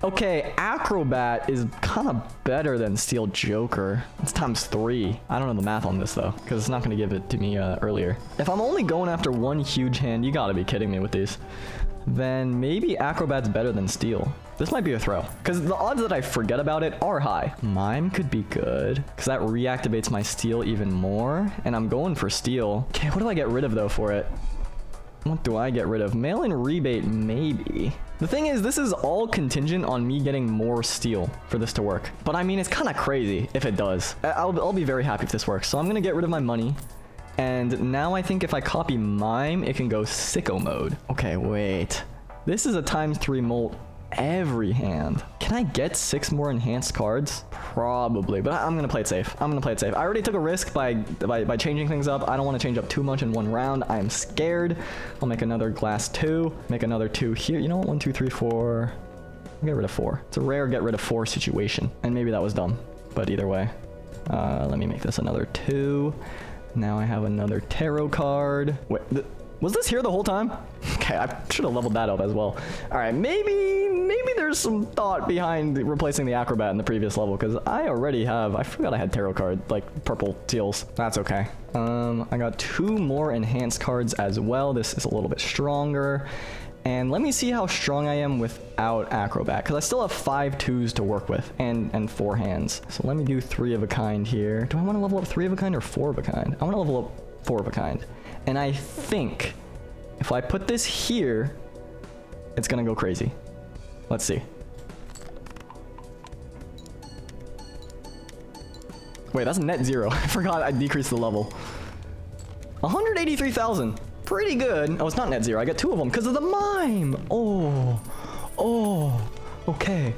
Okay, Acrobat is kind of better than steel Joker. It's times 3. I don't know the math on this though, because it's not going to give it to me earlier. If I'm only going after one huge hand, you gotta be kidding me with these. Then maybe Acrobat's better than steel. This might be a throw, because the odds that I forget about it are high. Mime could be good, because that reactivates my steel even more, and I'm going for steel. Okay, what do I get rid of, though, for it? What do I get rid of? Mail-in rebate, maybe. The thing is, this is all contingent on me getting more steel for this to work. But, I mean, it's kind of crazy if it does. I'll be very happy if this works. So I'm going to get rid of my money. And now I think if I copy Mime, it can go sicko mode. Okay, wait. This is a times 3 molt every hand. Can I get 6 more enhanced cards? Probably, but I'm gonna play it safe. I already took a risk by changing things up. I don't want to change up too much in one round. I am scared. I'll make another glass 2. Make another 2 here. You know what? 1, 2, 3, 4. I'll get rid of 4. It's a rare get rid of 4 situation. And maybe that was dumb, but either way. Let me make this another 2. Now I have another tarot card. Wait, was this here the whole time? Okay, I should have leveled that up as well. All right, maybe there's some thought behind replacing the Acrobat in the previous level, because I already have, I forgot I had tarot card, like purple seals. That's okay. I got 2 more enhanced cards as well. This is a little bit stronger. And let me see how strong I am without Acrobat, because I still have 5 2s to work with and 4 hands. So let me do 3 of a kind here. Do I want to level up 3 of a kind or 4 of a kind? I want to level up 4 of a kind. And I think if I put this here, it's going to go crazy. Let's see. Wait, that's net 0. I forgot I decreased the level. 183,000. Pretty good. Oh, it's not net 0. I got 2 of them because of the mime. Okay.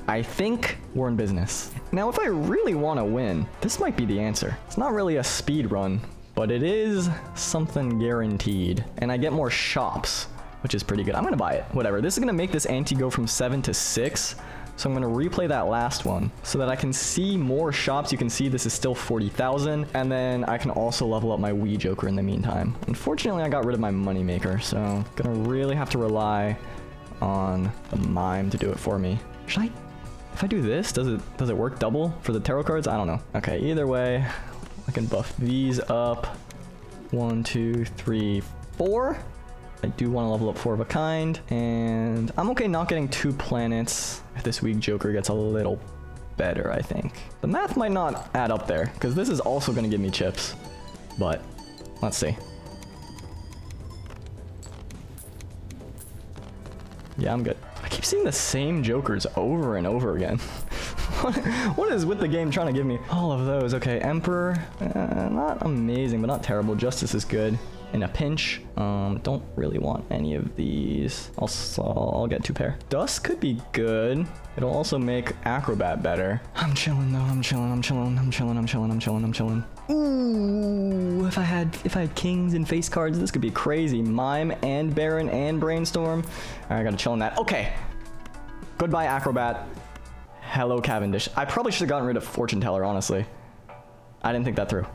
I think we're in business. Now, if I really want to win, this might be the answer. It's not really a speed run, but it is something guaranteed. And I get more shops, which is pretty good. I'm going to buy it. Whatever. This is going to make this ante go from 7 to 6. So I'm going to replay that last one so that I can see more shops. You can see this is still 40,000. And then I can also level up my Wii Joker in the meantime. Unfortunately, I got rid of my moneymaker. So I'm going to really have to rely on the mime to do it for me. Should I? If I do this, does it work double for the tarot cards? I don't know. Okay, either way, I can buff these up. 1, 2, 3, 4. I do want to level up 4 of a kind, and I'm okay not getting 2 planets if this weak Joker gets a little better, I think. The math might not add up there, because this is also going to give me chips. But, let's see. Yeah, I'm good. I keep seeing the same jokers over and over again. What is with the game trying to give me all of those? Okay, Emperor, not amazing, but not terrible. Justice is good. In a pinch, don't really want any of these. I'll get 2 pair. Dust could be good. It'll also make Acrobat better. I'm chilling though, I'm chilling. Ooh, if I had kings and face cards, this could be crazy. Mime and Baron and Brainstorm. All right, I gotta chill on that. Okay, goodbye Acrobat. Hello Cavendish. I probably should have gotten rid of Fortune Teller, honestly. I didn't think that through.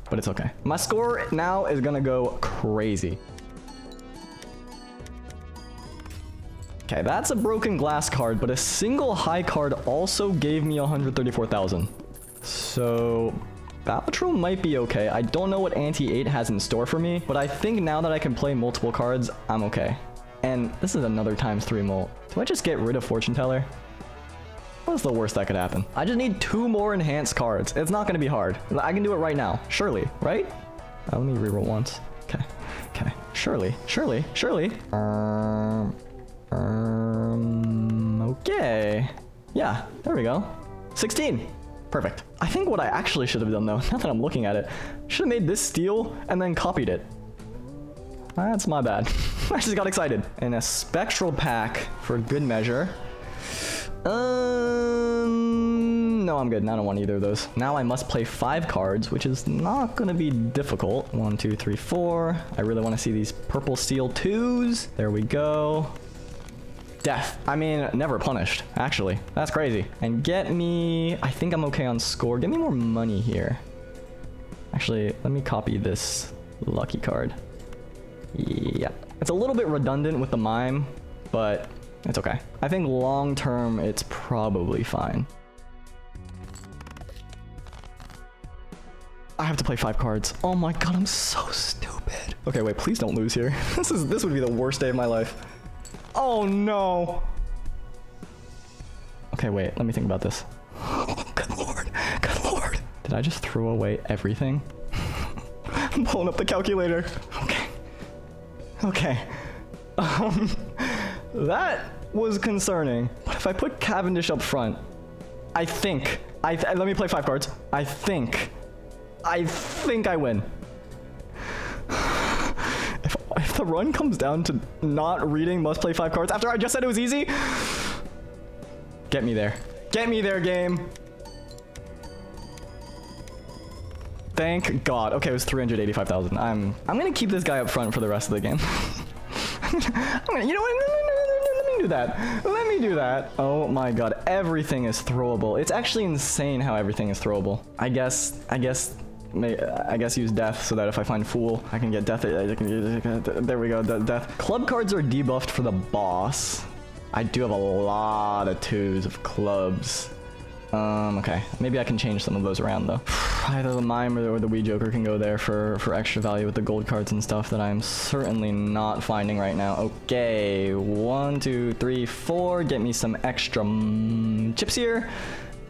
But it's okay. My score now is gonna go crazy. Okay, that's a broken glass card, but a single high card also gave me 134,000. So Balatro might be okay. I don't know what Anti-8 has in store for me, but I think now that I can play multiple cards, I'm okay. And this is another ×3 molt. Do I just get rid of Fortune Teller? What's the worst that could happen? I just need 2 more enhanced cards. It's not going to be hard. I can do it right now. Surely, right? Let me reroll once. Okay. Okay. Surely. Okay. Yeah, there we go. 16. Perfect. I think what I actually should have done though, now that I'm looking at it, should have made this steel and then copied it. That's my bad. I just got excited. And a spectral pack for good measure. No, I'm good. I don't want either of those. Now I must play 5 cards, which is not gonna be difficult. 1, 2, 3, 4. I really want to see these purple steel 2s. There we go. Death. I mean, never punished, actually. That's crazy. And get me... I think I'm okay on score. Get me more money here. Actually, let me copy this lucky card. Yeah. It's a little bit redundant with the mime, but it's okay. I think long term, it's probably fine. I have to play 5 cards. Oh my god, I'm so stupid. Okay, wait, please don't lose here. This would be the worst day of my life. Oh no. Okay, wait, let me think about this. Good lord, good lord. Did I just throw away everything? I'm pulling up the calculator. Okay. Okay. That was concerning. But if I put Cavendish up front, I think, let me play 5 cards. I think I win. If the run comes down to not reading must play 5 cards after I just said it was easy, get me there. Get me there, game. Thank God. Okay, it was 385,000. I'm gonna keep this guy up front for the rest of the game. You know what? Let me do that. Let me do that. Oh my God, everything is throwable. It's actually insane how everything is throwable. I guess use death so that if I find fool, I can get death. There we go, death. Club cards are debuffed for the boss. I do have a lot of 2s of clubs. Okay, maybe I can change some of those around though. Either the mime or the wee joker can go there for extra value with the gold cards and stuff that I'm certainly not finding right now. Okay, 1, 2, 3, 4. Get me some extra chips here.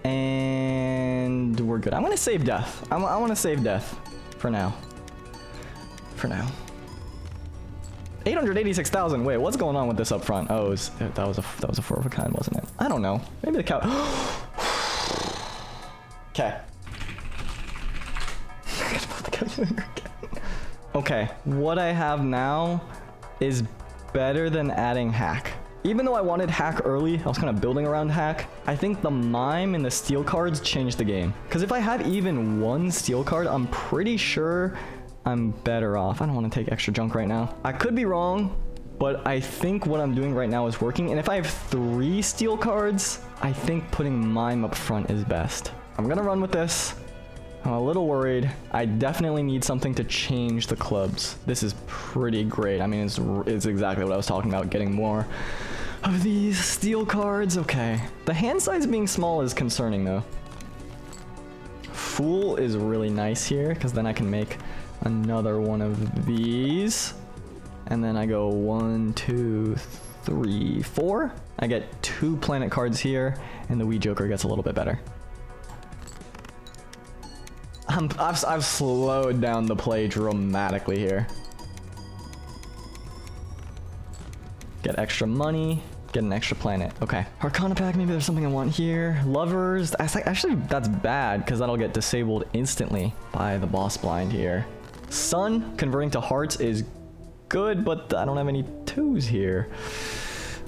And we're good. I'm gonna save death. I want to save death for now. For now. 886,000. Wait, what's going on with this up front? Oh, that was a 4 of a kind, wasn't it? I don't know. Maybe the cow. Okay. Okay, what I have now is better than adding hack. Even though I wanted hack early, I was kind of building around hack. I think the mime and the steel cards changed the game. Because if I have even 1 steel card, I'm pretty sure I'm better off. I don't want to take extra junk right now. I could be wrong, but I think what I'm doing right now is working. And if I have 3 steel cards, I think putting mime up front is best. I'm gonna run with this. I'm a little worried. I definitely need something to change the clubs. This is pretty great. I mean, it's exactly what I was talking about, getting more of these steel cards. Okay. The hand size being small is concerning though. Fool is really nice here because then I can make another one of these. And then I go 1, 2, 3, 4. I get 2 planet cards here, and the Wee Joker gets a little bit better. I've slowed down the play dramatically here. Get extra money, get an extra planet. Okay. Arcana pack, maybe there's something I want here. Lovers, actually that's bad because that'll get disabled instantly by the boss blind here. Sun, converting to hearts is good, but I don't have any 2s here.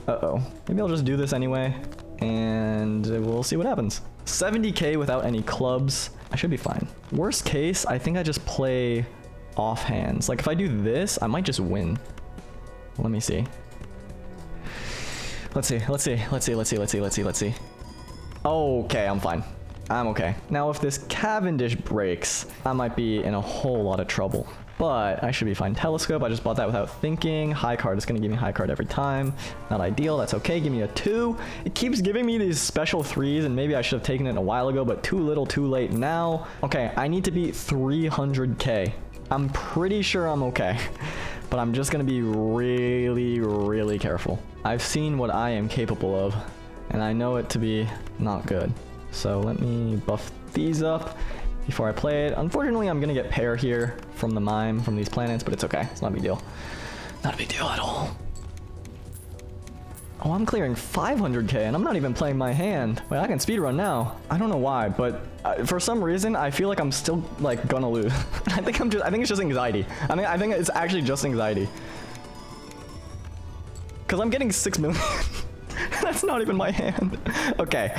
Uh-oh. Maybe I'll just do this anyway, and we'll see what happens. 70k without any clubs. I should be fine. Worst case, I think I just play off hands. Like if I do this, I might just win. Let me see. Let's see. Okay, I'm fine. I'm okay. Now if this Cavendish breaks, I might be in a whole lot of trouble. But I should be fine. Telescope, I just bought that without thinking. High card, it's gonna give me high card every time. Not ideal, that's okay, give me a 2. It keeps giving me these special 3s, and maybe I should have taken it a while ago, but too little, too late now. Okay, I need to beat 300k. I'm pretty sure I'm okay, but I'm just gonna be really, really careful. I've seen what I am capable of, and I know it to be not good. So let me buff these up before I play it. Unfortunately, I'm gonna get pair here from the mime from these planets, but it's okay. It's not a big deal. Not a big deal at all. Oh, I'm clearing 500k and I'm not even playing my hand. Wait, I can speedrun now. I don't know why, but for some reason, I feel like I'm still like gonna lose. I think it's just anxiety. I think it's actually just anxiety. Cause I'm getting 6 million. That's not even my hand. Okay,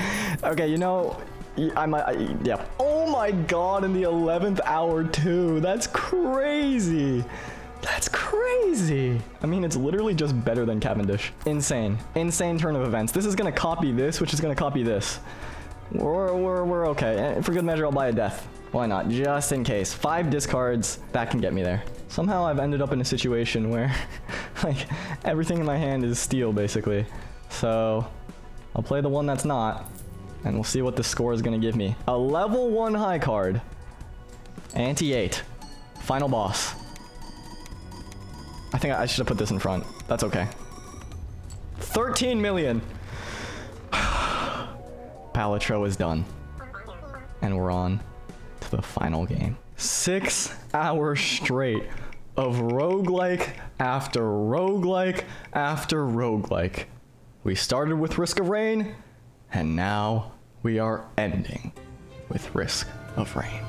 you know, yeah. Oh my god, in the 11th hour too. That's crazy. That's crazy. I mean, it's literally just better than Cavendish. Insane. Insane turn of events. This is gonna copy this, which is gonna copy this. We're okay. And for good measure, I'll buy a death. Why not? Just in case. 5 discards, that can get me there. Somehow I've ended up in a situation where like everything in my hand is steel basically. So I'll play the one that's not, and we'll see what the score is gonna give me. A level 1 high card. Anti-8. Final boss. I think I should have put this in front. That's okay. 13 million. Palatro is done. And we're on to the final game. 6 hours straight of roguelike after roguelike after roguelike. We started with Risk of Rain, and now we are ending with Risk of Rain.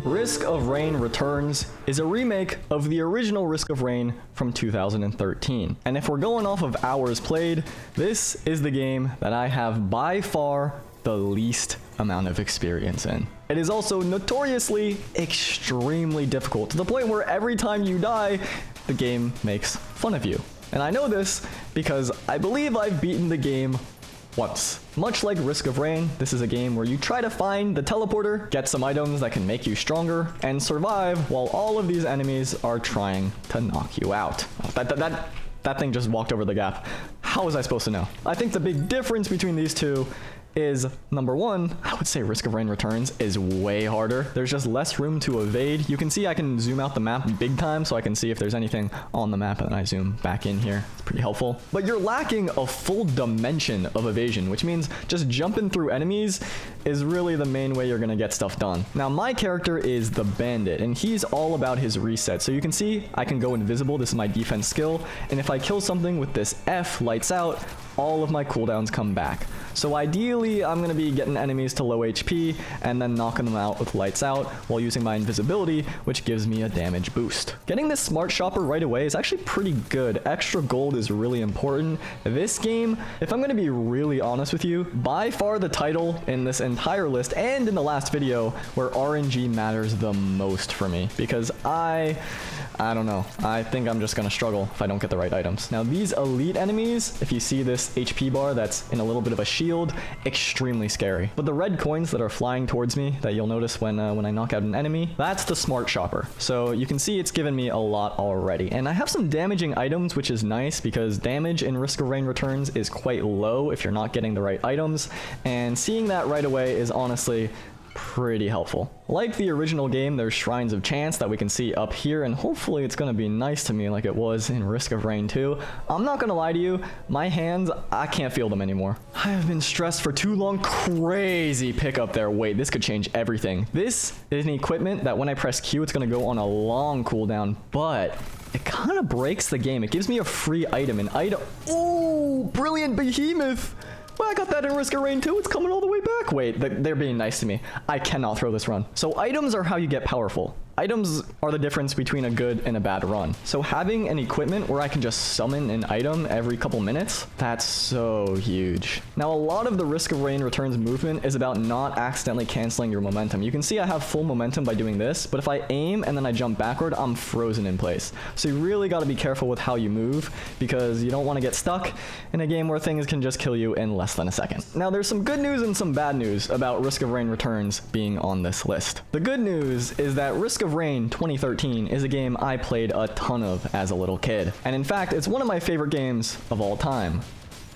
Risk of Rain Returns is a remake of the original Risk of Rain from 2013. And if we're going off of hours played, this is the game that I have by far the least amount of experience in. It is also notoriously extremely difficult, to the point where every time you die, the game makes fun of you. And I know this because I believe I've beaten the game once. Much like Risk of Rain, this is a game where you try to find the teleporter, get some items that can make you stronger, and survive while all of these enemies are trying to knock you out. That thing just walked over the gap. How was I supposed to know? I think the big difference between these two is, number one, I would say Risk of Rain Returns is way harder. There's just less room to evade. You can see I can zoom out the map big time, so I can see if there's anything on the map, and then I zoom back in here. It's pretty helpful. But you're lacking a full dimension of evasion, which means just jumping through enemies is really the main way you're gonna get stuff done. Now, my character is the Bandit, and he's all about his reset. So you can see I can go invisible. This is my defense skill, and if I kill something with this F, lights out, all of my cooldowns come back. So ideally, I'm gonna be getting enemies to low HP and then knocking them out with lights out while using my invisibility, which gives me a damage boost. Getting this smart shopper right away is actually pretty good. Extra gold is really important. This game, if I'm gonna be really honest with you, by far the title in this entire list and in the last video where RNG matters the most for me, because I don't know. I think I'm just gonna struggle if I don't get the right items. Now these elite enemies, if you see this HP bar that's in a little bit of a shield, extremely scary. But the red coins that are flying towards me that you'll notice when I knock out an enemy, that's the smart shopper. So you can see it's given me a lot already. And I have some damaging items, which is nice because damage in Risk of Rain Returns is quite low if you're not getting the right items. And seeing that right away is honestly pretty helpful. Like the original game, there's Shrines of Chance that we can see up here, and hopefully it's gonna be nice to me like it was in Risk of Rain 2. I'm not gonna lie to you, my hands, I can't feel them anymore. I have been stressed for too long. Crazy pickup there. Wait, this could change everything. This is an equipment that when I press Q, it's gonna go on a long cooldown, but it kind of breaks the game. It gives me a free item, an item. Ooh, brilliant behemoth. Well, I got that in Risk of Rain 2. It's coming all the way back. Wait, they're being nice to me. I cannot throw this run. So items are how you get powerful. Items are the difference between a good and a bad run. So having an equipment where I can just summon an item every couple minutes, that's so huge. Now, a lot of the Risk of Rain Returns movement is about not accidentally canceling your momentum. You can see I have full momentum by doing this, but if I aim and then I jump backward, I'm frozen in place. So you really got to be careful with how you move because you don't want to get stuck in a game where things can just kill you in less than a second. Now, there's some good news and some bad news about Risk of Rain Returns being on this list. The good news is that Risk of Rain 2013 is a game I played a ton of as a little kid, and in fact it's one of my favorite games of all time.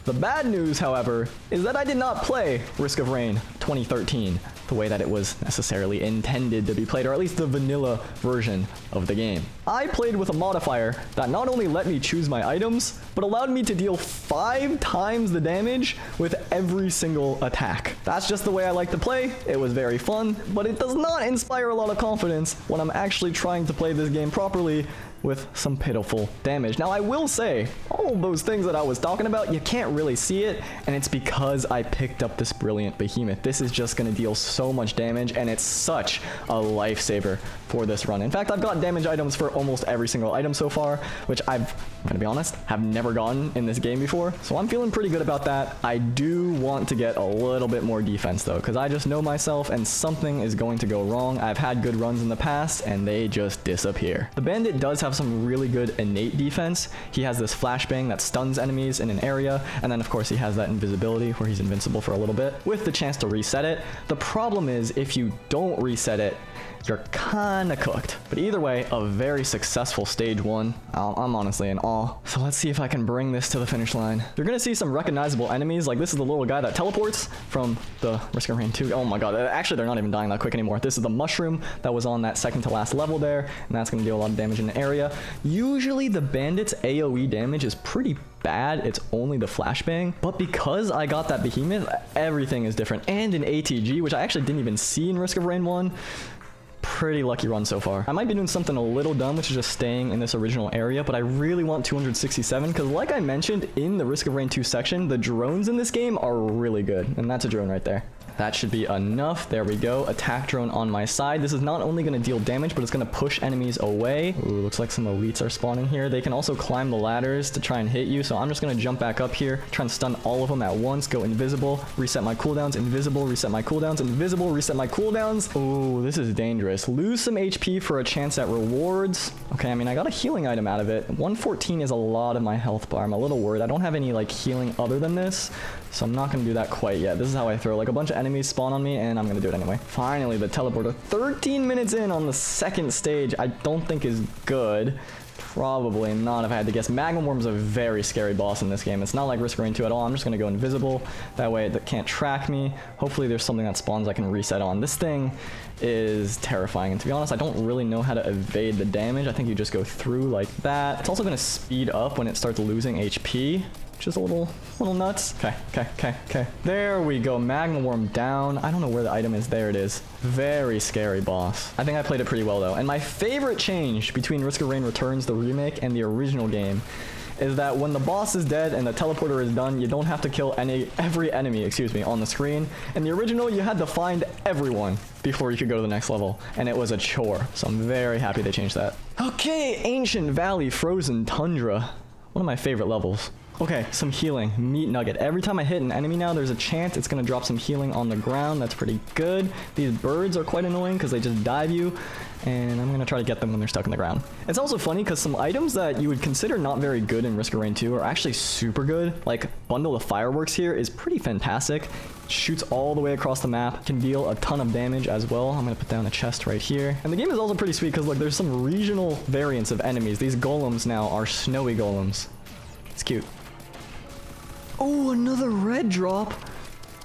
The bad news, however, is that I did not play Risk of Rain 2013 the way that it was necessarily intended to be played, or at least the vanilla version of the game. I played with a modifier that not only let me choose my items, but allowed me to deal 5 times the damage with every single attack. That's just the way I like to play. It was very fun, but it does not inspire a lot of confidence when I'm actually trying to play this game properly with some pitiful damage. Now, I will say, all of those things that I was talking about, you can't really see it, and it's because I picked up this brilliant behemoth. This is just going to deal so much damage, and it's such a lifesaver for this run. In fact, I've got damage items for almost every single item so far, which I'm gonna be honest, have never gotten in this game before, so I'm feeling pretty good about that. I do want to get a little bit more defense though, because I just know myself and something is going to go wrong. I've had good runs in the past and they just disappear. The bandit does have some really good innate defense. He has this flashbang that stuns enemies in an area, and then of course he has that invisibility where he's invincible for a little bit with the chance to reset it. The problem is if you don't reset it, you're kinda cooked. But either way, a very successful stage 1. I'm honestly in awe. So let's see if I can bring this to the finish line. You're gonna see some recognizable enemies, like this is the little guy that teleports from the Risk of Rain 2. Oh my god, actually they're not even dying that quick anymore. This is the mushroom that was on that second to last level there, and that's gonna deal a lot of damage in the area. Usually the bandit's AoE damage is pretty bad, it's only the flashbang, but because I got that behemoth, everything is different. And an ATG, which I actually didn't even see in Risk of Rain 1. Pretty lucky run so far. I might be doing something a little dumb, which is just staying in this original area, but I really want 267 because like I mentioned in the Risk of Rain 2 section, the drones in this game are really good, and that's a drone right there. That should be enough. There we go. Attack drone on my side. This is not only going to deal damage, but it's going to push enemies away. Ooh, looks like some elites are spawning here. They can also climb the ladders to try and hit you, so I'm just going to jump back up here, try and stun all of them at once, go invisible, reset my cooldowns, invisible, reset my cooldowns, invisible, reset my cooldowns. Ooh, this is dangerous. Lose some HP for a chance at rewards. Okay, I mean, I got a healing item out of it. 114 is a lot of my health bar. I'm a little worried. I don't have any, like, healing other than this, so I'm not going to do that quite yet. This is how I throw. Like, a bunch of enemies spawn on me, and I'm going to do it anyway. Finally, the teleporter. 13 minutes in on the second stage, I don't think is good. Probably not if I had to guess. Magma Worm's a very scary boss in this game. It's not like Risk of Rain 2 at all. I'm just going to go invisible. That way it can't track me. Hopefully there's something that spawns I can reset on. This thing is terrifying, and to be honest, I don't really know how to evade the damage. I think you just go through like that. It's also going to speed up when it starts losing HP. Which is a little nuts. Okay. There we go. Magma Worm down. I don't know where the item is. There it is. Very scary boss. I think I played it pretty well though. And my favorite change between Risk of Rain Returns, the remake, and the original game is that when the boss is dead and the teleporter is done, you don't have to kill every enemy, on the screen. In the original, you had to find everyone before you could go to the next level, and it was a chore. So I'm very happy they changed that. Okay, Ancient Valley Frozen Tundra. One of my favorite levels. Okay, some healing. Meat Nugget. Every time I hit an enemy now, there's a chance it's going to drop some healing on the ground. That's pretty good. These birds are quite annoying because they just dive you, and I'm going to try to get them when they're stuck in the ground. It's also funny because some items that you would consider not very good in Risk of Rain 2 are actually super good. Like, Bundle of Fireworks here is pretty fantastic. Shoots all the way across the map, can deal a ton of damage as well. I'm going to put down a chest right here. And the game is also pretty sweet because, look, there's some regional variants of enemies. These golems now are snowy golems. It's cute. Oh, another red drop.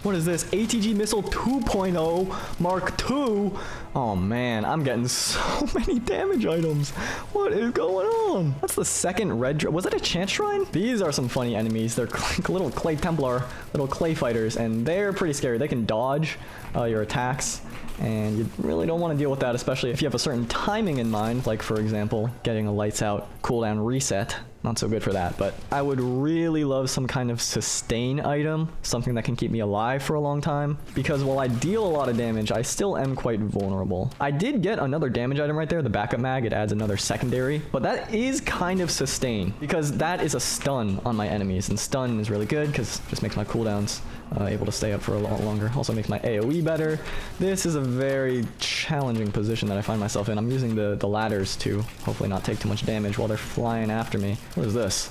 What is this? ATG missile 2.0 Mark II? Oh man, I'm getting so many damage items. What is going on? That's the second red... Was that a chance shrine? These are some funny enemies. They're little clay Templar, little clay fighters, and they're pretty scary. They can dodge your attacks, and you really don't want to deal with that, especially if you have a certain timing in mind, like for example, getting a lights out cooldown reset. Not so good for that, but I would really love some kind of sustain item, something that can keep me alive for a long time, because while I deal a lot of damage, I still am quite vulnerable. I did get another damage item right there, the backup mag. It adds another secondary, but that is kind of sustain, because that is a stun on my enemies, and stun is really good because it just makes my cooldowns able to stay up for a lot longer. Also makes my AoE better. This is a very challenging position that I find myself in. I'm using the ladders to hopefully not take too much damage while they're flying after me. What is this?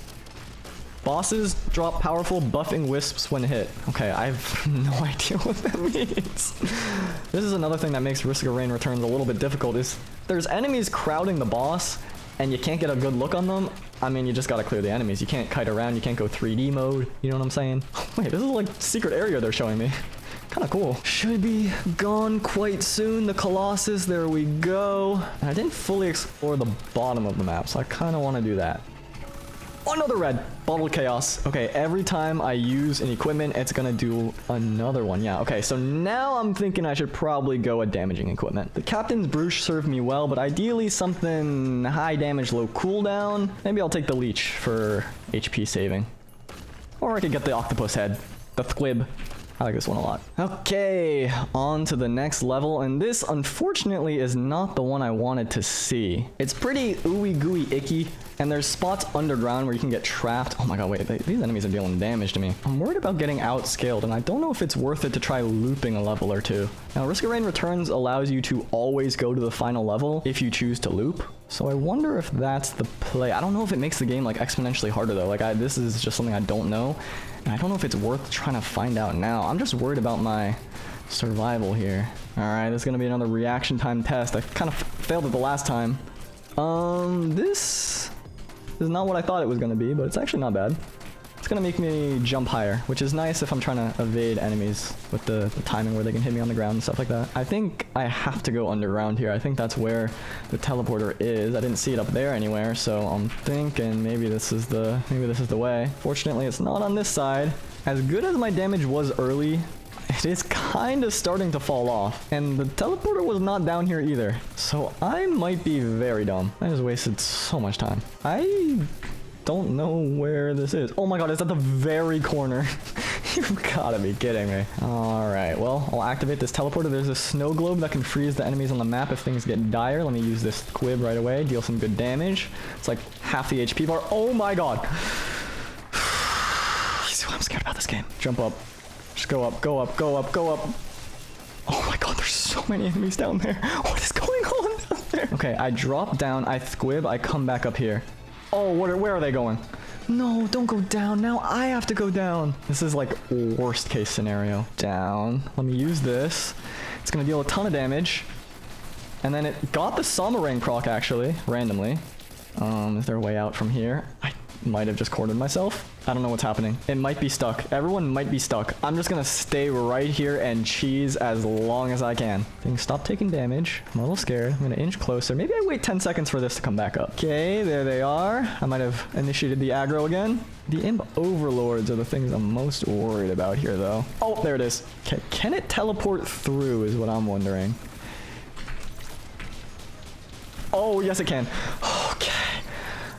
Bosses drop powerful buffing wisps when hit. Okay, I have no idea what that means. This is another thing that makes Risk of Rain Returns a little bit difficult, is there's enemies crowding the boss and you can't get a good look on them. I mean, you just gotta clear the enemies. You can't kite around, you can't go 3D mode. You know what I'm saying? Wait, this is like secret area they're showing me. Kind of cool. Should be gone quite soon. The Colossus, there we go. And I didn't fully explore the bottom of the map, so I kind of want to do that. Oh, another red. Bottled Chaos. Okay, every time I use an equipment, it's gonna do another one. Yeah, okay, so now I'm thinking I should probably go a damaging equipment. The Captain's Brooch served me well, but ideally something high damage, low cooldown. Maybe I'll take the Leech for HP saving. Or I could get the Octopus Head, the Thquib. I like this one a lot. Okay, on to the next level, and this unfortunately is not the one I wanted to see. It's pretty ooey gooey icky, and there's spots underground where you can get trapped. Oh my god, wait, these enemies are dealing damage to me. I'm worried about getting outscaled, and I don't know if it's worth it to try looping a level or two. Now, Risk of Rain Returns allows you to always go to the final level if you choose to loop. So I wonder if that's the play. I don't know if it makes the game like exponentially harder though. Like this is just something I don't know. And I don't know if it's worth trying to find out now. I'm just worried about my survival here. All right, this is gonna be another reaction time test. I kind of failed it the last time. This is not what I thought it was gonna be, but it's actually not bad. It's gonna make me jump higher, which is nice if I'm trying to evade enemies with the timing where they can hit me on the ground and stuff like that. I think I have to go underground here. I think that's where the teleporter is. I didn't see it up there anywhere, so I'm thinking maybe this is the way. Fortunately, it's not on this side. As good as my damage was early, it is kind of starting to fall off. And the teleporter was not down here either. So I might be very dumb. I just wasted so much time. I don't know where this is. Oh my god, it's at the very corner. You've gotta be kidding me. Alright, well, I'll activate this teleporter. There's a snow globe that can freeze the enemies on the map if things get dire. Let me use this quib right away, deal some good damage. It's like half the HP bar. Oh my god. You see what I'm scared about this game. Jump up. Just go up, go up, go up, go up. Oh my god, there's so many enemies down there. What is going on down there? Okay, I drop down, I squib, I come back up here. Oh, where are they going? No, don't go down. Now I have to go down. This is like worst case scenario. Down. Let me use this. It's gonna deal a ton of damage. And then it got the Somerang proc actually, randomly. Is there a way out from here? I might have just cornered myself. I don't know what's happening. It might be stuck. Everyone might be stuck. I'm just gonna stay right here and cheese as long as I can. Things stop taking damage. I'm a little scared. I'm gonna inch closer. Maybe I wait 10 seconds for this to come back up. Okay, there they are. I might have initiated the aggro again. The imp overlords are the things I'm most worried about here though. Oh, there it is. Okay, can it teleport through is what I'm wondering. Oh, yes it can. Okay.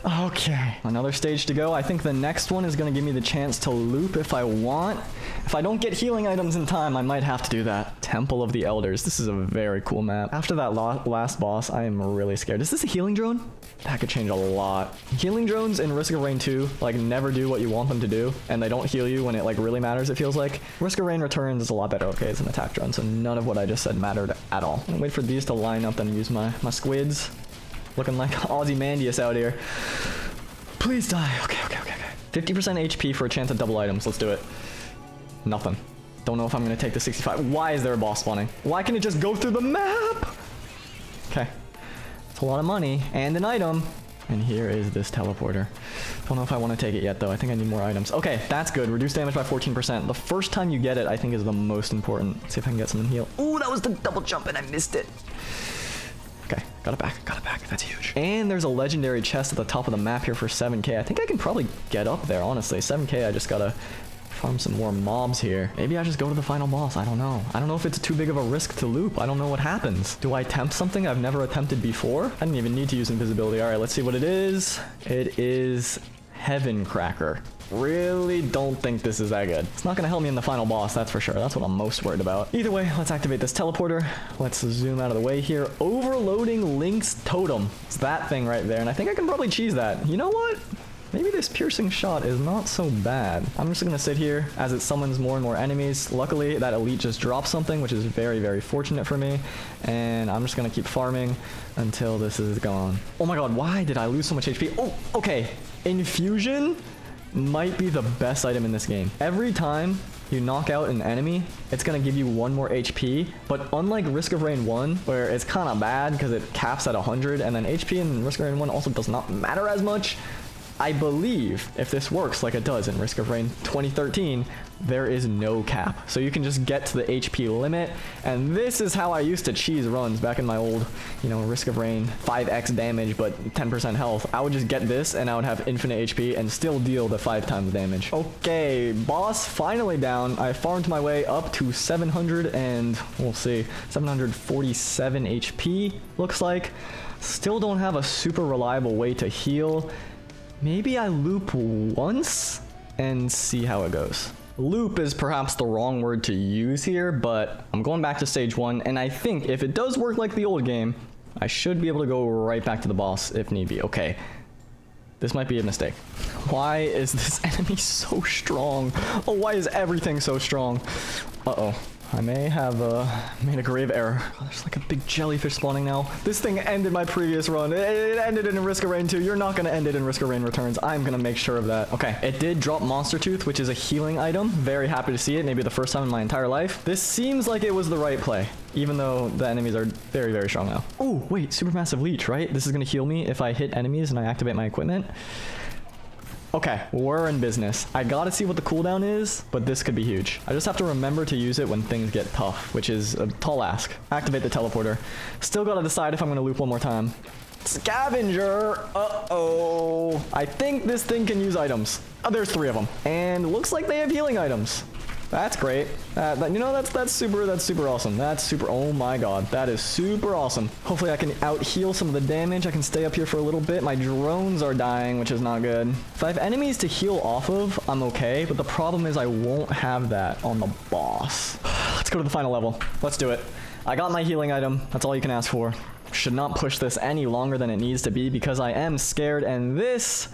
Okay, another stage to go. I think the next one is going to give me the chance to loop if I want. If I don't get healing items in time, I might have to do that. Temple of the Elders. This is a very cool map. After that last boss, I am really scared. Is this a healing drone? That could change a lot. Healing drones in Risk of Rain 2, like, never do what you want them to do, and they don't heal you when it, like, really matters, it feels like. Risk of Rain Returns is a lot better. Okay, it's an attack drone, so none of what I just said mattered at all. I'm gonna wait for these to line up, then use my squids. Looking like Ozymandias out here. Please die. Okay. 50% HP for a chance at double items. Let's do it. Nothing. Don't know if I'm going to take the 65. Why is there a boss spawning? Why can't it just go through the map? Okay. It's a lot of money and an item. And here is this teleporter. Don't know if I want to take it yet, though. I think I need more items. Okay, that's good. Reduce damage by 14%. The first time you get it, I think, is the most important. Let's see if I can get something heal. Ooh, that was the double jump, and I missed it. Okay, got it back. Got it back. That's huge. And there's a legendary chest at the top of the map here for 7k. I think I can probably get up there, honestly. 7k, I just gotta farm some more mobs here. Maybe I just go to the final boss. I don't know. I don't know if it's too big of a risk to loop. I don't know what happens. Do I attempt something I've never attempted before? I didn't even need to use invisibility. All right, let's see what it is. It is Heaven Cracker. Really don't think this is that good. It's not gonna help me in the final boss, that's for sure. That's what I'm most worried about. Either way, let's activate this teleporter. Let's zoom out of the way here. Overloading Link's totem. It's that thing right there, and I think I can probably cheese that. You know what? Maybe this piercing shot is not so bad. I'm just gonna sit here as it summons more and more enemies. Luckily, that elite just dropped something, which is very, very fortunate for me. And I'm just gonna keep farming until this is gone. Oh my god, why did I lose so much HP? Oh, okay. Infusion might be the best item in this game. Every time you knock out an enemy, it's gonna give you 1 more HP, but unlike Risk of Rain 1, where it's kind of bad because it caps at 100, and then HP in Risk of Rain 1 also does not matter as much, I believe if this works like it does in Risk of Rain 2013, there is no cap. So you can just get to the HP limit, and this is how I used to cheese runs back in my old, you know, Risk of Rain 5x damage but 10% health. I would just get this and I would have infinite HP and still deal the 5 times damage. Okay, boss finally down. I farmed my way up to 700 and we'll see, 747 HP looks like. Still don't have a super reliable way to heal. Maybe I loop once and see how it goes. Loop is perhaps the wrong word to use here, but I'm going back to stage 1, and I think if it does work like the old game, I should be able to go right back to the boss if need be. Okay, this might be a mistake. Why is this enemy so strong? Oh, why is everything so strong? Uh-oh. I may have made a grave error. Oh, there's like a big jellyfish spawning now. This thing ended my previous run. It ended in Risk of Rain 2. You're not going to end it in Risk of Rain Returns. I'm going to make sure of that. Okay, it did drop Monster Tooth, which is a healing item. Very happy to see it. Maybe the first time in my entire life. This seems like it was the right play, even though the enemies are very, very strong now. Oh, wait, Supermassive Leech, right? This is going to heal me if I hit enemies and I activate my equipment. Okay, we're in business. I gotta see what the cooldown is, but this could be huge. I just have to remember to use it when things get tough, which is a tall ask. Activate the teleporter. Still gotta decide if I'm gonna loop one more time. Scavenger! Uh-oh. I think this thing can use items. Oh, there's 3 of them. And looks like they have healing items. That's great. You know, that's super awesome. That's super, oh my god. That is super awesome. Hopefully I can out-heal some of the damage. I can stay up here for a little bit. My drones are dying, which is not good. If I have enemies to heal off of, I'm okay. But the problem is I won't have that on the boss. Let's go to the final level. Let's do it. I got my healing item. That's all you can ask for. Should not push this any longer than it needs to be because I am scared, and this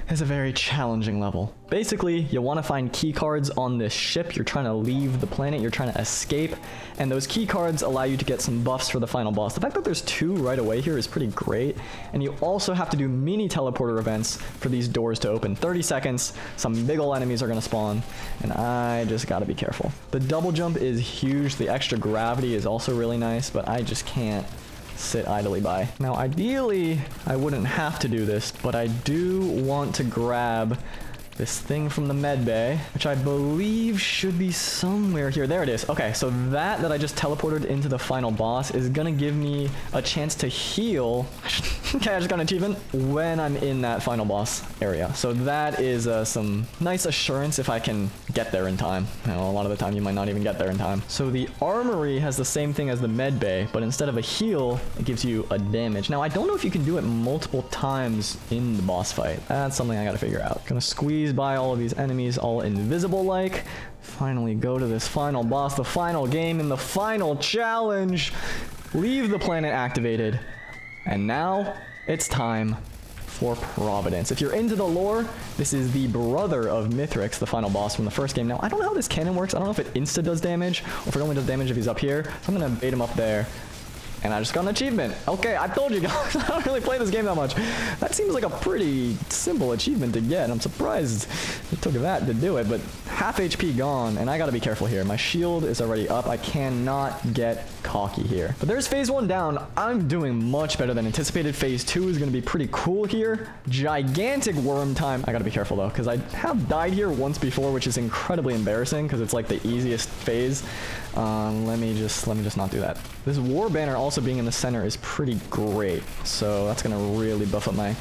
is a very challenging level. Basically, you want to find key cards on this ship. You're trying to leave the planet, you're trying to escape, and those key cards allow you to get some buffs for the final boss. The fact that there's 2 right away here is pretty great, and you also have to do mini teleporter events for these doors to open. 30 seconds, some big ol' enemies are gonna spawn, and I just gotta be careful. The double jump is huge, the extra gravity is also really nice, but I just can't sit idly by. Now, ideally, I wouldn't have to do this, but I do want to grab this thing from the med bay, which I believe should be somewhere here. There it is. Okay, so that I just teleported into the final boss is gonna give me a chance to heal. Okay, I just got an achievement when I'm in that final boss area. So that is some nice assurance if I can get there in time. You know, a lot of the time you might not even get there in time. So the armory has the same thing as the med bay, but instead of a heal, it gives you a damage. Now, I don't know if you can do it multiple times in the boss fight. That's something I gotta figure out. Gonna squeeze by all of these enemies, all invisible like. Finally go to this final boss, the final game, and the final challenge. Leave the planet activated. And now it's time for Providence. If you're into the lore, this is the brother of Mithrix, the final boss from the first game. Now, I don't know how this cannon works. I don't know if it insta does damage or if it only does damage if he's up here. So I'm gonna bait him up there. And I just got an achievement. Okay, I told you guys, I don't really play this game that much. That seems like a pretty simple achievement to get. I'm surprised it took that to do it, but half HP gone, and I gotta be careful here. My shield is already up. I cannot get cocky here. But there's phase 1 down. I'm doing much better than anticipated. Phase 2 is gonna be pretty cool here. Gigantic worm time. I gotta be careful though, because I have died here once before, which is incredibly embarrassing because it's like the easiest phase. Let me just not do that. This war banner also being in the center is pretty great, so that's gonna really buff up my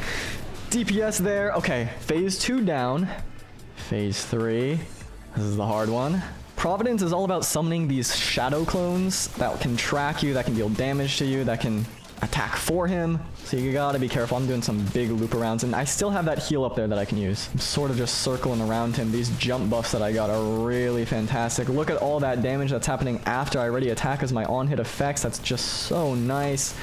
DPS there. Okay, phase 2 down. Phase 3. This is the hard one. Providence is all about summoning these shadow clones that can track you, that can deal damage to you, that can attack for him. So you gotta be careful. I'm doing some big loop arounds, and I still have that heal up there that I can use. I'm sort of just circling around him. These jump buffs that I got are really fantastic. Look at all that damage that's happening after I already attack as my on-hit effects. That's just so nice.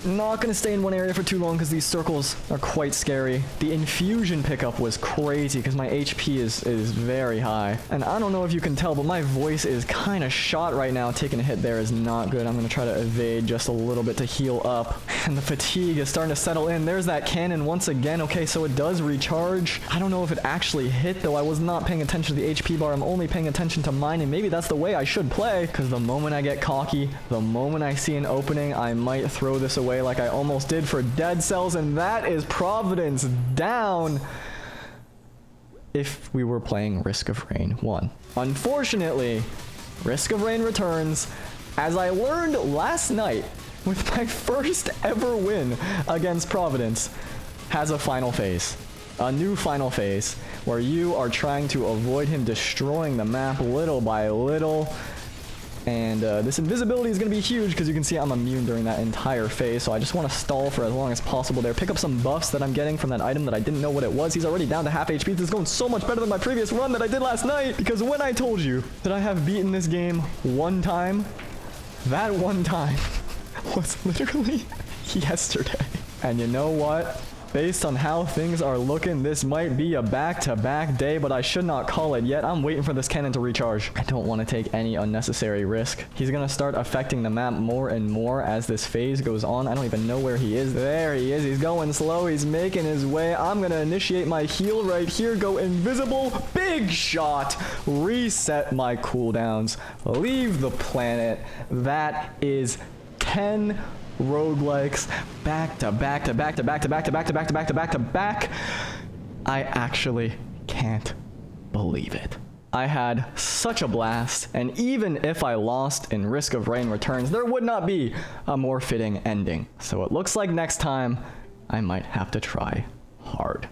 Not gonna stay in one area for too long because these circles are quite scary. The infusion pickup was crazy because my HP is very high. And I don't know if you can tell, but my voice is kind of shot right now. Taking a hit there is not good. I'm gonna try to evade just a little bit to heal up. And the fatigue is starting to settle in. There's that cannon once again. Okay, so it does recharge. I don't know if it actually hit though. I was not paying attention to the HP bar. I'm only paying attention to mine, and maybe that's the way I should play, because the moment I get cocky, the moment I see an opening, I might throw this away like I almost did for dead cells, and that is Providence down if we were playing Risk of Rain 1. Unfortunately, Risk of Rain returns, as I learned last night with my first ever win against Providence, has a final phase. A new final phase where you are trying to avoid him destroying the map little by little. And this invisibility is going to be huge because you can see I'm immune during that entire phase. So I just want to stall for as long as possible there. Pick up some buffs that I'm getting from that item that I didn't know what it was. He's already down to half HP. This is going so much better than my previous run that I did last night. Because when I told you that I have beaten this game one time, that one time was literally yesterday. And you know what? Based on how things are looking, this might be a back-to-back day, but I should not call it yet. I'm waiting for this cannon to recharge. I don't want to take any unnecessary risk. He's going to start affecting the map more and more as this phase goes on. I don't even know where he is. There he is. He's going slow. He's making his way. I'm going to initiate my heal right here. Go invisible. Big shot. Reset my cooldowns. Leave the planet. That is 10 roguelikes back to back to back to back to back to back to back to back to back to back. I actually can't believe it. I had such a blast, and even if I lost in Risk of Rain Returns, there would not be a more fitting ending. So it looks like next time I might have to try hard.